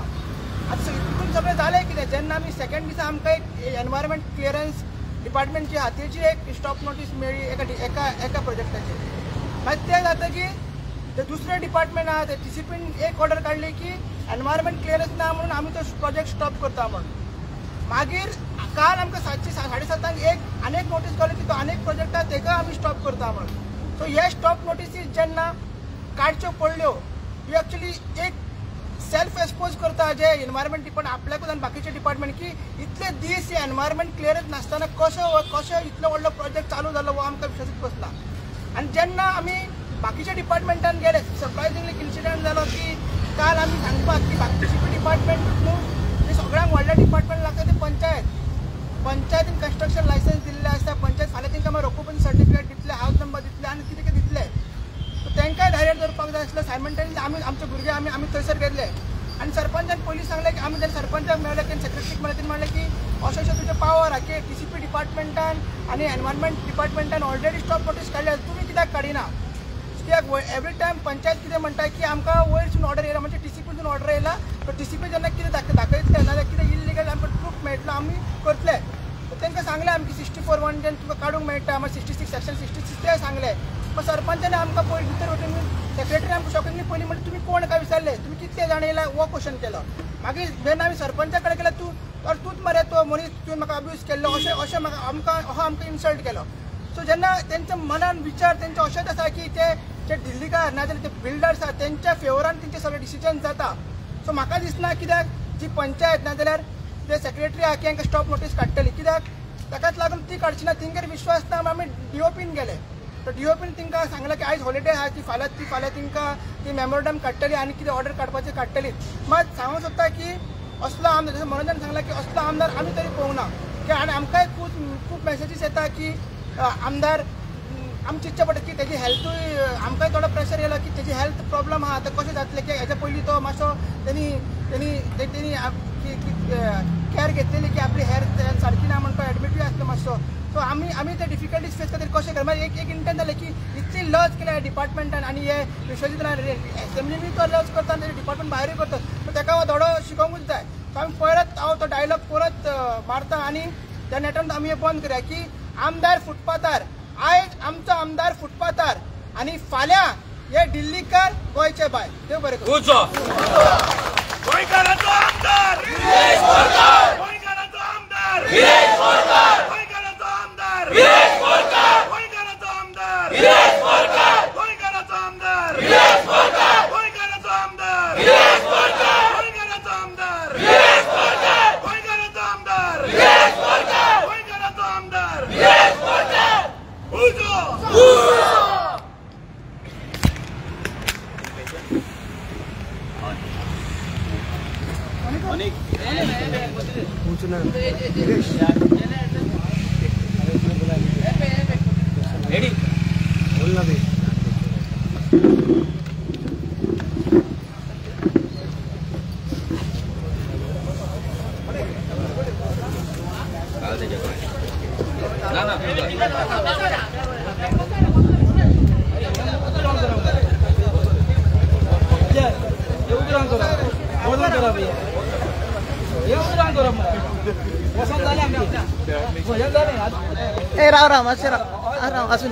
आतां हितून सगळें जालें कितें जेन्ना आमी सेकंड दिसा आमकां एक एनवायरमेंट क्लियरन्स डिपार्टमेंटची हातीची एक स्टॉप नोटीस मेळ्ळी एका प्रोजेक्टाची मागीर ते जातकीर ते दुसरे डिपार्टमेंट आहा ते TCPन एक ऑर्डर काडली की एनवायरमेंट क्लियरन्स ना म्हणून आमी तो प्रोजेक्ट स्टॉप करता म्हणून मागीर काल आमकां 7:30 एक आनीक नोटीस गावली की तो आनीक प्रोजेक्ट आहा तेका आमी स्टॉप करता म्हणून सो हे स्टॉप नोटीसीस जेन्ना काडच्यो पडल्यो यू एक्चुअली एक सेल्फ एक्सपोज करता जे एनवायरमेंट डिपार्टमेंट आपल्याकूच आनी बाकीचे डिपार्टमेंट की इतले दीस हे एनवायरमेंट क्लियरन्स नासतना कशें इतलो व्हडलो प्रोजेक्ट चालू जालो हो आमकां विश्वासीत बसना आनी जेन्ना आमी बाकीच्या डिपार्टमेंटान गेले सरप्रायझिंगली इन्सिडंट जालो की काल आमी सांगपाक की बाकीचे डिपार्टमेंट न्हू ते सगळ्यांक व्हडले डिपार्टमेंट लागता ते पंचायतीन कन्स्ट्रक्शन लायसन्स दिल्ले आसता पंचायत फाल्यां तांकां मागीर ऑक्युपन्सी सर्टिफिकेट दितले हावज नंबर दितले आनी कितें कितें दितले सो तांकांय धायरेक्ट धरपाक जाय आसलो सायमल्टेनियसली आमी आमचे भुरगे आमी थंयसर गेल्ले आनी सरपंचान पयलीं सांगलें की आमी जेन्ना सरपंचाक मेळ्ळे की सेक्रेटरीक मेळ्ळे तेणी म्हणलें की अशें तुजे पावर हा की TCP डिपार्टमेंटान आनी एनवायरमेंट डिपार्टमेंटान ऑलरेडी स्टॉप नोटीस काडल्या तुमी कित्याक काडिना कित्याक एवरी टायम पंचायत कितें म्हणटा की आमकां वयरसून ऑर्डर येयला म्हणजे TCPसून ऑर्डर येयला पण TCP जेन्ना कितें दाखयतले नाजाल्यार कितें इल्लिगल आमकां प्रूफ मेळटलो आमी करतले तांकां सांगलें आमी 64(1) जेन्ना तुका काडूंक मेळटा मागीर 66 सेक्शन 66 ते सांगलें पण सरपंचान आमकां पयलीं भितर वचून सेक्रेटरी आमकां शॉकिंगली पयलीं म्हणलें तुमी कोण काय विचारलें तुमी कितले जाण येयला हो क्वेश्चन केलो मागीर जेन्ना आमी सरपंचा कडेन गेले तूंच मरे तो मनीस तुवें म्हाका अब्यूज केल्लो अशें म्हाका आमकां इन्सल्ट केलो सो जेन्ना तेंच्या मनान विचार तेंचे अशेंच आसा की ते जे दिल्लीकार नाजाल्यार ते बिल्डर्स आसा तेंच्या फेवरान तेंचे सगळे डिसिजन जाता सो म्हाका दिसना कित्याक जी पंचायत नाजाल्यार जे सेक्रेटरी आहा की हांकां स्टॉप नोटीस काडटली कित्याक ताकाच लागून ती काडची ना तेंगेर विश्वास ना आमी DOPन गेले तर DOPन तिंका सांगला की आयज हॉलिडे आहा ती फाल्यां तिंका ती मेमोरंडम काडटली आनी कितें ऑर्डर काडपाची काडटली. मात सांगूं सोदता की असलो आमदार जसं मनोजान सांगला की असलो आमदार आमी तरी पळोवंक ना की आनी आमकांय खूब मेसेजीस येता की आमदार आमचे चिंतचे पडटा की तेजी हेल्थूय आमकांय थोडो प्रेशर येयलो की तेजी हेल्थ प्रॉब्लम आहा तर कशें जातलें की हेच्या पयलीं तो मातसो तेणी केअर घेतलेली की आपली हेल्थ सारकी ना म्हणून तो एडमिटूय आसलो मातसो. सो आमी ते डिफिकल्टीज फेस करता कशें करता एक इंटेंट जालें की इतली लज केल्या डिपार्टमेंटान आनी हे विश्वजितान एसेंब्लीनी तो लज करता आनी डिपार्टमेंट भायरूय करता सो ताका हो धडो शिकोवंकूच जाय. सो आमी परत हांव तो डायलॉग परत मारता आनी त्या नेटान आमी हे बंद करया की आमदार फुटपाथार आयज आमचो आमदार फुटपाथार आनी फाल्यां हे दिल्लीकार गोंयचे भायर. देव बरें करूं. गोंयकाराचो आमदार विरेश बोरकार, गोंयकाराचो आमदार विरेश बोरकार, गोंयकाराचो आमदार विरेश बोरकार, गोंयकाराचो आमदार विरेश बोरकार, गोंयकाराचो आमदार विरेश बोरकार, गोंयकाराचो आमदार विरेश बोरकार, गोंयकाराचो आमदार विरेश बोरकार, गोंयकाराचो आमदार विरेश बोरकार, गोंयकाराचो आमदार विरेश बोरकार. उजो राव मातशें राव आसून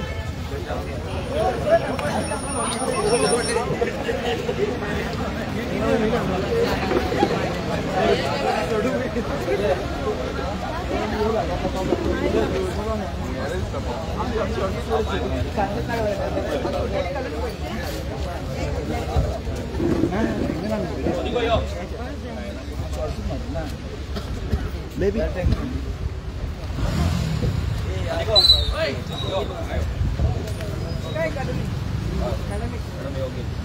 maybe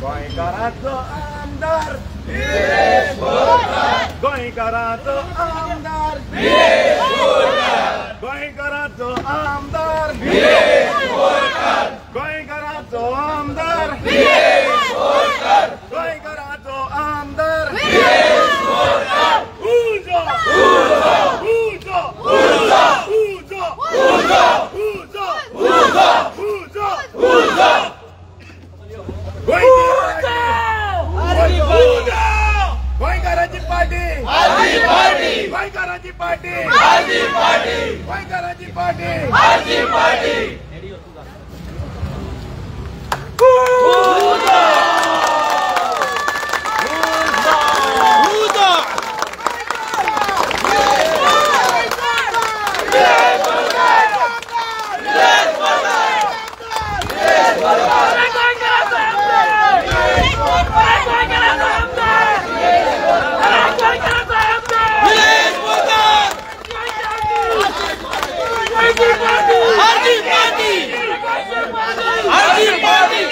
गोंयकाराचो आमदार विरेश बोरकार, गोंयकाराचो आमदार विरेश बोरकार, गोंयकाराचो आमदार विरेश बोरकार, गोंयकाराचो आमदार विरेश बोरकार, गोंयकाराचो आमदार विरेश बोरकार. उजो उजो उजो उजो उजो उजो उजो उजो उजो उजो गोंयकाराची पार्टी, गोंयकाराची पार्टी, गोंयकाराची party. Party!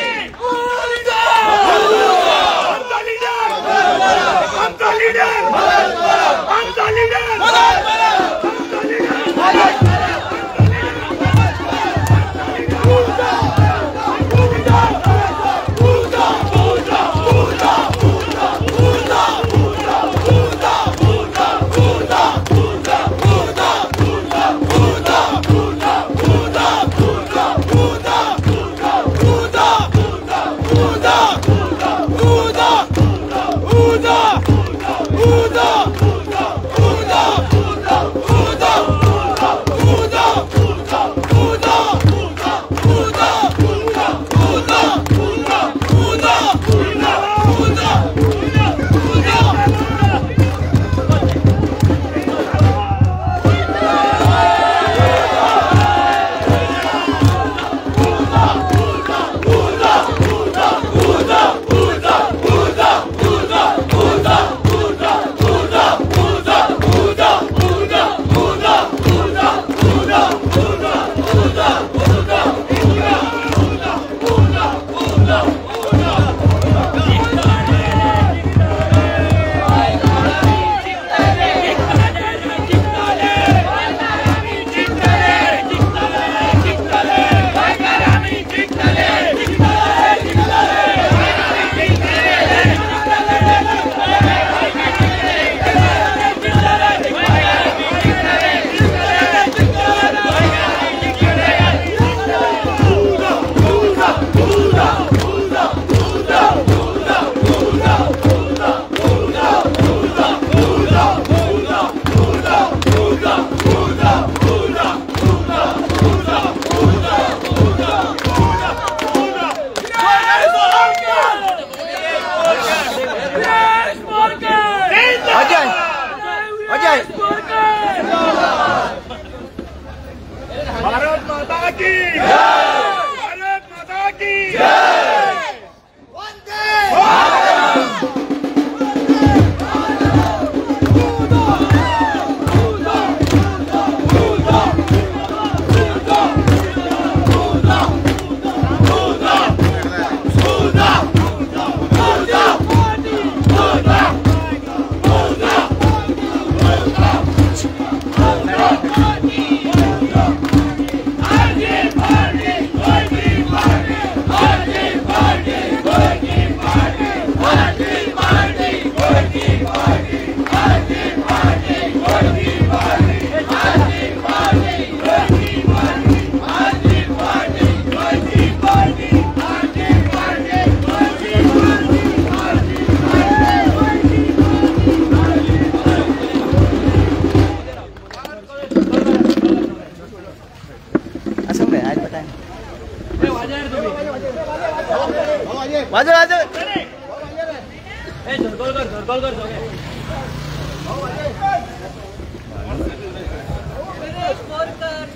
Viresh Borkar,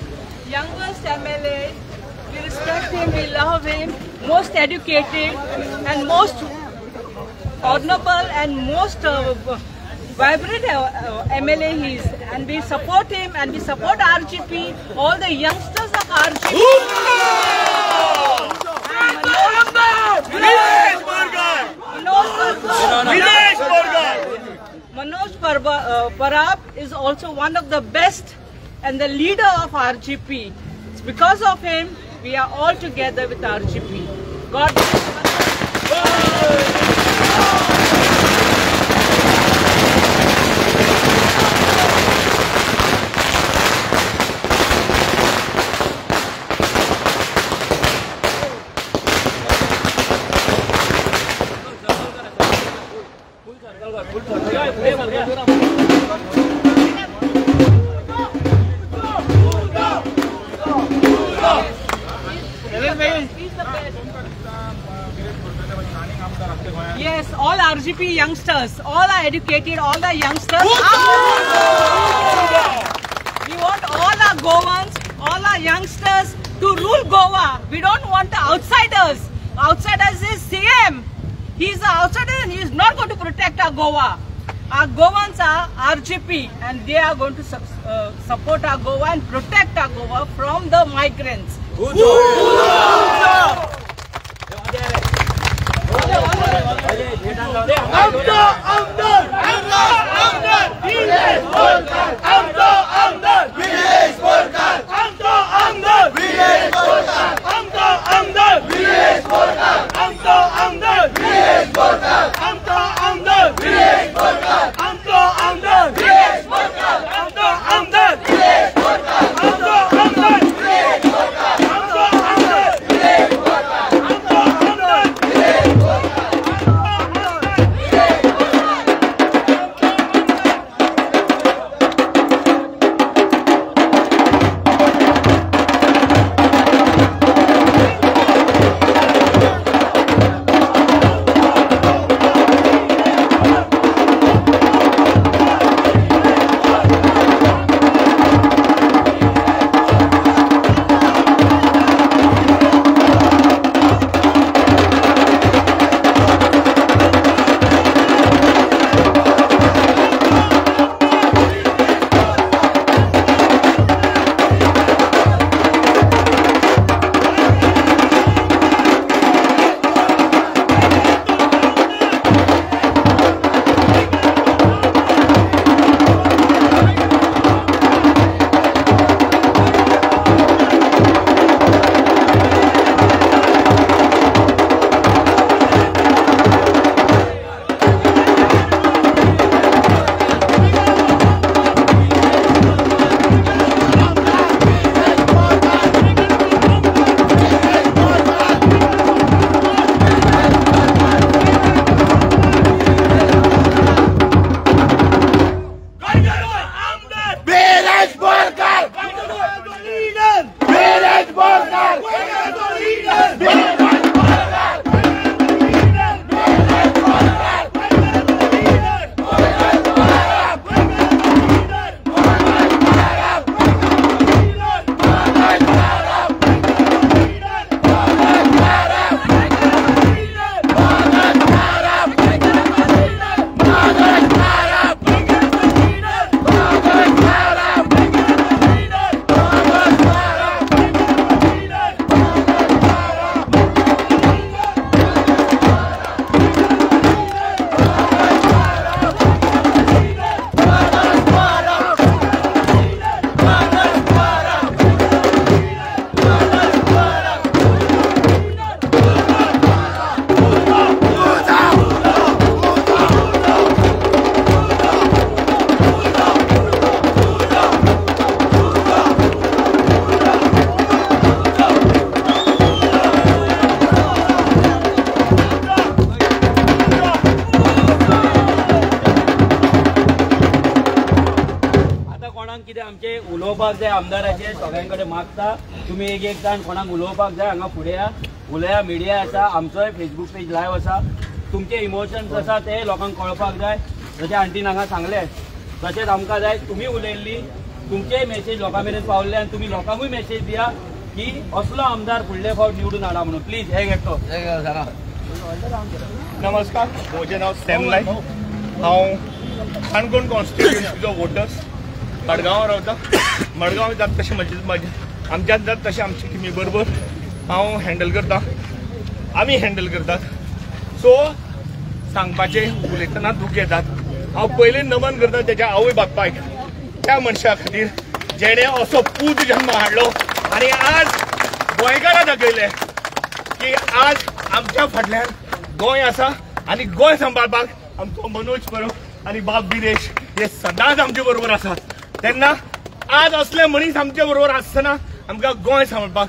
youngest MLA. We respect him, we love him, most educated and most honorable and most vibrant MLA he is. And we support him and we support RGP, all the youngsters of RGP. Manoj Parab is also one of the best and the leader of RGP. It's because of him we are all together with RGP. God bless. Yes, all RGP youngsters, all are educated, all the youngsters. We want all our Goans, all our youngsters to rule Goa. We don't want the outsiders. Outsiders is CM. He is the outsider and he is not going to protect our Goa. Our Goans are RGP and they are going to support our Goa and protect our Goa from the migrants. उलोवपाक जाय आमदाराचे सगळ्यांकडे मागता तुम्ही एक एक जाण कोणाक उलोवपाक जाय हांगा फुडें या उलया मिडिया आसा आमचोय फेसबुक पेज लायव्ह आसा तुमचे इमोशन्स आसा ते लोकांक कळपाक जाय. जशें आंटीन हांगा सांगलें तशेंच आमकां जाय तुमी उलयल्ली तुमचेय मेसेज लोकां मेरेन पावल्ले आनी तुमी लोकांकूय मेसेज दिया की असलो आमदार फुडले फावट निवडून हाडा म्हणून. प्लीज हे घेतो सांगा. नमस्कार, म्हजें नांव सॅम नायक. हांव काणकोण कॉन्स्टिट्युएन्सीचो वोटर्स. मडगांव रावता. मडगांव जाता तशें म्हाजे आमच्यात जाता तशें आमचे टिमी बरोबर हांव हँडल करता. आमी हँडल करतात. सो सांगपाचें उलयतना दूख येतात. हांव पयलीं नमन करता तेज्या आवय बापायक, त्या मनशा खातीर जेणे असो पूत जन्म हाडलो आनी आज गोंयकारां दाखयले की आज आमच्या फाटल्यान गोंय आसा आनी गोंय सांबाळपाक आमचो मनोज परब आनी बाब बिरेश हे सदांच आमचे बरोबर आसात. तेन्ना आज असले मनीस आमचे बरोबर आसतना आमकां गोंय सांबाळपाक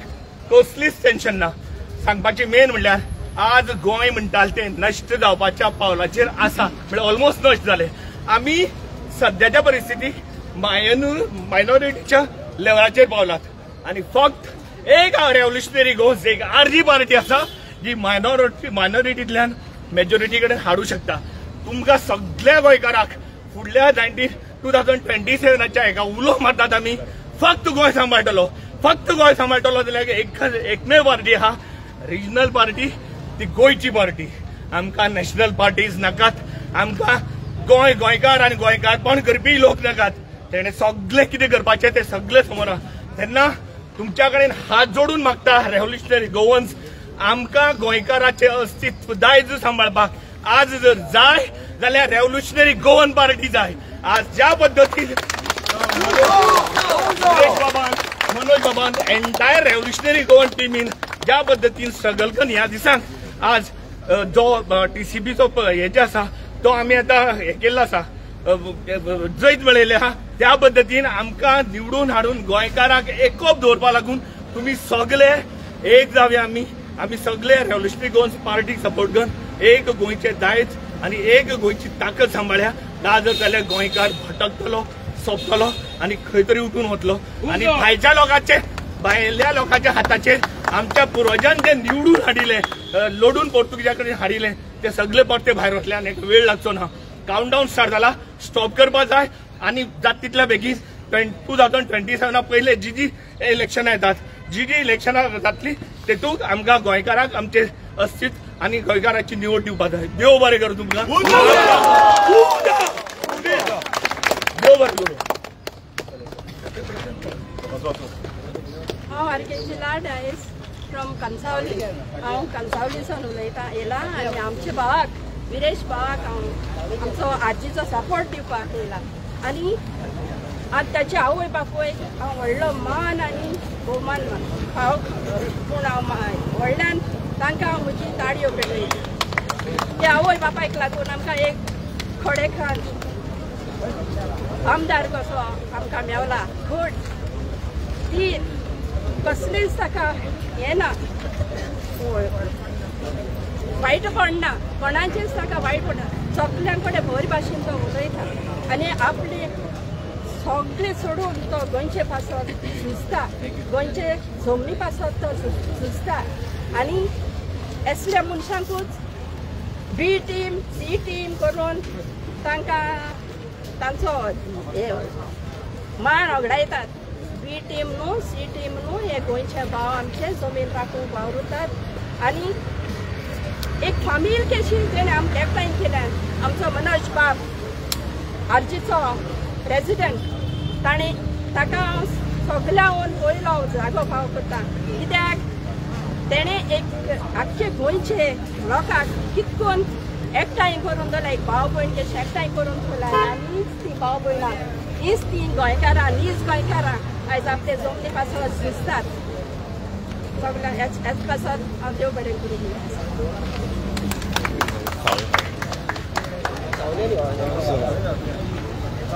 कसलीच टेन्शन ना. सांगपाचें मेन म्हणल्यार आज गोंय म्हणटाले ते नश्ट जावपाच्या पावलाचेर आसा, म्हणजे ऑलमोस्ट नश्ट जाले. आमी सद्याच्या परिस्थितीक मायनॉरिटीच्या लेवलाचेर पावलात आनी फक्त एक रेव्होल्युशनरी गोज एक आरजी पार्टी आसा जी मायनॉरिटींतल्यान मेजॉरिटी कडेन हाडूंक शकता. तुमकां सगळ्या गोंयकारांक फुडल्या 2027च्या हेका उलो मारतात आमी फक्त गोंय सांबाळटलो. फक्त गोंय सांबाळटलो जाल्यार एकमेव पार्टी आहा, रिजनल पार्टी, ती गोंयची पार्टी. आमकां नॅशनल पार्टीज नाकात. आमकां गोंयकार आनी गोंयकारपण करपी लोक नाकात. तेणे सगळे कितें करपाचें ते सगळे समोर आहा. तेन्ना तुमच्या कडेन हात जोडून मागता रेव्होल्युशनरी गोवन्स, आमकां गोंयकाराचें अस्तित्व दायज सांबाळपाक आज जर जाय जाल्यार रेव्होल्युशनरी गोवन पार्टी जाय. आज ज्या पद्दतीन मनोज बाबान एंटायर रेव्होल्युशनरी गोवन टिमीन ज्या पद्दतीन स्ट्रगल करून ह्या दिसांक आज जो TCBचो हे जे आसा तो आमी आतां हे केल्लो आसा, जैत मेळयले आहा, त्या पद्दतीन आमकां निवडून हाडून गोंयकारांक एकोप दवरपा लागून तुमी सगळे एक जावया. आमी सगळे रेव्होल्युशनरी गोवन पार्टीक सपोर्ट करून एक गोंयचे दायज आनी एक गोंयची ताकद सांबाळ्या. ना जर जाल्यार गोंयकार भटकतलो, सोंपतलो आनी खंय तरी उठून वतलो. आनी भायल्या लोकांच्या हाताचेर आमच्या पुर्वजांनी जे निवडून हाडिले, लोडून पोर्तुगीजा कडेन हाडिले, ते सगळे परते भायर वतले आनी एक वेळ लागचो ना. काउंटडावन स्टार्ट जाला. स्टॉप करपा जाय आनी जाता तितल्या बेगीन 2027 पयले जी इलेक्शनां येतात, जी इलेक्शनां जातली तेतूंत आमकां गोंयकारांक आमचे अस्तित्व आनी गोंयकारांची निवड दिवपाक जाय. देव बरें करूं तुमकां. देव बरें करूं. हांव आर्केंजिला डायस फ्रॉम कणसावली. हांव कणसावलीसून उलयतां येयला आनी आमच्या भावाक विरेश भावाक हांव आमचो आजीचो सपोर्ट दिवपाक येयला. आनी आज ताचे आवय बापूय हांव व्हडलो मान आनी भोवमान हांव पूण हांव व्हडल्यान तांकां हांव म्हजी ताळयो पेटयता. त्या आवय बापायक लागून आमकां एक खोडेखान आमदार कसो आमकां मेवला. गुड. ती कसलीच ताका हें ना, वायट पडना, कोणाचेच ताका वायट पडना. सगळ्यां कडेन बरे भाशेन तो उलयता आनी आपले सगळे सोडून तो गोंयचे पासत झुजता, गोंयचे जमनी पासत तो झुजता. आनी असल्या मनशांकूच B टीम C टीम करून तांकां तांचो मान ओगडायतात. B टीम न्हू C टीम न्हू, हे गोंयचे भाव आमचे जमीन राखूंक वावुरतात. आनी एक फामील केशी जेणे आमकां एकठांय केल्यान आमचो मनोज बाब आरजीचो प्रेसिडेंट, ताणें ताका सगळ्यांक पयलो जागो फाव करता. कित्याक तेणें एक आख्खे गोंयचे लोकांक कितकोन एकठांय करून दवरला, एक भाव भयण कशें एकठांय करून दवरला. आनीच ती भाव भयणां, हीच ती गोंयकारां, हीच गोंयकारां आयज आपले जमनी पासत झुजतात. सगळ्यांक हेच पासत हांव देव बरें करूं.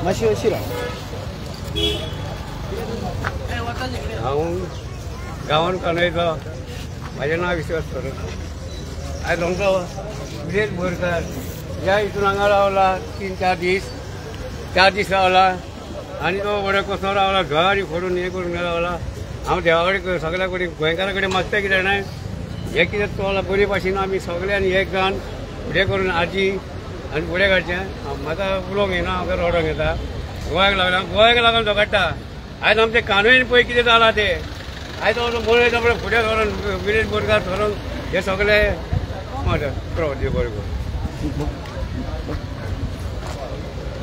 मातशी अशी हांव गांवांत काणयता. म्हाजें नांव विश्वास परब. आयज आमकां विरेश बोरकार ह्या हितून हांगा रावला 3-4 दीस. 4 दीस रावला आनी तो बरें कसो रावला, घरांनी फोडून हें करून रावला. हांव देवा कडेन सगळ्या कडेन गोंयकारा कडेन मागता कितें जाणां, हे कितें चोला बरे भाशेन आमी सगळ्यांनी एक जावन फुडें करून आजी आनी फुडें काडचें म्हाका उलोवंक येना म्हाका रडोंक येता गोंयाक लागून झगडटा आयज आमचे कानून पळय कितें जालां ते आयज मनोज फुडें धरून विरेश बोरकार धरून हे सगळे प्रवृत्ती बरोबर.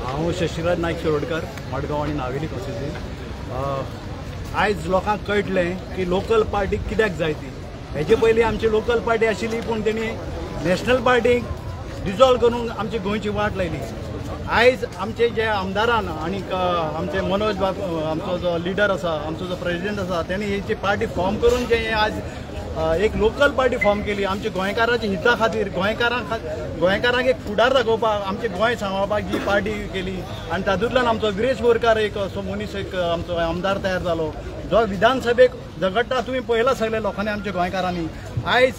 हांव शशिराज नायक शिरोडकर मडगांव आनी नावेली कॉन्स्टिट्युएंसी. आयज लोकांक कळटलें की लोकल पार्टी कित्याक जाय ती. हेजे पयलीं आमची लोकल पार्टी आशिल्ली पूण तेणी नॅशनल पार्टीक डिजॉल्व करून आमची गोंयची वाट लायली. आयज आमचे जे आमदारान आनीक आमचे मनोज बाब आमचो जो लिडर आसा आमचो जो प्रेसिडेंट आसा तेणी हेची पार्टी फॉर्म करून जे आज एक लोकल पार्टी फॉर्म केली आमच्या गोंयकारांच्या हिता खातीर गोंयकारांक एक फुडार दाखोवपाक आमचे गोंय सांबाळपाक जी पार्टी केली आनी तातूंतल्यान आमचो विरेश बोरकार एक असो मनीस एक आमचो आमदार तयार जालो जो विधानसभेक झगडटा. तुमी पळयलां सगळे लोकांनी आमच्या गोंयकारांनी. आयज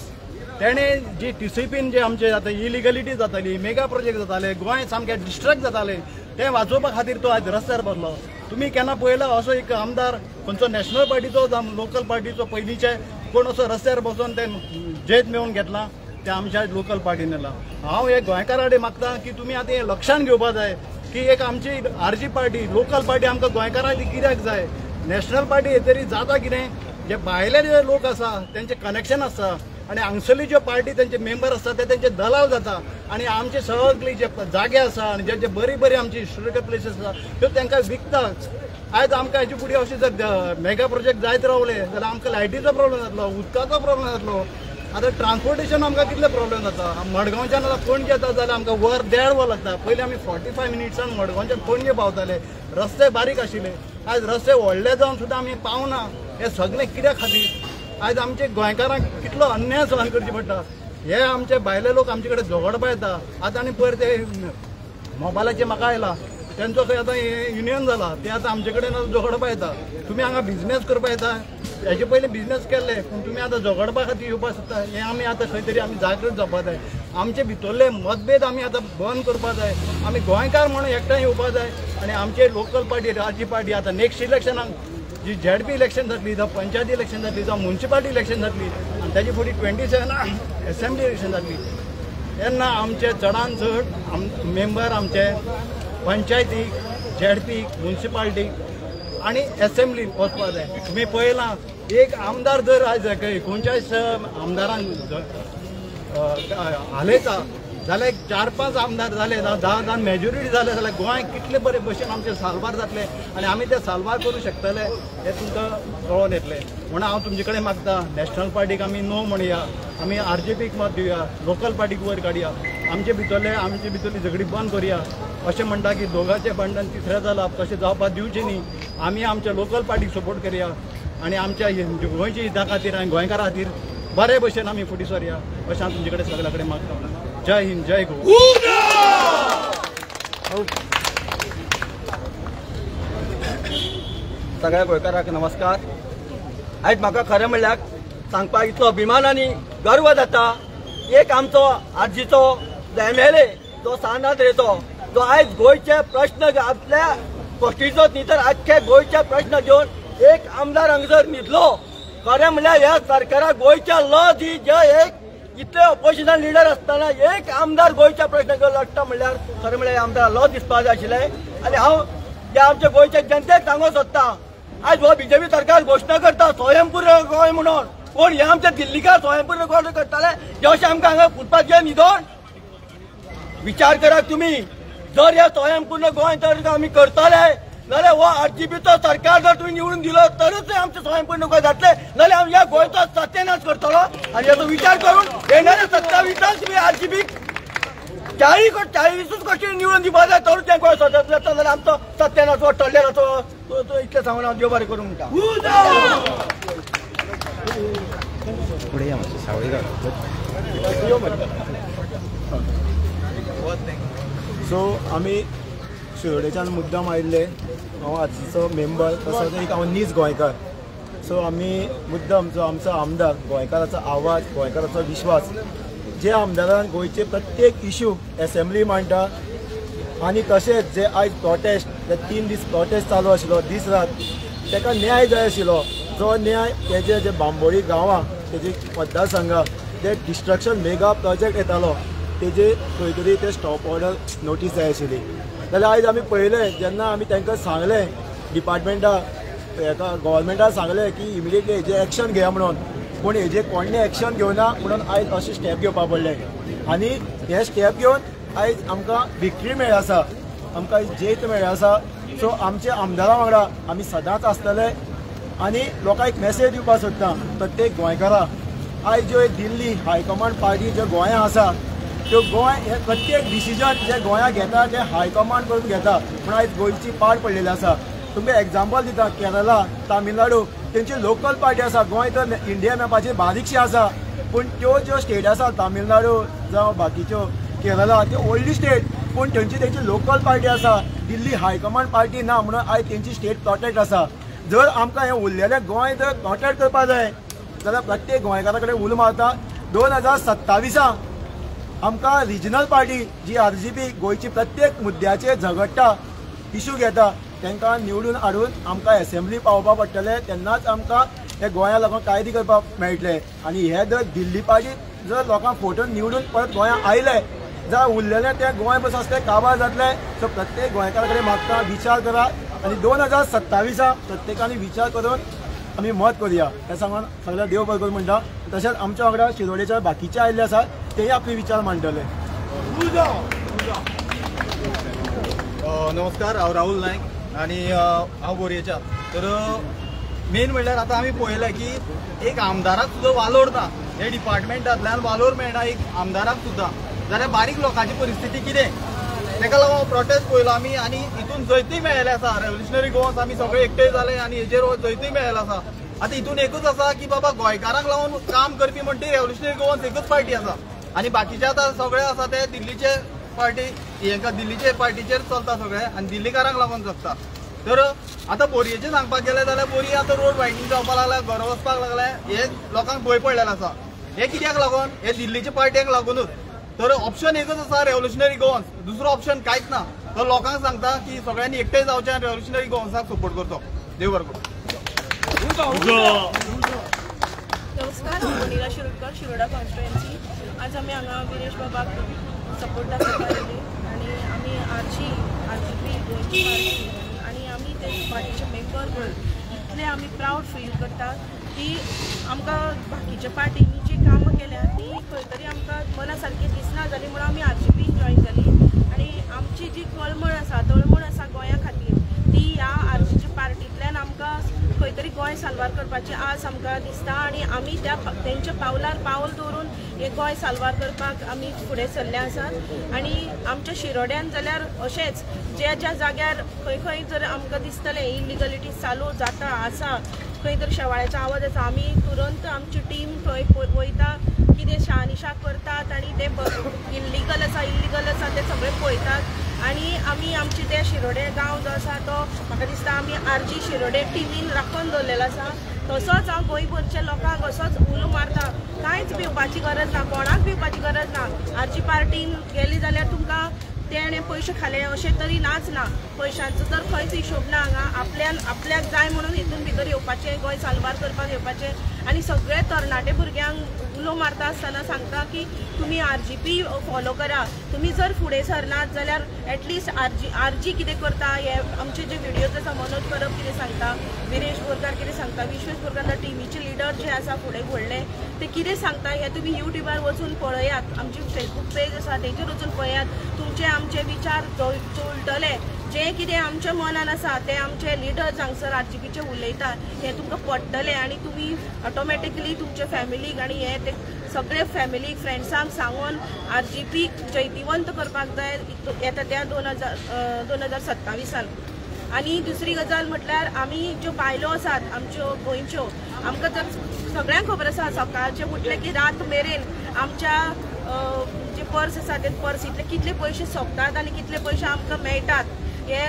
तेणे जी टीसीपीन जे आमचे आतां इलिगलिटी जाताली मेगा प्रोजेक्ट जाताले गोंय सामकें डिस्ट्रॅक्ट जाताले तें वाचोवपा खातीर तो आज रस्त्यार बसलो. तुमी केन्ना पळयला असो एक आमदार खंयचो नॅशनल पार्टीचो जावं लोकल पार्टीचो पयलींचे कोण असो रस्त्यार बसून ते जैत मेळून घेतला ते आमच्या लोकल पार्टीन येला. हांव एक गोंयकारा कडेन मागता की तुमी आतां हें लक्षांत घेवपा जाय की एक आमची आरजी पार्टी लोकल पार्टी आमकां गोंयकारांक कित्याक जाय. नॅशनल पार्टी हे तरी जाता कितें जे भायले जे लोक आसा तेंचे कनेक्शन आसता आनी हांगसरली ज्यो पार्टी तेंचे मेंबर आसता ते तेंचे दलाल जाता आनी आमचे सगळे जे जागे आसा आनी जे बरी बरी आमची हिस्टोरिकल प्लेसीस आसा त्यो तांकां विकता. आयज आमकां हेचे फुडें अशें जर मेगा प्रोजेक्ट जायत रावले जाल्यार आमकां लायटीचो प्रॉब्लेम जातलो उदकाचो प्रॉब्लेम जातलो. आतां ट्रान्सपोर्टेशन आमकां कितले प्रॉब्लेम जाता. मडगांवच्यान आतां पणजे येता जाल्यार आमकां वर 1.5 वर लागता. पयलीं आमी 45 मिनिट्सान मडगांवच्यान पणजे पावताले. रस्ते बारीक आशिल्ले. आयज रस्ते व्हडले जावन सुद्दां आमी पावना. हे सगळें कित्या खातीर. आयज आमचे गोंयकारांक कितलो अन्याय सहन करची पडटा. हे आमचे भायले लोक आमचे कडेन झगडपा येता. आतां आनी पयर ते मोबायलाचेर म्हाका आयला तेंचो खंय आतां युनियन जाला ते आतां आमचे कडेन झगडपा येता. तुमी हांगा बिझनेस करपा येता हेजे पयलीं बिझनेस केल्ले पूण तुमी आतां झगडपा खातीर येवपा सोदता. हें आमी आतां खंय तरी आमी जागृत जावपा जाय. आमचे भितरले मतभेद आमी आतां बंद करपा जाय. आमी गोंयकार म्हणून एकठांय येवपा जाय आनी आमचे लोकल पार्टी राजकी पार्टी आतां नेक्स्ट इलेक्शनाक जी ZP इलेक्शन जातली जावं पंचायती इलेक्शन जातली जावं म्युन्सिपालिटी इलेक्शन जातली आनी ताजे फुडें 27 एसेंब्ली इलेक्शन जातली तेन्ना आमचे चडांत चड मेंबर आमचे पंचायतीक ZP म्युन्सिपालिटीक आनी एसेंब्लीक वचपा जाय. तुमी पळयलां एक आमदार जर आयज खंयच्याच आमदारांक हालयता जाल्यार 4-5 आमदार जाले 10 मेजॉरिटी जाले जाल्यार गोंय कितले बरे भशेन आमचे सालबार जातले आनी आमी ते सालबार करूं शकतले हे तुमकां कळोन येतले. म्हणून हांव तुमचे कडेन मागता नॅशनल पार्टीक आमी नो म्हणया आमी RJPक मत दिवया लोकल पार्टीक वयर काडया आमचे भितरली झगडी बंद करया. अशें म्हणटा की दोगांचें भांडण तिसऱ्या जाला तशें जावपाक दिवचें न्ही. आमी आमच्या लोकल पार्टीक सपोर्ट करया आनी आमच्या गोंयच्या हिता खातीर आनी गोंयकारा खातीर बरे भशेन आमी फुडें सरया अशें हांव तुमचे कडेन सगळ्या कडेन मागता. जय हिंद जय गो. सगळ्या गोंयकारांक नमस्कार. आयज म्हाका खरें म्हणल्यार सांगपाक इतलो अभिमानानी गर्व जाता. एक आमचो आजीचो MLA जो सानाद्रेचो जो आयज गोंयचे प्रश्न आपल्या कॉन्स्टिट्युएन्सीचो न्ही तर आख्खे गोंयचे प्रश्न घेवन एक आमदार हांगसर न्हिदलो. खरें म्हणल्यार ह्या सरकाराक गोंयच्या लज ही जे एक इतले ऑपोजिशन लिडर आसतना एक आमदार गोंयच्या प्रश्न घेवन लढटा म्हणल्यार खरें म्हणल्यार आमदार लज दिसपाक जाय आशिल्लें. आनी हांव जे आमच्या गोंयच्या जनतेक सांगूंक सोदता आयज हो BJP सरकार घोशणा करता स्वयंपूर्ण गोंय म्हणून कोण हे आमचे दिल्लीकार स्वयंपूर्ण गोंय करताले जे अशें आमकां हांगा फुटपाक घे न्हिदोन. विचार करात तुमी जर हे स्वयंपूर्ण गोंय जर आमी करतले जाल्यार हो RJPचो सरकार जर तुमी निवडून दिलो तरच आमचे स्वयंपूर्ण गोंय जातले जाल्यार आमी ह्या गोंयचो सत्यानाश करतलो. आनी हाचो विचार करून येणाऱ्या 27 तुमी RJPक 40 कोटी निवडून दिवपा जाय तरूच तें गोंय स्वतंत्र जाता जाल्यार आमचो सत्यानाश हो टळ्ळेलो इतलें सांगून हांव देव बरें करूं म्हणटा. सो आमी शिरोडेच्यान मुद्दाम आयिल्ले हांव आजचो मेंबर तसोच एक हांव नीज गोंयकार. सो आमी मुद्दाम जो आमचो आमदार गोंयकाराचो आवाज गोंयकाराचो विश्वास जे आमदारान गोंयचे प्रत्येक इश्यू एसेंब्ली मांडटा आनी तशेंच जे आयज प्रोटेस्ट 3 दीस प्रोटेस्ट चालू आशिल्लो दीस रात ताका न्याय जाय आशिल्लो. जो न्याय जे बांबोळी गांवां तेजी मतदारसंघां जे डिस्ट्रक्शन मेगा प्रोजेक्ट येतालो तेजे खंय तरी ते स्टॉप ऑर्डर नोटीस जाय आशिल्ली जाल्यार आयज आमी पळयलें जेन्ना आमी तांकां सांगलें डिपार्टमेंटाक हेका गव्हर्मेंटाक सांगलें की इमिडिएटली हेजेर एक्शन घेया म्हणून पूण हेजेर कोणें एक्शन घेवना म्हणून आयज अशें स्टेप घेवपाक पडलें आनी हे स्टेप घेवन आयज आमकां विक्ट्री मेळ्ळी आसा आमकां जैत मेळ्ळें आसा सो आमच्या आमदारां वांगडा आमी सदांच आसतले आनी लोकांक एक मेसेज दिवपाक सोदता प्रत्येक गोंयकाराक आयज ज्यो दिल्ली हायकमांड पार्टी ज्यो गोंयांत आसा त्यो गोंय हे प्रत्येक डिसिजन जे गोंयांत घेता ते हायकमांड करून घेता पूण आयज गोंयची पाड पडलेली आसा तुमकां एग्जाम्पल दिता केरला तामिळनाडू तेंची लोकल पार्टी आसा गोंय तर इंडिया मॅपाचेर बारीकशी आसा पूण त्यो ज्यो स्टेट आसा तामिळनाडू जावं बाकीच्यो केरला त्यो व्हडली स्टेट पूण तेंची लोकल पार्टी आसा दिल्ली हायकमांड पार्टी ना म्हणून आयज तेंची स्टेट प्रोटेक्ट आसा जर आमकां हे उरलेलें गोंय जर प्रोटेक्ट करपा जाय जाल्यार प्रत्येक गोंयकारा कडेन उलो मारता 2027 आमकां रिजनल पार्टी जी RGP गोंयची प्रत्येक मुद्द्याचेर झगडटा इशू घेता तांकां निवडून हाडून आमकां असेंब्ली पावोवपा पडटलें तेन्नाच आमकां हे गोंया लोकांक कायदे करपाक मेळटलें आनी हे जर दिल्ली पार्टी जर लोकांक फोटोन निवडून परत गोंयांत आयले जाल्यार उरलेलें तें गोंय बस आसलें काबार जातलें सो प्रत्येक गोंयकारा कडेन मागता विचार करा आनी 2027 प्रत्येकानी विचार करून आमी मत करुया हें सांगून सगळ्या देव बरें करूं म्हणटा तशेंच आमच्या वांगडा शिरोडेच्या बाकीचे आयिल्ले आसात तेय आपले विचार मांडटले. नमस्कार हांव राहुल नायक आनी हांव बोरयेच्या तर मेन म्हणल्यार आतां आमी पळयलें की एक आमदाराक सुद्दां वालोर ना हे डिपार्टमेंटांतल्यान वालोर मेळना एक आमदाराक सुद्दां जाल्यार बारीक लोकांची परिस्थिती कितें ताका लागून प्रोटेस्ट पळयलो आमी आनी हितून जैतूय मेळ्ळें आसा रेव्होल्युशनरी गोवन्स आमी सगळे एकठांय जाले आनी हेजेर जैतूय मेळ्ळें आसा आतां हितून एकूच आसा की बाबा गोंयकारांक लागून काम करपी म्हणटा ती रेव्होल्युशनरी गोवन्स एकूच पार्टी आसा आनी बाकीचे आतां सगळे आसा ते दिल्लीचे पार्टी हेंका दिल्लीचे पार्टीचेर चलता सगळे आनी दिल्लीकारांक लागून जगता तर आतां बोरयेचें सांगपाक गेलें जाल्यार बोरये आतां रोड वायडनींग जावपाक लागल्या घरा वचपाक लागल्या हे लोकांक भंय पडलेलो आसा हे कित्याक लागून हे दिल्लीचे पार्ट्यांक लागूनूच तर ऑप्शन एकच आसा रेव्होल्युशनरी गोवन्स दुसरो ऑप्शन कांयच ना तो लोकांक सांगता की सगळ्यांनी एकठांय जावचें आनी रेव्होल्युशनरी गोवन्साक सपोर्ट करचो देव बरें करूं. नमस्कार हांव मोनिका शिरोडकर शिरोडा कॉन्स्टिट्युएन्सी आज आमी हांगा विरेश बाबाक सपोर्ट दाखयपाक येयले आनी आमी RGP गोंयची पार्टी आनी आमी ते पार्टीचे मेंबर म्हणून इतले आमी प्रावड फील करतात की आमकां बाकीच्या पार्टींनी जी कामां केल्या ती खंय तरी आमकां मना सारकी दिसना जाली म्हणून आमी RGP जॉयन जाली आनी आमची जी तळमळ आसा गोंया खातीर ती ह्या RGP पार्टींतल्यान आमकां खंय तरी गोंय साल्वार करपाची आस आमकां दिसता आनी आमी तेंच्या पावलार पावल दवरून हे गोंय साल्वार करपाक आमी फुडें सरले आसात आनी आमच्या शिरोड्यान जाल्यार अशेंच ज्या जाग्यार खंय जर आमकां दिसतलें इलिगलिटी चालू जाता आसा खंय तरी शेवाळ्याचो आवाज आसा आमी तुरंत आमची टीम थंय वयता कितें शहानिशा करतात आनी ते इल्लीगल आसा ते सगळे पळयतात आनी आमी आमचे ते शिरोडे गांव जो आसा तो म्हाका दिसता आमी RG शिरोडे टिमीन राखून दवरलेलो आसा तसोच हांव गोंयभरच्या लोकांक असोच उलो मारता कांयच भिवपाची गरज ना कोणाक भिवपाची गरज ना RG पार्टीन गेली जाल्यार तुमकां तेणें पयशे खाले अशें तरी नाच ना पयशांचो तर खंयच हिशोब ना हांगा आपल्याक जाय म्हणून हितून भितर येवपाचें गोंय साल्वार करपाक येवपाचें आनी सगळे तरणाटे भुरग्यांक उलो मारता आसतना सांगता की तुमी RGP फॉलो करा तुमी जर फुडें सरनात जाल्यार एटलिस्ट RG कितें करता हे आमचे जे व्हिडियोज आसा मनोज परब कितें सांगता विरेश बोरकार कितें सांगता विश्वेश बोरकार टिमीचे लिडर जे आसा फुडें व्हडले ते कितें सांगता हे तुमी युट्यूबार वचून पळयात आमची फेसबूक पेज आसा तेचेर वचून पळयात तुमचे आमचे विचार जुळटले जे कितें आमच्या मनान आसा ते आमचे लिडर्स हांगसर RGPचे उलयतात हे तुमकां पडटले आनी तुमी ऑटोमॅटिकली तुमचे फॅमिलीक आनी हे ते सगळे फॅमिलीक फ्रेंड्सांक सांगून RGP जैतिवंत करपाक जाय येता त्या 2027 आनी दुसरी गजाल म्हटल्यार आमी ज्यो बायलो आसात आमच्यो गोंयच्यो आमकां जर सगळ्यांक खबर आसा सकाळचे उठले की रात मेरेन आमच्या जे पर्स आसा ते पर्सींतले कितले पयशे सोंपतात आनी कितले पयशे आमकां मेळटात हे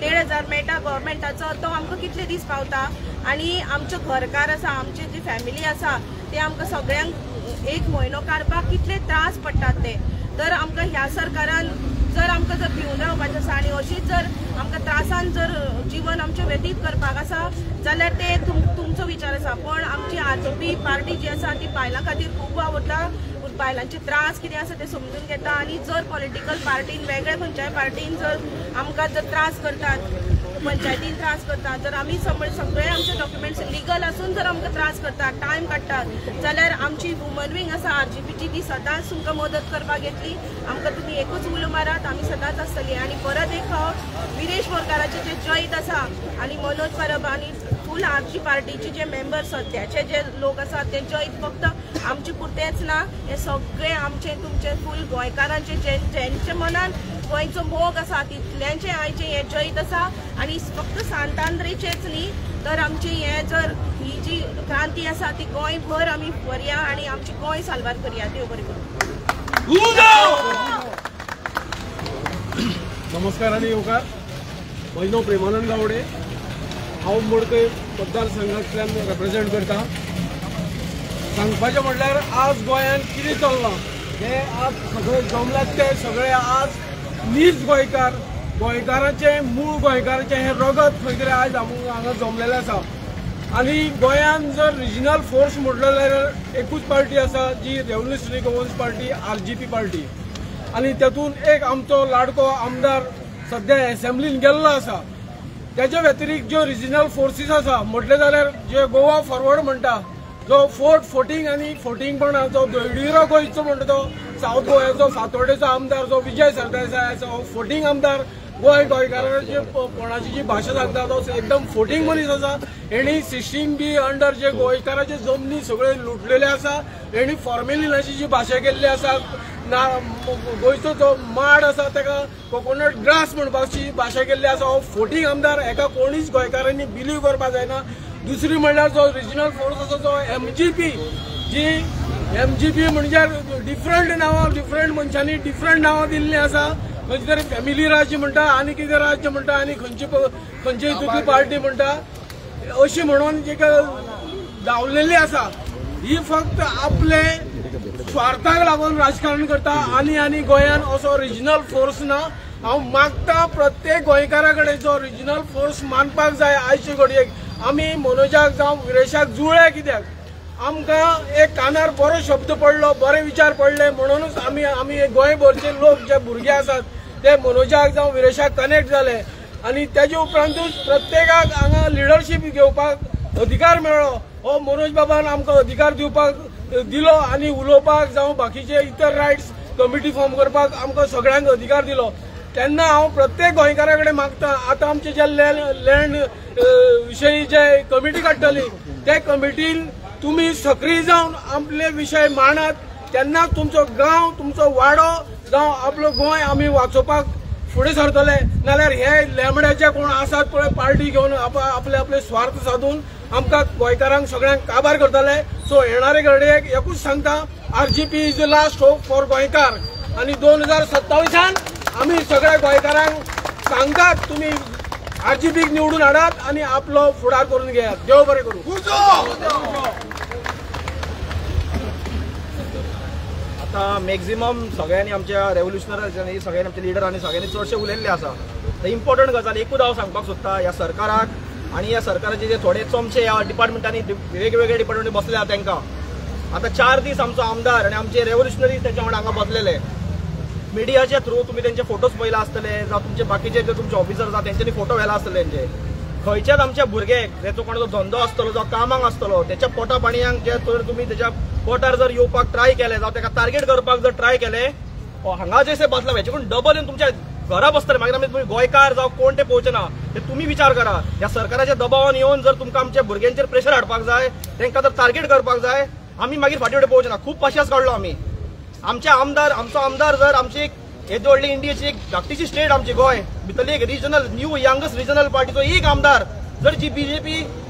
1,500 मेळटा गव्हर्मेंटाचो तो आमकां कितले दीस पावता आनी आमचो घरकार आसा आमची जी फॅमिली आसा ते आमकां सगळ्यांक एक म्हयनो काडपाक कितले त्रास पडटात ते तर आमकां ह्या सरकारान जर आमकां जर भिवून रावपाचें आसा आनी अशीच जर आमकां त्रासान जर जीवन आमचें व्यतीत करपाक आसा जाल्यार ते तुमचो विचार आसा पण आमची RGP पार्टी जी आसा ती बायलां खातीर खूब आवडटा बायलांचे त्रास कितें आसा ते समजून घेता आनी जर पॉलिटिकल पार्टीन वेगळे खंयच्याय पार्टीन जर आमकां जर त्रास करतात पंचायतीन त्रास करतात जर आमी सगळे आमचे डॉक्युमेंट्स लिगल आसून जर आमकां त्रास करतात टायम काडटात जाल्यार आमची वुमन विंग आसा RGPची ती सदांच तुमकां मदत करपाक येतली आमकां तुमी एकूच उलो मारात आमी सदांच आसतली आनी परत एक फावट विरेश बोरकाराचे जे जैत आसा आनी मनोज परब आनी फूल आमची पार्टीचे जे मेंबर सद्याचे जे लोक आसात ते जैत फक्त आमचे पुरतेच ना हे सगळे आमचे तुमचे फूल गोंयकारांचे ज्यांच्या मनान गोंयचो मोग आसा तितल्यांचे आयचे हे जैत आसा आनी फक्त सांतांद्रीचेच न्ही तर आमची हे जर ही जी क्रांती आसा ती गोंयभर आमी व्हरया आनी आमची गोंय साल्वार करया देव बरें करूं. नमस्कार आणि येवकार. म्हजें नांव प्रेमानंद गावडे. हांव मडकय मतदारसंघांतल्यान रिप्रेझेंट करता. सांगपाचें म्हणल्यार आज गोंयांत कितें चल्लां हे आज सगळे जमल्यात ते सगळे आज नीज गोंयकार गोंयकारांचे मूळ गोंयकारांचे हे रगत खंय तरी आज हांगा जमलेलें आसा. आनी गोंयांत जर रिजनल फोर्स म्हटलो जाल्यार एकूच पार्टी आसा जी revolutionary Goans party RGP party आनी तेतून एक आमचो लाडको आमदार सध्या एसेंब्लीन गेल्लो आसा. त्याच्या व्यतिरिक्त ज्यो रिजनल फोर्सीस आसा म्हटले जाल्यार जे गोवा फॉरवर्ड म्हणटा जो फोर्टिंग आनी फोर्टिंगपण जो येडियुरप्पा गोंयचो म्हणटा तो सावथ गोंयाचो फातोर्डेचो आमदार जो विजय सरदेसाय आसा हो फोर्टिंग आमदार गोंयकारांची कोणाची जी भाशा सांगता तो एकदम फोर्टिंग मनीस आसा. हेणी 16B अंडर जे गोंयकारांचे जमनी सगळे लुटलेले आसा. हेणी फॉर्मेलिनाची जी भाशा केल्ली आसा गोंयचो जो माड आसा ताका कोकोनट ग्रास म्हणपाची भाशा केल्ली आसा. हो फोर्टिंग आमदार हेका कोणीच गोंयकारांनी बिलीव करपाक जायना. दुसरी म्हणल्यार जो रिजनल फोर्स आसा जो MGP जी MGP म्हणजे डिफरंट नांवां डिफरंट मनशांनी डिफरंट नांवां दिल्लीं आसा. खंयची तरी फॅमिली राज्य म्हणटा आनी कितें राज्य म्हणटा आनी खंयची हितूंतली पार्टी म्हणटा अशी म्हणून जी दावलेली आसा ही फक्त आपले स्वार्थाक लागून राजकारण करता. आनी गोंयांत असो रिजनल फोर्स ना. हांव मागता प्रत्येक गोंयकारा कडेन जो रिजनल फोर्स मानपाक जाय. आयचे घडयेक आमी मनोजाक जावं विरेशाक जुळ्ळे कित्याक आमकां एक कानार बरो शब्द पडलो बरे विचार पडले म्हणूनच आमी गोंयभरचे लोक जे भुरगे आसात ते मनोजाक जावं विरेशाक कनेक्ट जाले आनी तेजे उपरांतूच प्रत्येकाक हांगा लिडरशीप घेवपाक अधिकार मेळ्ळो. हो मनोज बाबान आमकां अधिकार दिवपाक दिलो आनी उलोवपाक जावं बाकीचे इतर रायट्स कमिटी फॉर्म करपाक आमकां सगळ्यांक अधिकार दिलो. तेन्ना हांव प्रत्येक गोंयकारा कडेन मागता आतां आमचे जे लँड विशयी जे कमिटी काडटली ते कमिटीन तुम्ही सक्रीय जावन आपले विशय मांडात. तेन्ना तुमचो गांव तुमचो वाडो जावं आपलो गोंय आमी वाचोवपाक फुडें सरतले. नाल्यार हे लेमड्याचे कोण आसात पळय पार्टी घेवन आपले स्वार्थ साधून आमकां गोंयकारांक सगळ्यांक काबार करतले. सो येणारे घडयेक एकूच सांगता RGP is the last hope for गोंयकार. आनी 2027 आमी सगळ्या गोंयकारांक सांगतात तुम्ही RGPक निवडून हाडात आनी आपलो फुडार करून घेयात. देव बरें करूं. आता मॅक्झिमम सगळ्यांनी आमच्या रेव्होल्युशनरांनी सगळ्यांनी आमचे लिडरांनी सगळ्यांनी चडशे उलयल्ले आसा. तर इम्पॉर्टंट गजाल एकूच हांव सांगपाक सोदता ह्या सरकाराक आनी ह्या सरकाराचे जे थोडे चमचे ह्या डिपार्टमेंटांनी वेगवेगळे डिपार्टमेंट बसले आहा तांकां. आता 4 दीस आमचो आमदार आनी आमचे रेव्होल्युशनरी तेच्या वांगडा हांगा बसलेले. मिडियाच्या थ्रू तुम्ही त्यांचे फोटोज पळयला आसतले जावं तुमचे बाकीचे जे तुमचे ऑफिसर्स आसा तेंच्यांनी फोटो व्हेला आसतले तेंचे. खंयच्याच आमच्या भुरग्याक जेचो कोणाचो धंदो आसतलो जावं कामाक आसतलो त्याच्या पोटा पाणयांक जे तर तुम्ही त्याच्या पोटार जर येवपाक ट्राय केले जावं ताका टार्गेट करपाक जर ट्राय केले हांगा जे बसला हेच्याकडून डबल येवन तुमच्या घरा बसतले मागीर आमी तुम्ही गोंयकार जावं कोण ते पोवचना ते तुम्ही विचार करा. ह्या सरकाराच्या दबावान येवन जर तुमकां आमच्या भुरग्यांचेर प्रेशर हाडपाक जाय तांकां जर टार्गेट करपाक जाय आमी मागीर फाटी फुडें पोवचना. खूब पाशयेंस काडलो आमी. आमचो आमदार जर आमची येदी व्हडली इंडियेची एक धाकटीची स्टेट आमची गोंय भितरली एक रिजनल न्यू यंगस्ट रिजनल पार्टीचो एक आमदार जर जी BJP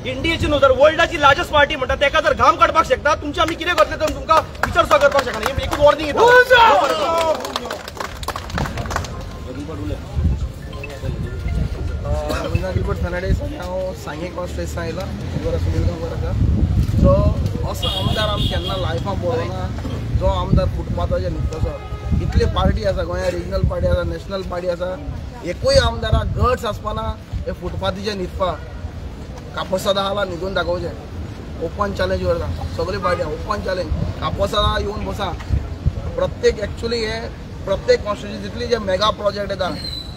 इंडियेची न्हू जर वर्ल्डाची लार्जस्ट पार्टी म्हणटा तेका जर घाम काडपाक शकता तुमचे आमी कितें करतले तर तुमकां विचार सुद्दां करपाक शकना. ही एकूच वॉर्निंग येता. गिल्बर्ट फर्नांडीस हांव सांगे कॉन्स्टिट्युएन्सीन आयला सुनील गांवकाराच्या. सो असो आमदार आमी केन्ना लायफान पळोवना जो आमदार फुटपाथाचेर न्हिदता. इतली पार्टी आसा गोंयांत रिजनल पार्टी आसा नॅशनल पार्टी आसा एकूय आमदाराक गट्स आसपाना हे फुटपाथीचेर न्हिदपाक. कापोसादा आला न्हिदून दाखोवचें. ओपन चॅलेंज करता सगळी पार्टी ओपन चॅलेंज. कापोसादा येवन बसा प्रत्येक एक्चुअली हे प्रत्येक कॉन्स्टिट्युन्सी जितले जे मेगा प्रोजेक्ट येता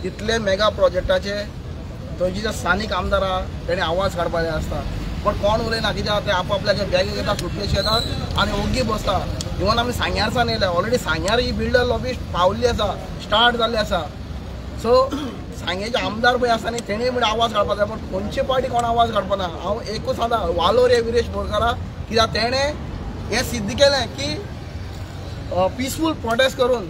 तितले मेगा प्रोजेक्टाचे थंयचे जे स्थानिक आमदार आहा तेणे आवाज काडपाक जाय आसता पण कोण उलयना कित्याक ते आपापल्याचे बॅगी घेता सुटकेशी येतात आनी ओग्गी बसता इवन आमी सांग्यारसान येयले ऑलरेडी सांग्यार ही बिल्डर लॉबी पावल्ली आसा स्टार्ट जाल्ली आसा सो सांग्याचे आमदार पळय आसा न्ही तेणी म्हणजे आवाज काडपाक जाय पण खंयची पार्टी कोण आवाज काडपाना हांव एकूच सांगता वालोर हे विरेश बोरकारा कित्याक तेणे हे सिद्ध केलें की पिसफूल प्रोटेस्ट करून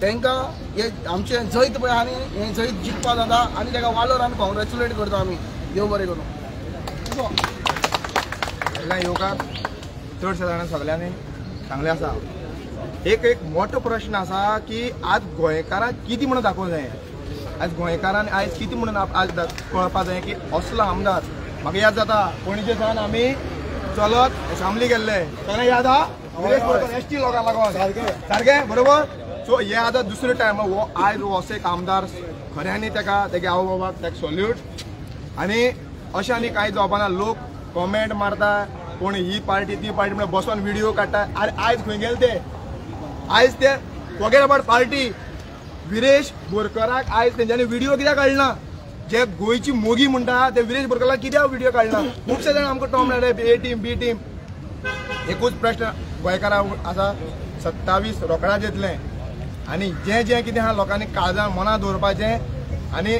तांकां हे आमचें जैत पळय आहा न्ही हें जैत जिखपा जाता आनी ताका वालोर आमी कॉंग्रेच्युलेट करता आमी देव बरें करूं योगाक चडशे जाणां सगळ्यांनी सांगले आसा एक मोठो प्रश्न आसा की आज गोंयकारांक कितें म्हणून दाखोवंक जाय आज गोंयकारांनी आयज कितें म्हणून आज कळपाक जाय की असलो आमदार म्हाका याद जाता पणजेच्यान आमी चलत असेंब्ली गेल्ले तेन्ना याद आहा विरेश बोरकार एसटी लोकांक लागून सारकें बरोबर सो हे आतां दुसरे टायम हो आयज असो एक आमदार खऱ्यांनी तेका तेगे आवय बाबाक तेका सॉल्यूट आनी अशें आनी कांय जावपाना लोक कॉमेंट मारता कोण ही पार्टी ती पार्टी म्हणून बसून व्हिडिओ काडटा आनी आयज खंय गेले ते आयज ते फॉरगेट अबाउट पार्टी विरेश बोरकाराक आयज तेंच्यांनी व्हिडिओ कित्याक काडना जे गोंयची मोगी म्हणटा ते विरेश बोरकाराक कित्याक व्हिडिओ काडना खुबशे जाण आमकां टॉम मेळटा ए टीम बी टीम एकूच प्रश्न गोंयकारांक आसा 27 रोखडां घेतलें आनी जें जें कितें आहा लोकांनी काळजान मनां दवरपाचें आनी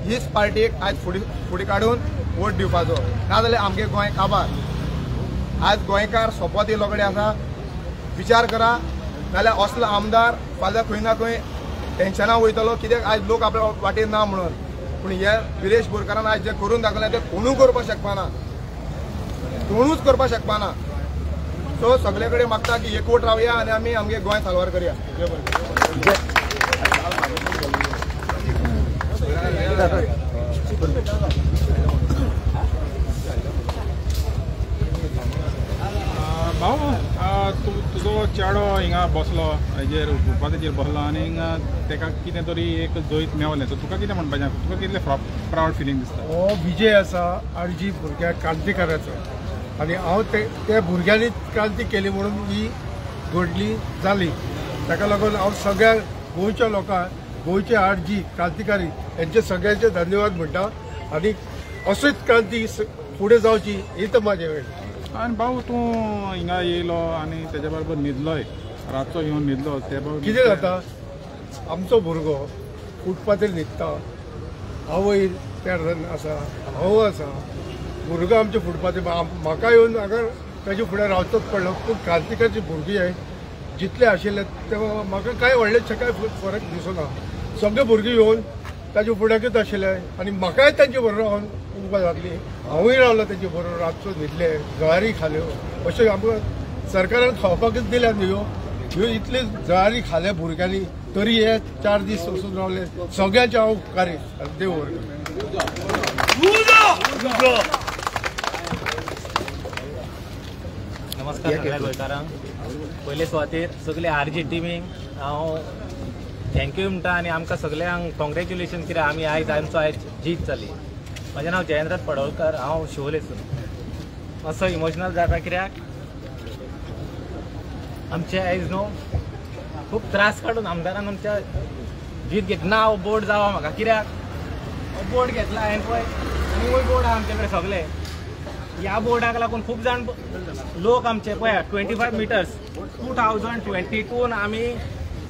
हीच पार्टीक आयज फुडें काडून वोट दिवपाचो नाजाल्यार आमगे गोंय काबार आज गोंयकार सोंपत येयलो कडेन आसा विचार करा नाल्यार असलो आमदार फाल्यां खंय ना खंय टेन्शनां वयतलो कित्याक आयज लोक आपल्या वाटेर ना म्हणून पूण हे विरेश बोरकारान आयज जें करून दाखयलें तें कोणूय करपाक शकपाना कोणूच करपाक शकपाना सो सगळे कडेन मागता की एकवट रावया आनी आमी आमगे गोंय साल्वार करया भाऊ तुजो चेडो हिंगा बसलो हेजेर फुटपाथाचेर बसलो आनी हिंगा तेका कितें तरी एक जैत मेवलें सो तुका कितें म्हणपाचें तुका कितलें प्रावड फिलींग दिसता हो विजय आसा आरजी भुरग्याक क्रांतिकाराचो आनी हांव त्या भुरग्यांनी क्रांती केली म्हणून ही घडली जाली ताका लागून हांव सगळ्या गोंयच्या लोकांक गोंयचे आरजी क्रांतिकारी हेंचे सगळ्यांचे धन्यवाद म्हणटा आनी अशीच क्रांती फुडें जावची ही तर म्हाजे वेळ आनी भाऊ तूं हिंगा येयलो आनी तेज्या बरोबर न्हिदलोय रातचो येवन न्हिदलो ते कितें जाता आमचो भुरगो फुटपाथेर न्हिदता आवय त्या आसा भाऊ आसा भुरगो आमचे फुटपाथेर म्हाका येवन अगर ताजे फुडें रावचोच पडलो पूण क्रांतिकारची भुरगीं हांवें जितले आशिल्ले ते म्हाका कांय व्हडलेशें कांय फरक दिसना सगळे भुरगीं येवन ताजे फुड्याकूच आशिल्ले आनी म्हाकाय तांचे बरोबर रावन उबा जातली हांवूय रावलो ताचे बरोबर रातचो न्हिदले जळारी खाल्यो अशें आमकां सरकारान खावपाकूच दिल्या न्ही ह्यो इतले जळारी खाल्ल्या भुरग्यांनी तरी हे 4 दीस वचून रावले सगळ्यांचे हांव उपकारी देव नमस्कार सगळ्या गोंयकारांक पयले सुवातेर सगळे आरजी टिमीक हांव थँक्यू म्हणटा आनी आमकां सगळ्यांक कॉंग्रेच्युलेशन कित्याक आमी आमचो आयज जीत जाली म्हजें नांव जयेंद्र पडवळकर हांव शिवोलेसून असो इमोशनल जाता कित्याक आमचे आयज न्हू खूब त्रास काडून आमदारान आमच्या जीत घेतना हांव बोर्ड जावं म्हाका कित्याक बोर्ड घेतला हांवें पळय आनी बोर्ड आहा आमचे कडेन सगळे ह्या बोर्डाक लागून खूब जाण लोक आमचे पळया 25 मिटर्स 2022 आमी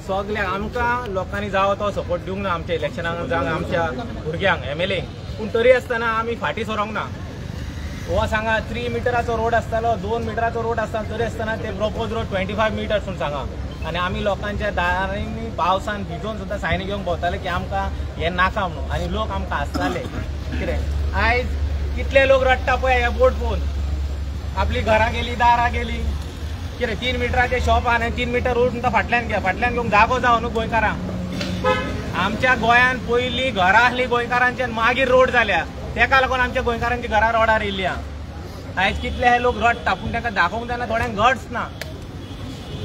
सगळे आमकां लोकांनी जावो तो सपोर्ट दिवंक ना आमच्या इलेक्शनाक जावं आमच्या भुरग्यांक MLA पूण तरी आसतना आमी फाटीं सरोंक ना हो सांगा 3 मिटराचो रोड आसतालो 2 मिटराचो रोड आसतालो तरी आसतना ते प्रपोज रोड 25 मिटर्स म्हूण सांगा आनी आमी लोकांच्या दारांनी पावसान भिजून सुद्दां सायनी घेवंक भोंवताले की आमकां हें नाका म्हणून आनी लोक आमकां आसताले कितें आयज कितले लोक रडटा पळय हे बोर्ड पळोवन आपली घरां गेली दारां गेली कितें 3 मिटराचे शॉप आहा 3 मिटर रोड म्हणटा फाटल्यान घेवंक जागो जावं न्हू गोंयकारांक आमच्या गोंयान पयलीं घरां आसलीं गोंयकारांचे मागीर रोड जाल्या तेका लागून आमच्या गोंयकारांची घरां रोडार येयली आयज कितले हे लोक रडटा पूण तांकां दाखोवंक जायना थोड्यांक गट्स ना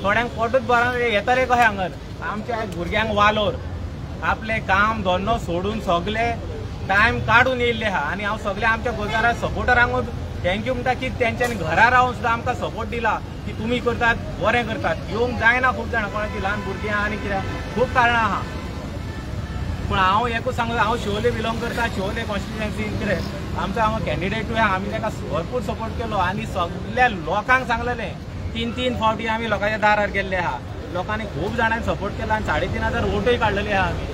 थोड्यांक पोटूच बरो येतले कशें हांगर आमच्या आयज भुरग्यांक वालोर आपलें काम धंदो सोडून सगळे टायम काडून येयल्ले आहा आनी हांव सगळे आमच्या गोंयकारां सपोर्टरांकूच थँक्यू म्हणटा की तेंच्यांनी घरा रावन सुद्दां आमकां सपोर्ट दिला की तुमी करतात बरें करतात येवंक जायना खूब जाणां कोणाची ल्हान भुरगीं आनी कित्याक खूब कारणां आहा पूण हांव एकूच सांगू हांव शिवोले बिलोंग करता शिवोले कॉन्स्टिट्युएन्सी कितें आमचो हांगा कॅन्डिडेटूय आहा आमी ताका भरपूर सपोर्ट केलो आनी सगळ्या लोकांक सांगलेलें 3-3 फावटी आमी लोकांच्या दारार गेल्ले आहा लोकांनी खूब जाणांनी सपोर्ट केला आनी 3,500 वोटूय काडलेली आहा आमी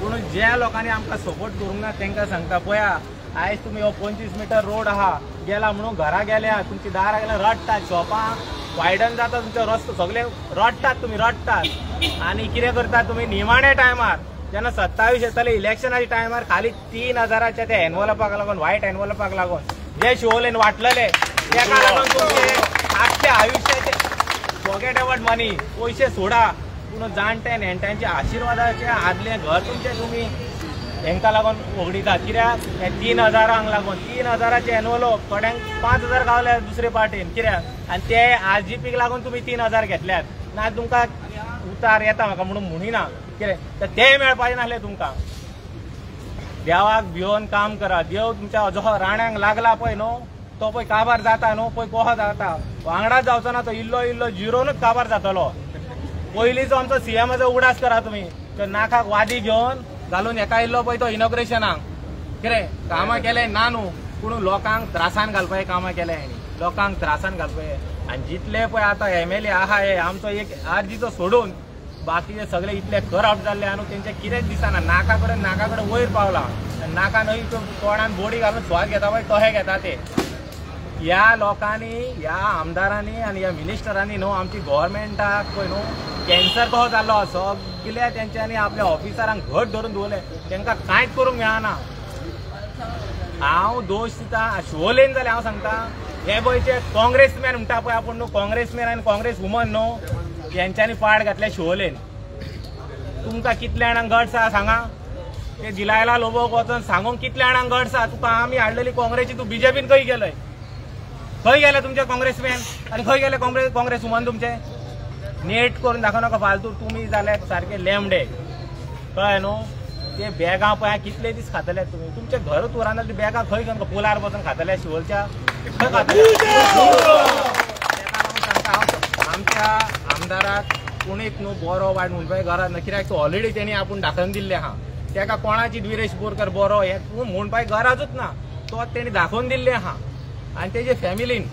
पूण ज्या लोकांनी आमकां सपोर्ट करूंक ना तांकां सांगता पळया आयज तुमी हो 25 मिटर रोड आहा गेला म्हणून घरा गेल्या तुमची दारां गेल्यार रडटात शॉपां वायडन जाता तुमचो रस्तो सगळे रडटात तुमी रडटात आनी कितें करतात तुमी निमाण्या टायमार जेन्ना 27 येतले इलेक्शनाच्या टायमार खाली 3,000च्या त्या एनवलपाक लागून व्हायट एनवलपाक लागून जे शिवोलेन वाटलेले तेका लागून तुमचे आख्या आयुश्याचे फॉरगेट अबाउट मनी पयशे सोडा पूण जाणटे नेणट्यांच्या आशिर्वादाचे आदलें घर तुमचें तुमी हेंका लागून वगडितात कित्याक हे 3,000 लागून 3,000चे एनवलप थोड्यांक 5,000 गावल्या दुसरे पार्टीन कित्याक आनी ते RGPक लागून तुमी 3,000 घेतल्यात ना तुमकां उतार येता म्हाका म्हणून म्हणिना कितें तर ते मेळपाचें नासलें तुमकां देवाक भिवन काम करा देव तुमच्या जो राण्यांक लागला पळय न्हू तो पळय काबार जाता न्हू पळय कोहो जाता वांगडाच जावचो ना तो इल्लो इल्लो जिरोनूच काबार जातलो पयलींचो आमचो CMचो उगडास करा तुमी तो नाकाक वादी घेवन घालून हेका इल्लो पळय तो इनॉग्रेशनाक कितें कामां केलें ना न्हू पूण लोकांक त्रासान घालपाचें कामां केलें हेणी लोकांक त्रासान घालपाचें आनी जितले पळय आतां MLA आहा हे आमचो एक RGचो सोडून बाकीचे सगळे इतले करप्ट जाल्ले आहा न्हू तेंचे कितेंच दिसना नाका कडेन वयर पावला नाका न्हय तोंडान बोडी घालून स्वाद घेता पळय तशें घेता ते ह्या लोकांनी ह्या आमदारांनी आनी ह्या मिनिस्टरांनी न्हू आमची गव्हर्मेंटाक पळय न्हू कॅन्सर कसो जाल्लो सगळ्या तेंच्यांनी आपल्या ऑफिसरांक घट धरून दवरले तांकां कांयच करूंक मेळना हांव दोश दिता शिवोलेन जाल्यार हांव सांगता हे गोंयचे काँग्रेसमॅन म्हणटा पळय आपूण न्हू काँग्रेसमॅन आनी काँग्रेस वुमन न्हू हेंच्यांनी पाड घातल्या शिवोलेन तुमकां कितल्या जाणांक गट्स आहा सांगा ते दिलायला लोबोक वचून सांगूंक कितल्या जाणांक गट्स आहा तुका आमी हाडलेली काँग्रेसी तूं BJPन खंय गेलय खंय गेले तुमचे काँग्रेसमॅन आनी खंय गेले काँग्रेस वुमन तुमचे नेट करून दाखोव नाका फालतू तुमी जाले सारखे लेमडे कळ्ळें न्हू ते बॅगां पळय कितले दीस खातले तुमी तुमचे घरच उरना ती बॅगां खंय घेवन पुलार बसून खातले शिवोलच्या खंय खातले आमच्या आमदाराक कोणीच न्हू बरो वायट म्हणपाची गरज ना कित्याक तो ऑलरेडी तेणी आपूण दाखोवन दिल्ले आहा तेका कोणाची द्विरेश बोरकर बरो हे म्हणपाची गरजूच ना तो तेणी दाखोवन दिल्ले आहा आनी तेजे फॅमिलीन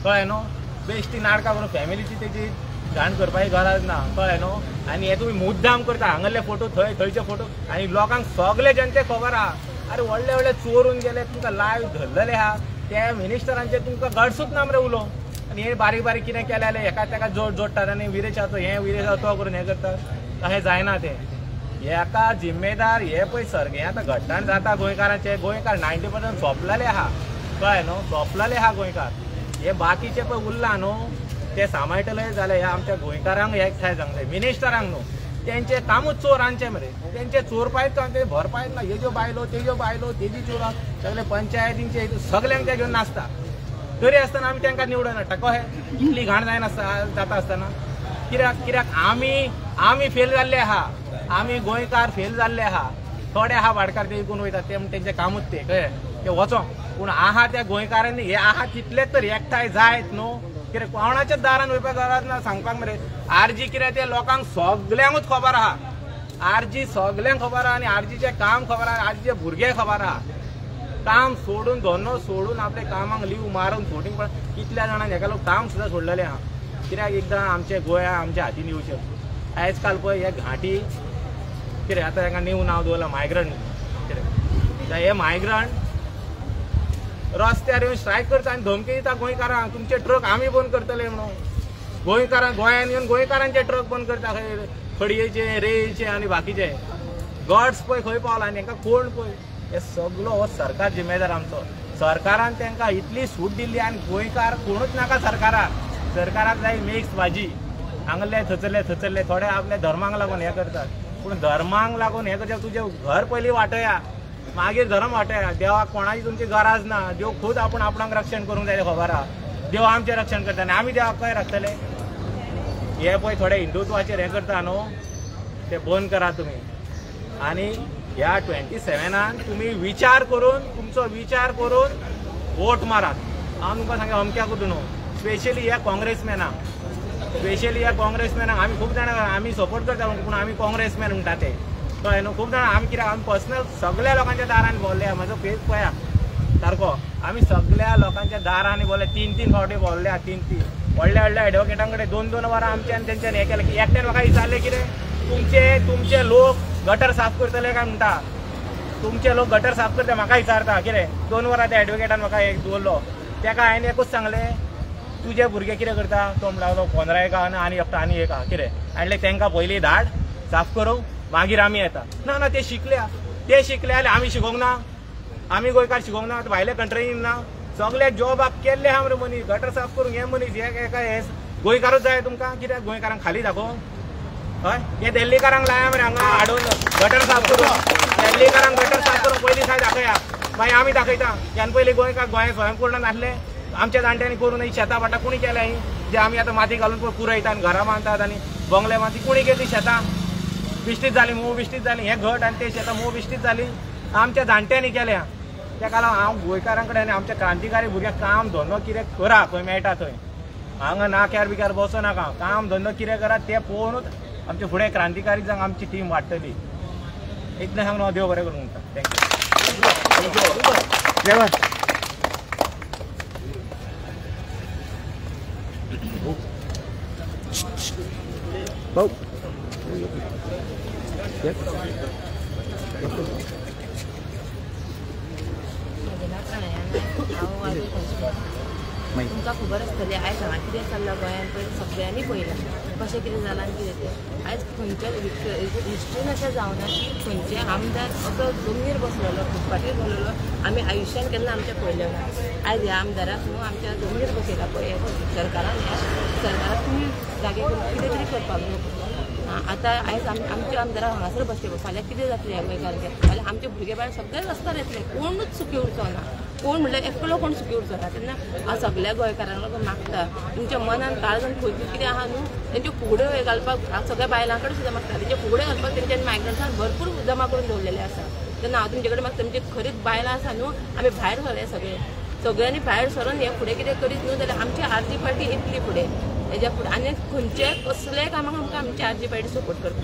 कळ्ळें न्हू बेश्टी नाटकां करून फॅमिलीची तेजी घाण करपाची गरज ना कळ्ळें न्हू आनी हे तुमी मुद्दाम करता हांगले फोटो थंयचे फोटो आनी लोकांक सगळे जनते खबर आहा अरे व्हडले व्हडले चोरून गेले तुमकां लायव्ह धरलेले आहा त्या मिनिस्टरांचे तुमकां गडसूच ना मरे उलो आनी हे बारीक बारीक कितें केलेलें हेका तेका जोडटात आनी विरेशाचो तो करून हें करतात तशें जायना तें हेका जिम्मेदार हे पळय सर्गे आतां घट्टाण जाता गोंयकारांचे गोंयकार 90% सोंपलेले आहा कळ्ळें न्हू सोंपलेले आहा गोंयकार हे बाकीचे पळय उरला न्हू ते सांबाळटले जाल्यार ह्या आमच्या गोंयकारांक एक थाय सांगले मिनिस्टरांक न्हू तेंचे कामूच चोरांचे मरे तेंचे चोरपायच ते भरपायच ना हेज्यो बायलो तेज्यो बायलो तेजी चोरां सगळे पंचायतींचे सगल्यांक ते घेवन नाचता तरी आसतना आमी तांकां निवडून हाडटा कशें इतली घाण जाता आसतना कित्याक आमी फेल जाल्ले आहा आमी गोंयकार फेल जाल्ले आहा थोडे आहा वाडकार ते विकून वयतात ते तेंचे कामूच ते कळ्ळें ते वचोंक पूण आहा त्या गोंयकारांनी हे आहा तितलेच तर एकठांय जायत न्हू कित्याक कोणाच्याच दारान वयपाक गरज ना सांगपाक मरे RG कितें ते लोकांक सगल्यांकूच खबर आहा RG सगल्यांक खबर आहा आनी RGचें काम खबर आहा RGचे भुरगे खबर आहा काम सोडून धोनो सोडून आपले कामाक लीव मारून सोडून पण कितल्या जाणांक हेका लोक काम सुद्दां सोडलेले आहा कित्याक एकदां आमचे गोंया आमच्या हातीन येवचें आयज काल पळय हे घाटी कितें आतां ताका नीव नांव दवरलां मायग्रंट कितें हे मायग्रंट रस्त्यार येवन स्ट्रायक करता आनी धमकी दिता गोंयकारांक तुमचे ट्रक आमी बंद करतले म्हणून गोंयकारांक गोंयान येवन गोंयकारांचे ट्रक बंद करता खंय खडयेचे रेल्वेचे आनी बाकीचे गड्स पळय खंय पावला आनी हांकां कोण पळय हे सगळो हो सरकार जिम्मेदार आमचो सरकारान तांकां इतली सूट दिल्ली आनी गोंयकार कोणूच नाका सरकाराक जाय मिक्स भाजी हांगले थचरले थोडे आपल्या धर्माक लागून हे करतात पूण धर्माक लागून हे करता तुजें घर पयलीं वाटया मागीर धर्म वाटया देवाक कोणाची तुमची गरज ना देव खूद आपूण आपणाक रक्षण करूंक जाय खबर आहा देव आमचें रक्षण करता आनी आमी देवाक खंय राखतले हे पळय थोडे हिंदुत्वाचेर हे करता न्हू ते बंद करा तुमी आनी ह्या 27 तुमी विचार करून तुमचो विचार करून वोट मारात हांव तुमकां सांगता अमक्या कुठून न्हू स्पेशली ह्या काँग्रेसमॅनाक आमी खूब जाणां आमी सपोर्ट करता पूण आमी काँग्रेसमॅन म्हणटा ते कळ्ळें न्हू. खूब जाणां आमी कित्याक आमी पर्सनल सगळ्या लोकांच्या दारांनी भोंवल्या. म्हजो फेस पळया सारको. आमी सगळ्या लोकांच्या दारांनी भोंवले. 3 फावटी भोंवल्या. 3 व्हडल्या व्हडल्या एडवोकेटां कडेन 2 वरां आमच्यान तेंच्यान हें केलें की एकट्यान म्हाका विचारलें कितें तुमचे लोक गटर साफ करतले काय म्हणटा. तुमचे लोक गटर साफ करता म्हाका विचारता कितें 2 वरां त्या एडवोकेटान म्हाका एक दवरलो. तेका हांवें एकूच सांगलें तुजे भुरगे कितें करता. तो म्हणटा 15 एक आनी एकटो आनी एक आहा कितें. हांवें तेंकां पयलीं धाड साफ करूंक मागीर आमी येता. ना ते शिकले जाल्यार आमी शिकोवंक ना. आमी गोंयकार शिकोवंक ना. भायल्या कंट्रीन ना. सगळे जॉब आप केल्ले आहा मरे मनीस. गटर साफ करूंक हे मनीस हे गोंयकारूच जाय तुमकां. कित्याक गोंयकारांक खाली दाखोवंक हय हे दिल्लीकारांक लाया मरे हांगा हाडून गटर साफ करूंक. दिल्लीकारांक गटर साफ करूंक पयलीं साय दाखया मागीर आमी दाखयता. ह्यान पयलीं गोंय स्वयंपूर्ण नासले. आमच्या जाणट्यांनी करून ही शेतां बाटा कोणी केल्या ही जे आमी आतां माती घालून पुरयता आनी घरां बांदतात आनी बंगले माती कोणी केली शेतां. बिश्टीत जाली मोव बिश्टीत जाली. हे घट आनी ते शेतां मोव बिश्टीत जाली आमच्या जाणट्यांनी केल्या. तेका लागून हांव गोंयकारां कडेन आनी आमच्या क्रांतिकारी भुरग्यांक काम धंदो कितें करा खंय मेळटा थंय. हांगा नाक्यार बिकार बसो नाका. काम धंदो कितें करा तें पळोवनूच आमचे फुडें क्रांतिकारी जावंक आमची टीम वाडटली. इतलें सांगून हांव देव बरें करूं म्हणटा. थँक्यू. तुमकां खबर आसतली आयज हांगा कितें चल्लां गोंयांत पळय सगळ्यांनी पळयलां कशें कितें जालां आनी कितें तें. आयज खंयच्या हिस्ट्रीन अशें जावना की खंयचे आमदार असो जमनीर बसलेलो फुटपाटीर बसलेलो आमी आयुश्यान केन्ना आमच्या पळयलें ना. आयज ह्या आमदाराक न्हू आमच्या जमनीर बसयला पळय सरकारान तुमी जागे करून कितें तरी करपाक न्हू. आतां आयज आमच्या आमदाराक हांगासर बसले फाल्यां कितें जातलें ह्या गोंयकारांचें. फाल्यां आमचे भुरगे बाळ सगळे रस्त्यार येतले. कोणूच सुखी उरचो ना. कोण म्हणल्यार एकलो कोण सुखी उरचो ना. तेन्ना हांव सगळ्या गोंयकारांक लागून मागता तुमच्या मनान काळजान खंय कितें आहा न्हू तेंच्यो फुगड्यो घालपाक हांव सगळ्या बायलां कडेन सुद्दां मागता. तेंचे फुगड्यो घालपाक तेंच्यांनी मायग्रंट्सान भरपूर जमा करून दवरलेले आसा. तेन्ना हांव तुमचे कडेन मागता तुमचे खरीच बायलां आसा न्हू आमी भायर सरले सगळ्यांनी भायर सरून हे फुडें कितें करीत न्हू जाल्यार आमची आरजी पार्टी येतली फुडें. हेज्या फुडें आनी खंयचे कसलेय कामाक आमकां आमची आरजी पार्टी सपोर्ट करता.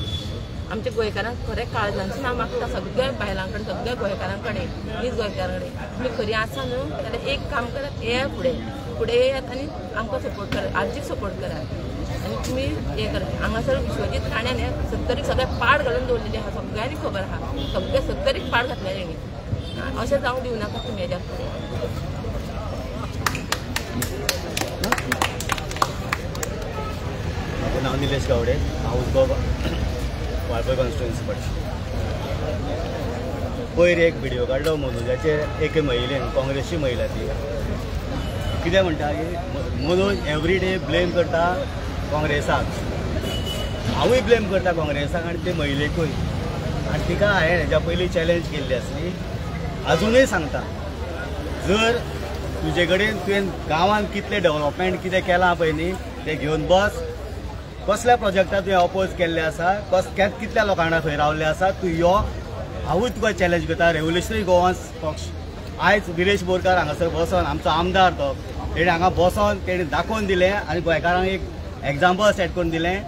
आमच्या गोंयकारांक खरें काळजांसून हांव मागता सगळ्या बायलां कडेन सगळ्या गोंयकारां कडेन नीज गोंयकारां कडेन तुमी खरी आसा न्हू जाल्यार एक काम करात हे फुडें येयात आनी आमकां सपोर्ट करात आरजीक सपोर्ट करात आनी तुमी हे करात. हांगासर विश्वजीत राण्यान हे 70 सगळे पाड घालून दवरलेले आहा. सगळ्यांनी खबर आहा. सगळे 70 पाड घातले तेणी. अशें जावंक दिवं नाका तुमी हेज्या फुडें. म्हजें नांव निलेश गावडे. हांव उसगांव वाळपय कॉन्स्टिट्युएन्सी पडटा. पयर एक व्हिडिओ काडलो मनोजाचेर एक महिलेन काँग्रेसची महिला ती कितें म्हणटा की मनोज एवरी डे ब्लेम करता काँग्रेसाक. हांवूय ब्लेम करता काँग्रेसाक आनी ते महिलेकूय. आनी तिका हांवें हेज्या पयलीं चॅलेंज केल्ली आसली. आजुनूय सांगता जर तुजे कडेन तुवें गांवांत कितलें डेव्हलपमेंट कितें केलां पळय न्ही तें घेवन बस. कसल्या प्रोजेक्टाक तुवें अपोज केल्ले आसा कितल्या लोकांना थंय रावल्ले आसा तूं यो. हांवूय तुका चॅलेंज करता. रेव्होल्युशनरी गोवन्स पक्ष आयज विरेश बोरकार हांगासर बसोन आमचो आमदार तो तेणें हांगा बसोन तेणें दाखोवन दिलें आनी गोंयकारांक एक एग्जाम्पल सेट करून दिलें.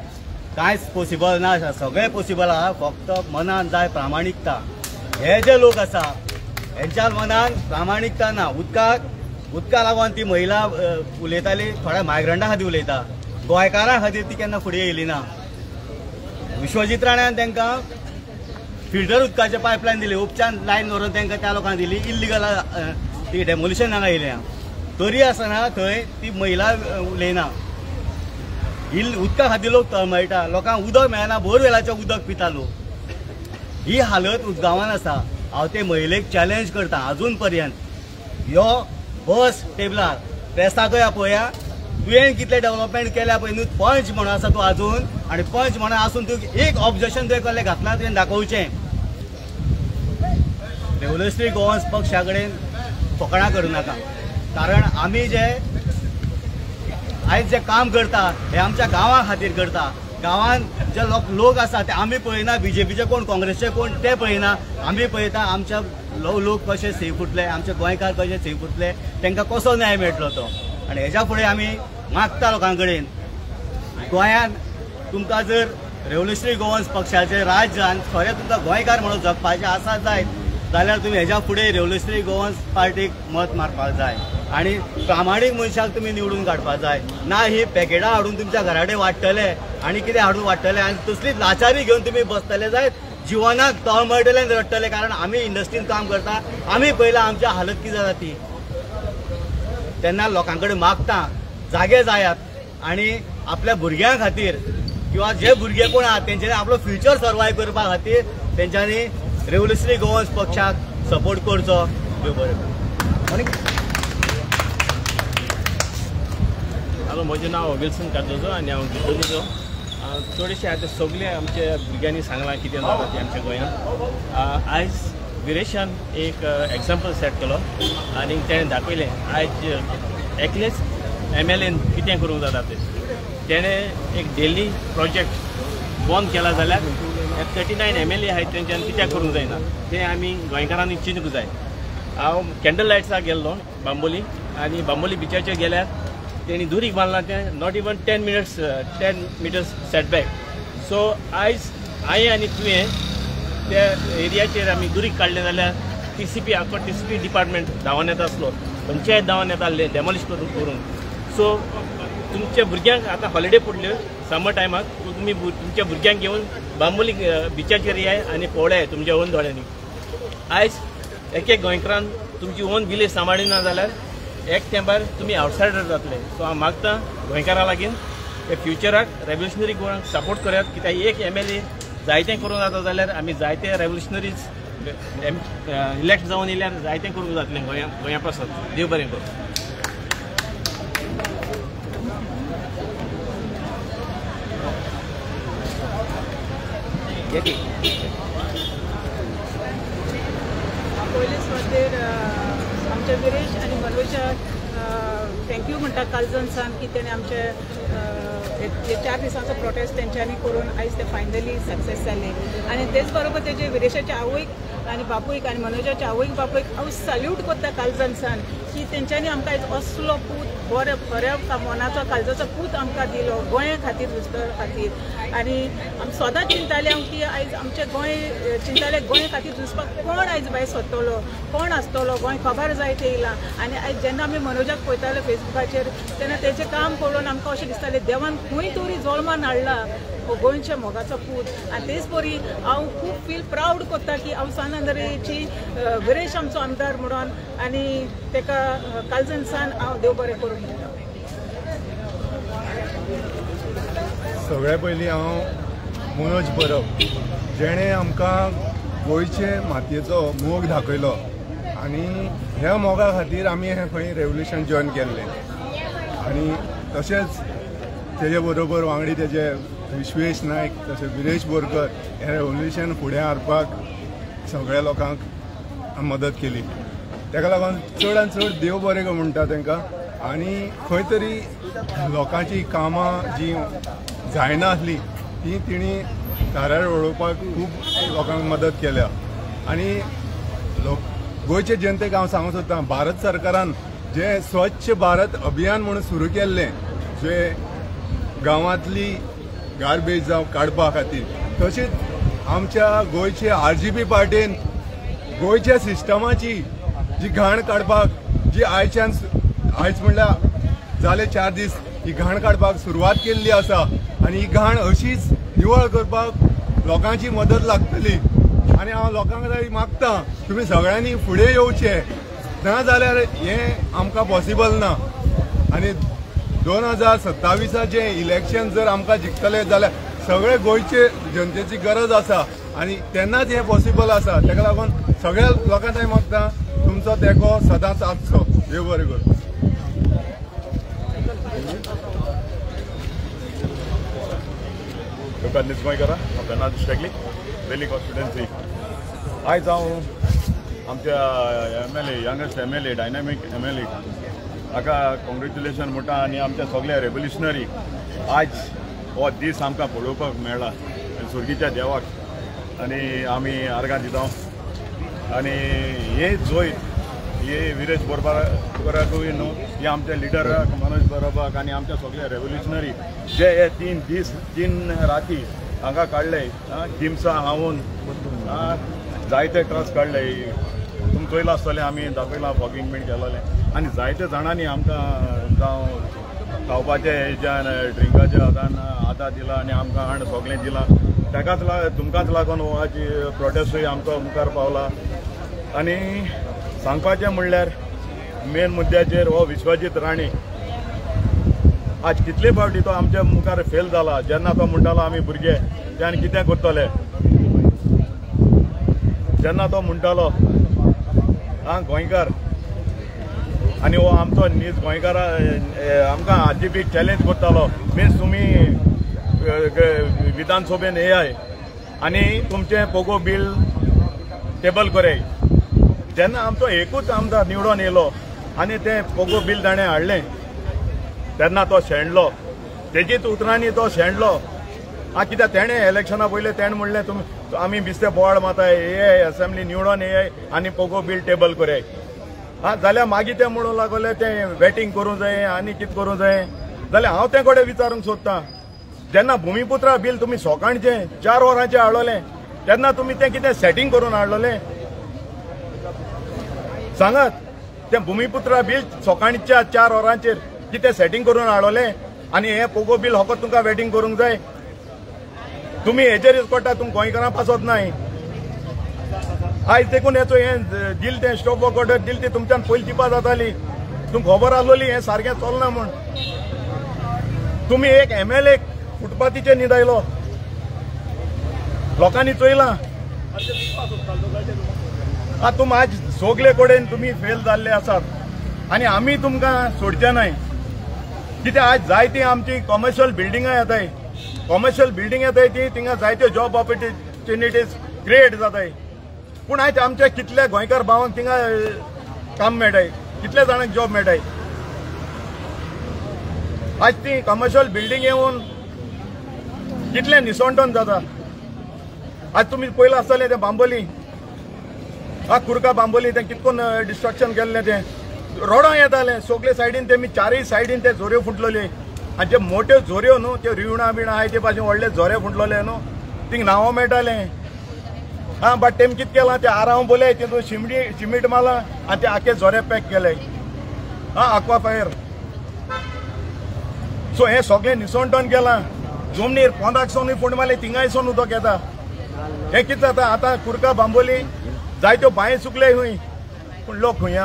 कांयच पॉसिबल ना आसा. सगळें पॉसिबल आहा. फक्त मनान जाय प्रामाणिकता. हे जे लोक आसा हेंच्या मनान प्रामाणिकता ना. उदका लागून ती महिला उलयताली थोड्या मायग्रंटा खातीर उलयता. गोंयकारां खातीर ती केन्ना फुडें येयली ना. विश्वजीत राण्यान तांकां फिल्टर उदकाचे पायपलायन दिली. उपचान लायन व्हरून तांकां त्या लोकांक दिली. इल्लिगल ती डेमोलिशन हांगा येयलें. तरी आसतना थंय ती महिला उलयना. उदका खातीर लोक तळमळटा. लोकांक उदक मेळना. बोरवेलाचें उदक पिता लोक. ही हालत उदगांवान आसा. हांव ते महिलेक चॅलेंज करता अजून पर्यंत यो बस टेबलार प्रेसाकय पळया तुवें कितलें डेव्हलपमेंट केल्या पळय न्हू. पंच म्हणून आसा तूं आजून आनी पंच म्हणून आसून तूं एक ऑब्जेक्शन तुवें कसलें घातलां तुवें दाखोवचें. रेव्होल्युशनरी गोवन्स पक्षा कडेन फकाणां करूं नाका. कारण आमी जे आयज जे काम करता हे आमच्या गांवां खातीर करता. गांवांत जे लोक आसा ते आमी पळयना. बीजेपीचे कोण काँग्रेसचे कोण ते पळयना. आमी पळयता आमच्या लोक कशे सही फुटले. आमचे गोंयकार कशे सही फुटले. तांकां कसो न्याय मेळटलो तो. आनी हेज्या फुडें आमी मागता लोकां कडेन गोंयांत तुमकां जर रेव्होल्युशनरी गोवन्स पक्षाचे राज्य आनी खरें तुमकां गोंयकार म्हणून जगपाचें आसा जायत जाल्यार तुमी हेज्या फुडें रेव्होल्युशनरी गोवन्स पार्टीक मत मारपाक जाय आनी प्रामाणीक मनशाक तुमी निवडून काडपाक जाय ना ही पॅकेटां हाडून तुमच्या घरा कडेन वाडटले आनी कितें हाडून वाडटले आनी तसलीच लाचारी घेवन तुमी बसतले जायत जिवनाक तळमळटले आनी रडटले कारण आमी इंडस्ट्रीन काम करता आमी पयला आमच्या हालत कितें जाता ती तेन्ना लोकां कडेन मागता जागे जायात आनी आपल्या भुरग्यां खातीर किंवा जे भुरगे कोण आहात तेंच्यांनी आपलो फ्युचर सर्वायव करपा खातीर तेंच्यांनी रेव्होल्युशनरी गोवन्स पक्षाक सपोर्ट करचो. देव बरें हॅलो म्हजें नांव विल्सन कार्दोजो आनी हांव दिल्लीचो. चडशे आतां सगळे आमच्या भुरग्यांनी सांगलां कितें जाता तें आमच्या गोंयांत. आयज विरेशान एक एग्जाम्पल सेट केलो आनी तेणें दाखयलें आयज एकलेच MLAन कितें करूंक जाता तें. तेणें एक डेली प्रोजेक्ट बंद केला जाल्यार 39 MLA आहात तेंच्यान कित्याक करूंक जायना तें आमी गोंयकारांनी चिंतूंक जाय. हांव कॅन्डल लायट्साक गेल्लो बांबोली आनी बांबोली बिचाचेर गेल्यार तेणी दुरीक बांदलां तें not even 10 metres setback. So आयज हांवें आनी तुवें त्या एरियाचेर आमी दुरीक काडलें जाल्यार TCP आख्खो TCP डिपार्टमेंट धांवन येता आसलो पंचायत धांवन येताले डॅमोलिश करून. सो तुमच्या भुरग्यांक आतां हॉलिडे पडल्यो समर टायमाक तुमी तुमच्या भुरग्यांक घेवन बांबोली बिचाचेर येयाय आनी पळयाय तुमच्या ओन दोळ्यांनी. आयज एक गोंयकारान तुमची ओन विलेज सांबाळिना जाल्यार एक तेंपार तुमी आवटसायडर जातले. सो हांव मागता गोंयकारां लागीं हे फ्युचराक रेव्होल्युशनरी गोवांक सपोर्ट करात कित्याक एक MLA जायतें करूंक जाता जाल्यार आमी जायते रेव्होल्युशनरीज इलेक्ट जावन येयल्यार जायतें करूंक जातलें गोंया पासत. देव बरें करूं. पयले सुवातेर आमचे विरेश आनी मनोजाक थँक्यू म्हणटा कालजनसान की तेणे आमचे 4 दिसांचो प्रोटेस्ट तेंच्यांनी करून आयज ते फायनली सक्सेस जाले आनी तेच बरोबर तेजे विरेशाच्या आवयक आनी बापूयक आनी मनोजाच्या आवयक बापूयक हांव सल्यूट करता कालजनसान की तेंच्यांनी आमकां आयज असलो पूत खऱ्या मनाचो काळजाचो पूत आमकां दिलो गोंया खातीर दुसऱ्या खातीर. आनी आमी सदांच चिंताले हांव की आयज आमचे गोंय चिंताले गोंया खातीर झुजपाक कोण आयज भायर सरतलो कोण आसतलो गोंय खबर जायत येयला. आनी आयज जेन्ना आमी मनोजाक पळयताले फेसबुकाचेर तेन्ना तेजें काम पळोवन आमकां अशें दिसतालें देवान खंय तरी जोल्मान हाडला गोंयच्या मोगाचो पूत. आनी तेच परी हांव खूब फील प्रावड करता की हांव सानंदरेची विरेश आमचो आमदार म्हणून आनी तेका कालजनसान हांव देव बरें करूं म्हणटा. सगळ्या पयलीं हांव मनोज परब जेणे आमकां गोंयचे मातयेचो मोग दाखयलो आनी ह्या मोगा खातीर आमी हें खंय रेव्होल्युशन जॉयन केल्लें. आनी तशेंच तेजे बरोबर वांगडी तेजे विश्वेश नायक तशें विरेश बोरकर हें रेव्होल्युशन फुडें हाडपाक सगळ्या लोकांक मदत केली. तेका लागून चडांत चड देव बरें गो म्हणटा तांकां. आनी खंय तरी लोकांची कामां जी जायना आसली ती तिणी दारार वळोवपाक खूब लोकांक मदत केल्या. आनी गोंयचे जनतेक हांव सांगूंक सोदतां भारत सरकारान जे स्वच्छ भारत अभियान म्हणून सुरू केल्लें जे गांवांतली गार्बेज जावं काडपा खातीर तशेंच आमच्या गोंयचे RGP पार्टीन गोंयच्या सिस्टमाची जी घाण काडपाक जी आयज म्हणल्यार जाले 4 दीस ही घाण काडपाक सुरवात केल्ली आसा आनी ही घाण अशीच निवळ करपाक लोकांची मदत लागतली. आनी हांव लोकांक मागतां तुमी सगळ्यांनी फुडें येवचे ना जाल्यार हें आमकां पॉसिबल ना. आनी 2027 इलेक्शन जर आमकां जिखतले जाल्यार सगळे गोंयचे जनतेची गरज आसा आनी तेन्नाच हें पॉसिबल आसा. तेका लागून सगळ्या लोकांक हांव मागतां तुमचो तेंको सदांच आसचो. देव बरें करूं. लोकांनीच गोंयकारां आपल्या नांव डिस्ट्रिक्टली वेली कॉन्स्टिट्युएन्सी. आयज हांव आमच्या MLA youngest MLA dynamic MLA हाका कॉंग्रेच्युलेशन म्हणटा आनी आमच्या सगळ्या रेव्होल्युशनरी आज हो दीस आमकां पळोवपाक मेळ्ळा सुर्गीच्या देवाक आनी आमी आर्गां दिता. आनी हे जोयत हे विरेश बोरकाराकूय न्हू हे आमचे लिडराक मनोज बरोबाक आनी आमच्या सगळे रेव्होल्युशनरी जे हे 3 राती हांगा काडले किम्सा हांवून जायते ट्रस्ट काडले तुमकां चोयला आसतलें आमी दाखयलां फॉगिंग बीन केलोलें आनी जायते जाणांनी आमकां जावं खावपाचे हेच्यान ड्रिंकाचे आदार दिला आनी आमकां हाण सगळें दिलां ताकाच तुमकांच लागून हो हाची प्रोटेस्टूय आमचो मुखार पावला आनी सांगपाचें म्हणल्यार मेन मुद्द्याचेर हो विश्वजीत राणे आज कितले फावटी तो आमच्या मुखार फेल जाला जेन्ना तो म्हणटालो आमी भुरगे त्यान कितें करतले जेन्ना तो म्हणटालो गोंयकार आनी हो आमचो नीज गोंयकारा आमकां आजीबीक चॅलेंज करतालो मीन्स तुमी विधानसभेन येयाय आनी तुमचें पोगो बील टेबल कराय जेन्ना आमचो एकूच आमदार निवडून येयलो आनी तें पोगो बील ताणें हाडलें तेन्ना तो शेणलो तेजीच उतरांनी तो शेणलो कित्याक तेणें इलेक्शना पयलें तेणें म्हणलें तुमी आमी बिस्ते बोवाळ माताय येयाय असेंब्ली निवडून येयाय आनी पोगो बील टेबल कराय जाल्यार मागीर तें म्हणूंक लागले तें वेटींग करूं जाय आनी कितें करूं जाय जाल्यार हांव ते कडेन विचारूंक सोदतां जेन्ना भुमिपुत्रा बील तुमी सोकाणचें 4 वरांचें हाडलोलें तेन्ना तुमी तें कितें सेटींग करून हाडलोलें सांगात तें भुमिपुत्रा बील सोकाणच्या 4 वरांचेर कितें सेटींग करून हाडलोलें आनी हें पोगो बील फकत तुमकां वेटींग करूंक जाय तुमी हेचेर पडटा तुमकां गोंयकारां पासत नाय आयज देखून हेचो हें दिल तें स्टॉप वर्क ऑर्डर दिल ती तुमच्यान पयलीं दिवपा जाताली तुमकां खबर आसलोली हें सारकें चलना म्हूण तुमी एक MLA फुटपाथीचेर न्हिदायलो लोकांनी चोयलां तुम आज सगळे कडेन तुमी फेल जाल्ले आसात आनी आमी तुमकां सोडचे नाय कित्याक आज जायती आमची कमर्शियल बिल्डिंगां येताय कमर्शियल बिल्डिंग येताय ती थिंगा जायत्यो जॉब ऑपॉर्च्युनिटीज क्रिएट जाताय पूण आयज आमचे कितले गोंयकार भावांक थिंगा काम मेळटाय कितले जाणांक जॉब मेळटाय आज ती कमर्शियल बिल्डिंग येवन कितले निसवणटोन जाता आज तुमी पयलें आसतलें तें बांबोली कुर्का बांबोली तें कितकोन डिस्ट्रक्शन केल्लें तें रोडां येताले सगळे सायडीन तेमी 4 सायडीन ते झोऱ्यो फुटलोले आनी जे मोठ्यो झोऱ्यो न्हू त्यो रिवणां बिणां आहाय ते भाशेन व्हडले झोरे फुटलोले न्हू थिंग नांवां मेळटालें बट तेम कितें केलां ते आराम बोले तितून शिमीट मारलां आनी ते आखे झोरे पॅक केले आक्वा फायर सो हें सगळें निसवणटोन केलां जमनीर पोंदाक सोन फुंड मारले थिंगाय सोन उदक येता हें कितें जाता आतां कुर्का बांबोली जायत्यो बांय सुकले खूंय पूण लोक खूंय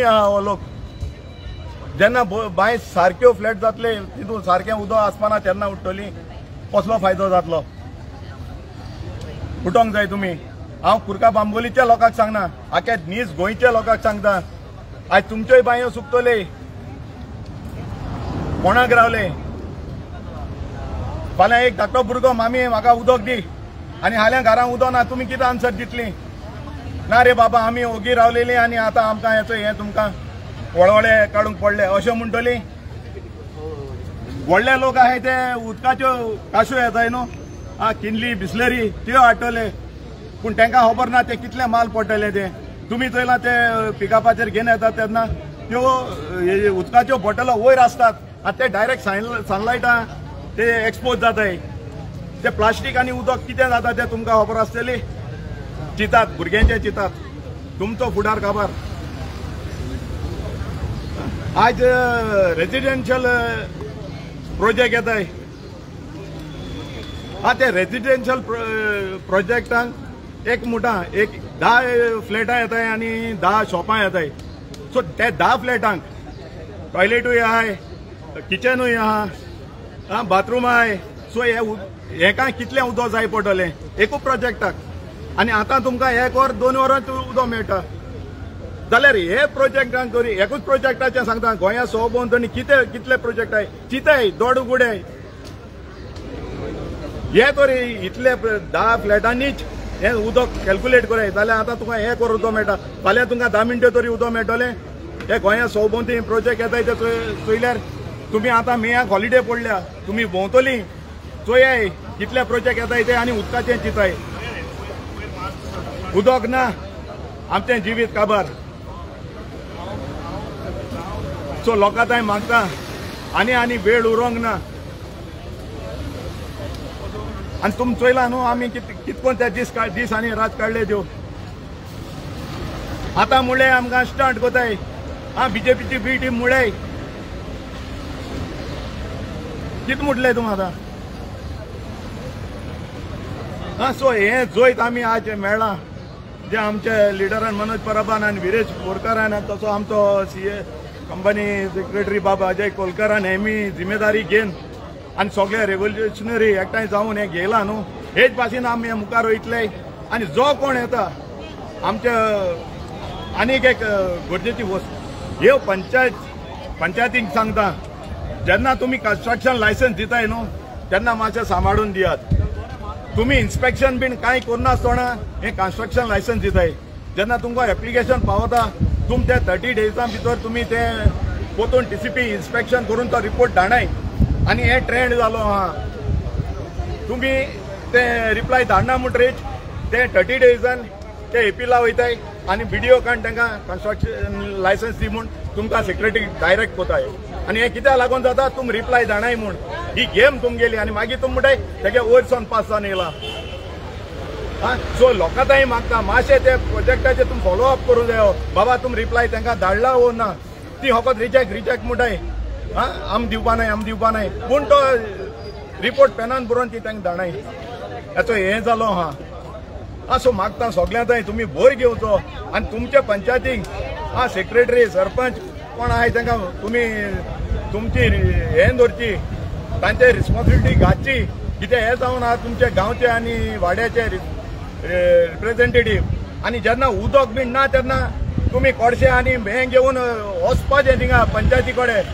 आहा हो लोक जेन्ना बांय सारक्यो फ्लॅट जातले तितून सारकें उदक आसपाना तेन्ना उठटली कसलो फायदो जातलो उठोंक जाय तुमी हांव कुर्का बांबोलीच्या लोकांक सांगना आख्या नीज गोंयच्या लोकांक सांगता आयज तुमच्योय बांयो सुकतले कोणाक रावले फाल्यां एक धाकटो भुरगो मामी म्हाका उदक दी आनी हाल्या घरांत उदक ना तुमी कितें आन्सर दितली ना रे बाबा आमी ओगी रावलेली आनी आतां आमकां हेचो हें तुमकां वळवळे काडूंक पडले अशें म्हणटली व्हडले लोक आहाय ते उदकाच्यो काश्यो येताय न्हू किनली बिस्लरी त्यो हाडटले पूण तांकां खबर ना ते कितले माल पडटले ते तुमी चोयलां ते पिकअपाचेर घेवन येतात तेन्ना त्यो उदकाच्यो बॉटलो वयर आसतात आतां ते डायरेक्ट सनलायटा ते एक्सपोज जाताय ते प्लास्टीक आनी उदक कितें जाता ते तुमकां खबर आसतली चितात भुरग्यांचे चितात तुमचो फुडार काबार आज रेजिडेंशियल प्रोजेक्ट येताय ते रेजिडेंशियल प्रोजेक्टांक एक मुठा एक 10 फ्लॅटां येताय आनी 10 शॉपां येताय सो ते 10 फ्लॅटांक टॉयलेटूय आहाय किचनूय आहा बाथरूम आहाय सो हेका कितलें उदक जाय पडटलें एकूच प्रोजेक्टाक आनी आतां तुमकां 1 वर 2 वरां उदक मेळटा जाल्यार हे प्रोजेक्टांक तरी एकूच प्रोजेक्टाचें सांगता गोंया सोबोन कितले प्रोजेक्ट आहाय चिताय दोड उगडे हे तरी इतले 10 फ्लॅटांनीच हें उदक कॅल्क्युलेट कराय जाल्यार आतां तुका 1 वर उदक मेळटा फाल्यां तुमकां 10 मिनटां तरी उदक मेळटलें हे गोंया सोबोन प्रोजेक्ट येताय ते चोयल्यार तुमी आतां मेयाक हॉलिडे पडल्या तुमी भोंवतली चोयाय कितले प्रोजेक्ट येताय ते आनी उदकाचें चिताय उदक ना आमचें जिवीत काबार. सो लोकां थंय मागता आनी वेळ उरोंक ना. आनी तुमी चोयला न्हू आमी कितकोन ते दीस आनी रात काडले त्यो. आतां मुळे आमकां स्टार्ट कोताय बीजेपीची बी टीम मुळे कित म्हटलें तुम आतां. सो हे जोयत आमी आज मेळ्ळा जे आमचे लिडरान मनोज परबान आनी विरेश बोरकारान तसो आमचो CA कंपनी सेक्रेटरी बाबा अजय कोलकरान हेमी जिम्मेदारी घेवन आनी सगळे रेव्होल्युशनरी एकठांय जावन हे घेयला न्हू. हेच भाशेन आमी मुखार वयतले. आनी जो कोण येता आमचे आनीक एक गरजेची वस्त ह्यो पंचायतीक सांगता जेन्ना तुमी कन्स्ट्रक्शन लायसन्स दिताय न्हू तेन्ना मातशें सांबाळून दियात. तुम्ही इन्स्पेक्शन बीन कांय करनासतना हे कन्स्ट्रक्शन लायसन्स दिताय. जेन्ना तुमकां एप्लिकेशन पावता तुम ते 30 डेजां भितर तुमी ते पोतून TCP इन्स्पेक्शन करून तो रिपोर्ट धाडनाय. आनी हे ट्रेंड जालो आहा. तुमी ते रिप्लाय धाडना म्हणटरीच ते 30 डेजान ते एपीला वयताय आनी BDO काण तांकां कन्स्ट्रक्शन लायसन्स दी म्हूण तुमकां सेक्रेटरी डायरेक्ट कोताय. आनी हे कित्याक लागून जाता तुम रिप्लाय धाडनाय म्हूण ही गेम तुमगेली. आनी मागीर तुम म्हणटाय तेगे वयरसून पास जावन येयला. सो लोकां थंय मागता मातशें ते प्रोजेक्टाचे तुम फॉलो अप करूं जायो. बाबा तुम रिप्लाय तांकां धाडला वो ना ती फकत रिचॅक म्हणटाय आम दिवपा नाय पूण तो रिपोर्ट पेनान बरोवन ती तांकां धाडनाय. हाचो हें जालो आहा. सो मागता सगळ्यां थंय तुमी भर घेवचो आनी तुमचे पंचायतीक सेक्रेटरी सरपंच कोण आहाय तांकां तुमी तुमची हें दवरची तांचे रिस्पॉन्सिबिलिटी घातची. कितें हें जावन आहा तुमचे गांवचे आनी वाड्याचे रिप्रेझेंटेटीव. आनी जेन्ना उदक बीन ना तेन्ना तुमी कोडशे आनी हें घेवन वचपाचें थिंगा पंचायती कडेन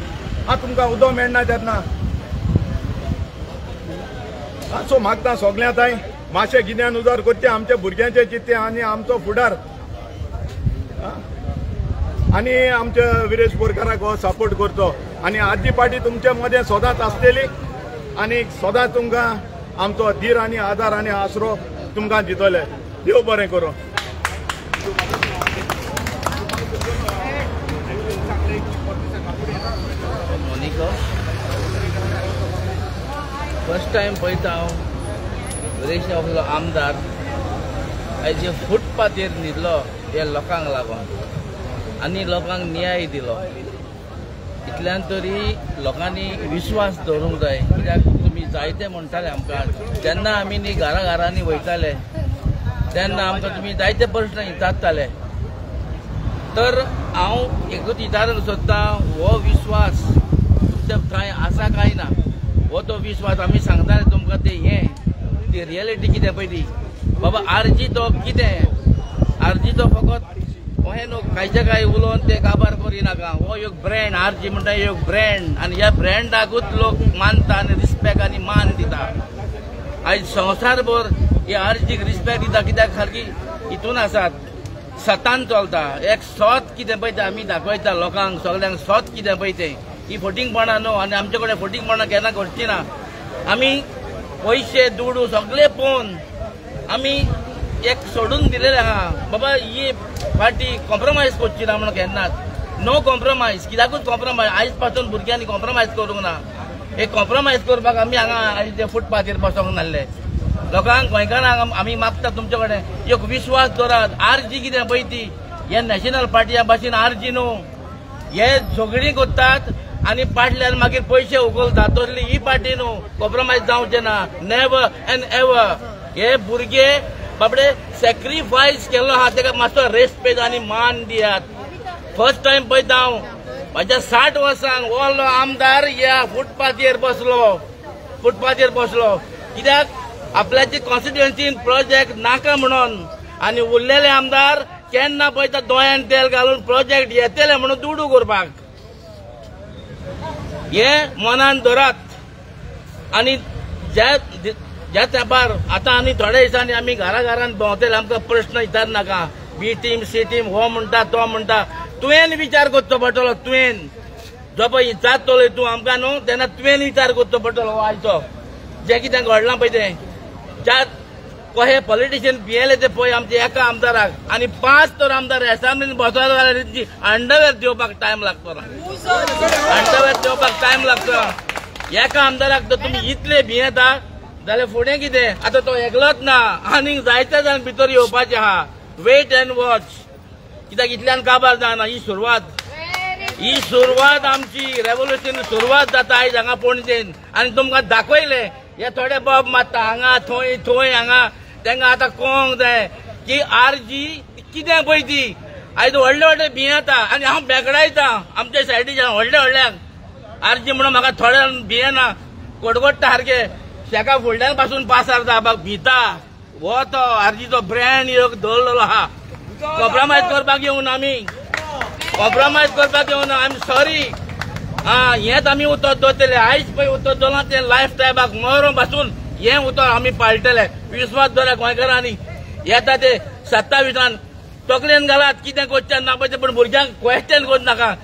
तुमकां उदक मेळना तेन्ना. सो मागता सगळ्यां थंय मातशें गिन्यान उजार करचें आमच्या भुरग्यांचें चिंतचें आनी आमचो फुडार आनी आमच्या विरेश बोरकाराक हो सपोर्ट करचो. आनी आदली पार्टी तुमचे मदें सदांच आसलेली आनी सदांच तुमकां आमचो धीर आनी आदार आनी आसरो तुमकां दितले. देव बरें करूं. फर्स्ट टायम पळयता हांव विरेश आपलो आमदार आयज फुटपाथेर न्हिदलो हे लोकांक लागून आनी लोकांक न्याय दिलो. इतल्यान तरी लोकांनी विश्वास दवरूंक जाय. कित्याक तुमी जायते म्हणटाले आमकां जेन्ना आमी न्ही घरांनी वयताले तेन्ना आमकां तुमी जायते प्रश्न विचारताले. तर हांव एकूच विचारूंक सोदतां हो विश्वास तुमच्या कांय आसा काय ना. हो तो विश्वास आमी सांगताले तुमकां ते हें ती रियलिटी कितें पळय ती बाबा आरजी तो कितें आरजी तो फकत अशें न्हू कांय उलोवन ते काबार करिनाका. हो एक ब्रँड आरजी म्हणटा एक ब्रँड आनी ह्या ब्रँडाकूच लोक मानता आनी रिस्पेक्ट आनी मान दिता. आयज संवसारभर हे आरजीक रिस्पेक्ट दिता कित्याक सारकी हितून आसात सतान चलता. एक सत कितें पळय तें आमी दाखयता लोकांक सगळ्यांक सत कितें पळय तें ही फटींगपणां न्हू. आनी आमचे कडेन फटींगपणां केन्ना घडची ना. आमी पयशे दुडू सगळे पळोवन आमी एक सोडून दिलेले आहा बाबा ही पार्टी कॉम्प्रोमायज करची ना म्हणून केन्नाच. No compromise. कित्याकूच कॉम्प्रोमायज आयज पासून भुरग्यांनी कॉम्प्रोमायज करूंक ना. हे कॉम्प्रोमायज करपाक आमी हांगा आयज ते फुटपाथेर बसोंक नासले. लोकांक गोंयकारांक आमी मागता तुमचे कडेन एक विश्वास दवरात. आरजी कितें पळय ती हे नॅशनल पार्टी भाशेन आरजी न्हू. हे झगडी करतात आनी पाटल्यान मागीर पयशे उखलतात. तसली ही पार्टी न्हू. कॉम्प्रोमायज जावचें ना नेवर एंड एवर. हे भुरगे बाबडे सॅक्रिफायस केलो आहा ताका मातसो रेस्पेक्ट आनी मान दियात. फर्स्ट टायम पळयता हांव म्हाज्या 60 वर्सांक व्हडलो आमदार ह्या फुटपाथेर बसलो कित्याक आपल्याची कॉन्स्टिट्युएन्सीन प्रोजेक्ट नाका म्हणून. आनी उरलेले आमदार केन्ना पळयता दोळ्यान तेल घालून प्रोजेक्ट येतले म्हणून दुडू करपाक. हे मनान धरात. आनी ज्या तेंपार आतां आनी थोड्या दिसांनी आमी घरान भोंवतले आमकां प्रश्न विचारनाका. बी टीम सी टीम हो म्हणटा तो म्हणटा. तुवें विचार करचो पडटलो. तुवें जो पळय विचारतलो तूं आमकां न्हू तेन्ना तुवें विचार करचो पडटलो. हो आयचो जें कितें घडलां पळय तें कहे पॉलिटिशियन पियेले ते पळय आमच्या एका आमदाराक आणि 5 तर आमदार असेंब्लीन बसवा जाल्यार अंडरवेअर दिवपाक टाइम लागतो ना अंडरवेअर दिवपाक टाइम लागतो एका आमदाराक तर तुम्ही इतले भियेता जाल्यार फुडें कितें आता तो एकलोच ना आनीक जायते जाण भितर येवपाचे आहा वेट अँड वॉच कित्याक इतल्यान काबार जायना ही सुरवात आमची रेव्होल्युशन सुरवात जाता आयज हांगा पणजेन आणि तुमकां दाखयले हे थोडे बॉब मारता हांगा थंय थंय हांगा तांकां आतां कळोंक जाय की आरजी कितें पळय ती आयज व्हडले व्हडले भियेता आनी हांव बेगडायता आमच्या सायडीच्यान व्हडल्यांक आरजी म्हणून म्हाका थोड्यांक भियेना कोडगोडटा सारके शेका फुडल्यान पासून पासार जावपाक भिता हो तो आरजीचो ब्रँड एक दवरलेलो आहा कॉम्प्रमायज करपाक येवन आमी कॉम्प्रमायज करपाक येवन आय एम सॉरी हेच आमी उतर दवरतले आयज पळय उतर दवरला ते लायफ टायमाक मरून पासून हे उतर आमी पाळटले विश्वास दवरा गोंयकारांनी येता ते 27 तकलेन घालात कितें क्वेश्चन ना पळय पण भुरग्यांक क्वेश्चन करूं नाका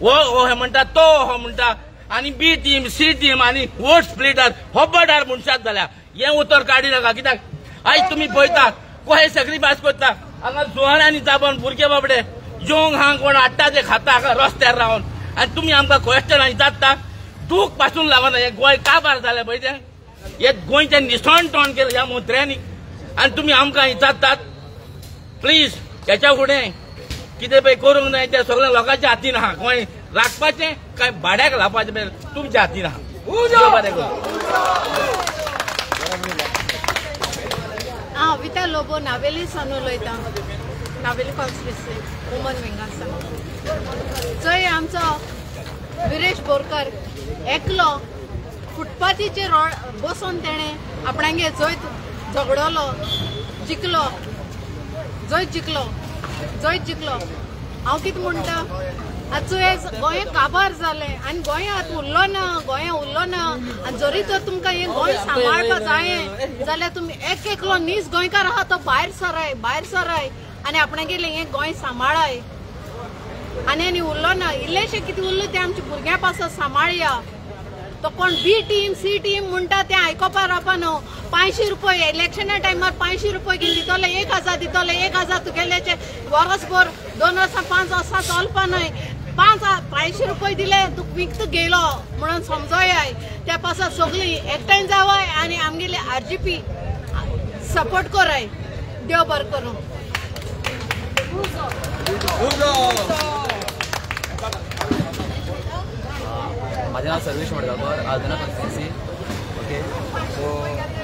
हो हे म्हणटा तो हो म्हणटा आणि बी टीम सी टीम आणि वोट स्प्लिटर होब्बडार मनशात जाल्या हे उतर काडी नाका कित्याक आयज तुमी पळयता कशें सॅक्रिफायस करता हांगा जुवारांनी चाबोन भुरगे बाबडे जेवंक हांगा कोण हाडटा ते खाता हांगा रस्त्यार रावन आनी तुमी आमकां क्वेश्चन विचारता दूख पासून लागना हे गोंय काबार जालें पळय तें हे गोंयचें निसणटोण केलें ह्या मंत्र्यांनी आनी तुमी आमकां विचारतात प्लीज हेच्या फुडें कितें पळय करूंक जाय तें सगळें लोकांच्या हातीन आहा गोंय राखपाचें काय भाड्याक लावपाचें तुमच्या हातीन आहा बरें हांव विता लोबो नावेली सान उलयता नावेली कॉन्स्टिट्युएन्सी वुमन विंगासान जंय आमचो विरेश बोरकार एकलो फुटपाथीचेर बसून तेणें आपणांगे जंय झगडलो जिखलो हांव कितें म्हणटा आजचो गोंय काबार जालें आनी गोंयांत उरलो ना आनी जरी तर तुमकां हें गोंय सांबाळपा जायें जाल्यार तुमी एकलो नीज गोंयकार आहा तो भायर सराय आनी आपणें गेलें हें गोंय सांबाळाय आनी उरलो ना इल्लेशें कितें उरलें तें आमच्या भुरग्यां पासत सांबाळया तो कोण बी टीम सी टीम म्हणटा तें आयकोपा रावपा न्हू 500 रुपये इलेक्शना टायमार 500 रुपये घेवन दितले 1000 दितले 1000 तुगेल्याचे वर्सभर 2 वर्सां 5 वर्सां चलपा न्हय 500 रुपये दिले तूं विकत गेलो म्हणून समजोयाय त्या पासत सगळीं एकठांय जावाय आनी आमगेले आरजीपी सपोर्ट कराय देव बरें करूं माझे नाव Sarvesh Madgaonkar Aldona constituency okay so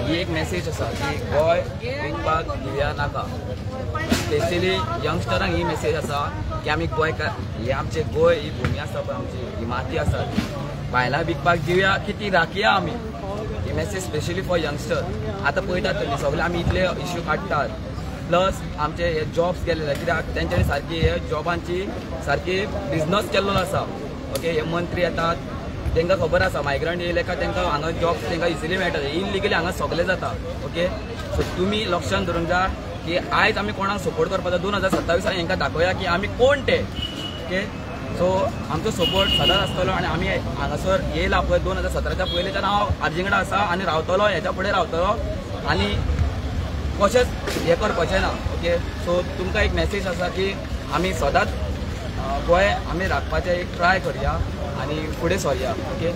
ही एक मेसेज आसा की गोंय विकपाक दिवया नाका स्पेशली यंगस्टरांक ही मेसेज आसा की आमी गोंयकार हे आमचे गोंय ही भुमी आसा पळय आमची ही माती आसा बायलां विकपाक दिवया की ती राखया आमी ही मेसेज स्पेशली फॉर यंगस्टर आतां पळयतात तुमी सगळे आमी इतले इश्यू काडटात प्लस आमचे हे जॉब्स केलेले कित्याक तेंच्यांनी सारकी हे जॉबांची सारकी बिजनस केल्लो आसा ओके हे मंत्री येतात तांकां खबर आसा मायग्रंट येयले काय तांकां हांगा जॉब्स तांकां इजिली मेळटा इनलिगली हांगा सगळें जाता ओके सो तुमी लक्षांत दवरूंक जाय की आयज आमी कोणाक सपोर्ट करपाचो 2027 हांकां दाखोवया की आमी कोण ते ओके सो आमचो सपोर्ट सदांच आसतलो आनी आमी हांगासर येयला पळय 2017च्या पयलींच्यान हांव आर्जी कडेन आसा आनी रावतलो हेच्या फुडें रावतलो आनी कशेंच हें करपाचें ना ओके सो तुमकां एक मेसेज आसा की आमी सदांच गोंय आमी राखपाचें एक ट्राय करया आनी फुडें सरया ओके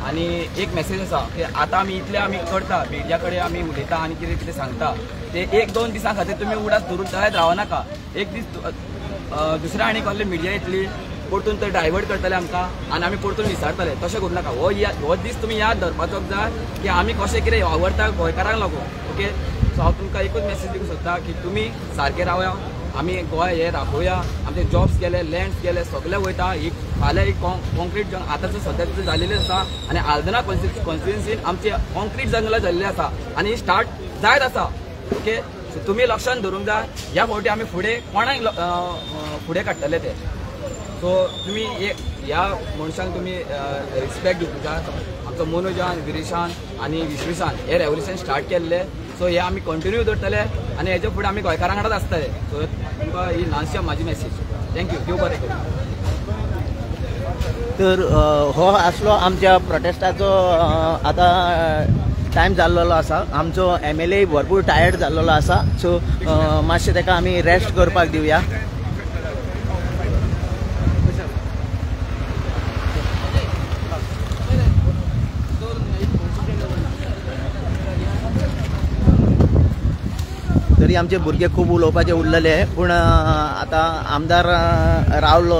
आनी एक मेसेज आसा की आतां आमी इतले आमी करता मिडिया कडेन आमी उलयता आनी कितें कितें सांगता ते 1-2 दिसां खातीर तुमी उडास धरून तळ्यात रावनाका एक दीस दुसऱ्या आनी कसले मिडिया येतली परतून ते डायवर्ट करतले आमकां आनी आमी परतून विचारतले तशें करूं नाका हो दीस तुमी याद धरपाचो जाय की आमी कशें कितें वावरता गोंयकारांक लागून ओके सो हांव तुमकां एकूच मेसेज दिवंक सोदता की तुमी सारके रावया आमी गोंय हे राखोवया आमचे जॉब्स गेले लँड्स गेले सगळे वयता ही फाल्यां एक कॉन्क्रीट जंगल आतांचो सद्याचो जाल्लेलें आसा आनी आल्दोना कॉन्स्टिट्युएन्सीन आमचे कॉन्क्रीट जंगलां जाल्लीं आसा आनी स्टार्ट जायत आसा ओके सो तुमी लक्षांत दवरूंक जाय ह्या फावटी आमी फुडें कोणाक फुडें काडटले ते सो तुमी ह्या मनशांक तुमी रिस्पेक्ट दिवंक जाय आमचो मनोजान विरेशान आनी विश्वेशान हे रेवल्युशन स्टार्ट केल्ले सो हे आमी कंटिन्यू दवरतले आनी हेच्या फुडें आमी गोंयकारां वांगडाच आसतले सो तुमकां ही ल्हानशी म्हाजी मेसेज थँक्यू देव बरें करूं तर हो आसलो आमच्या प्रोटेस्टाचो आतां टायम जाल्लो आसा. आमचो MLA भरपूर टायर्ड जाल्लो आसा. सो मातशें ताका आमी रेस्ट करपाक दिवया. तरी आमचे भुरगे खूब उलोवपाचे उरलेले, पूण आतां आमदार रावलो,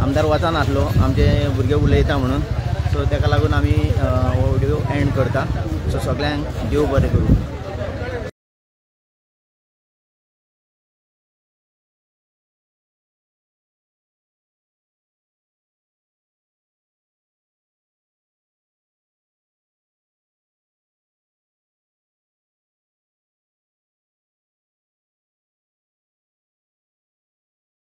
आमदार वचना आसलो, आमचे भुरगे उलयता म्हणून. सो ताका लागून आमी हो व्हिडिओ एंड करता. सो सगळ्यांक देव बरें करूं.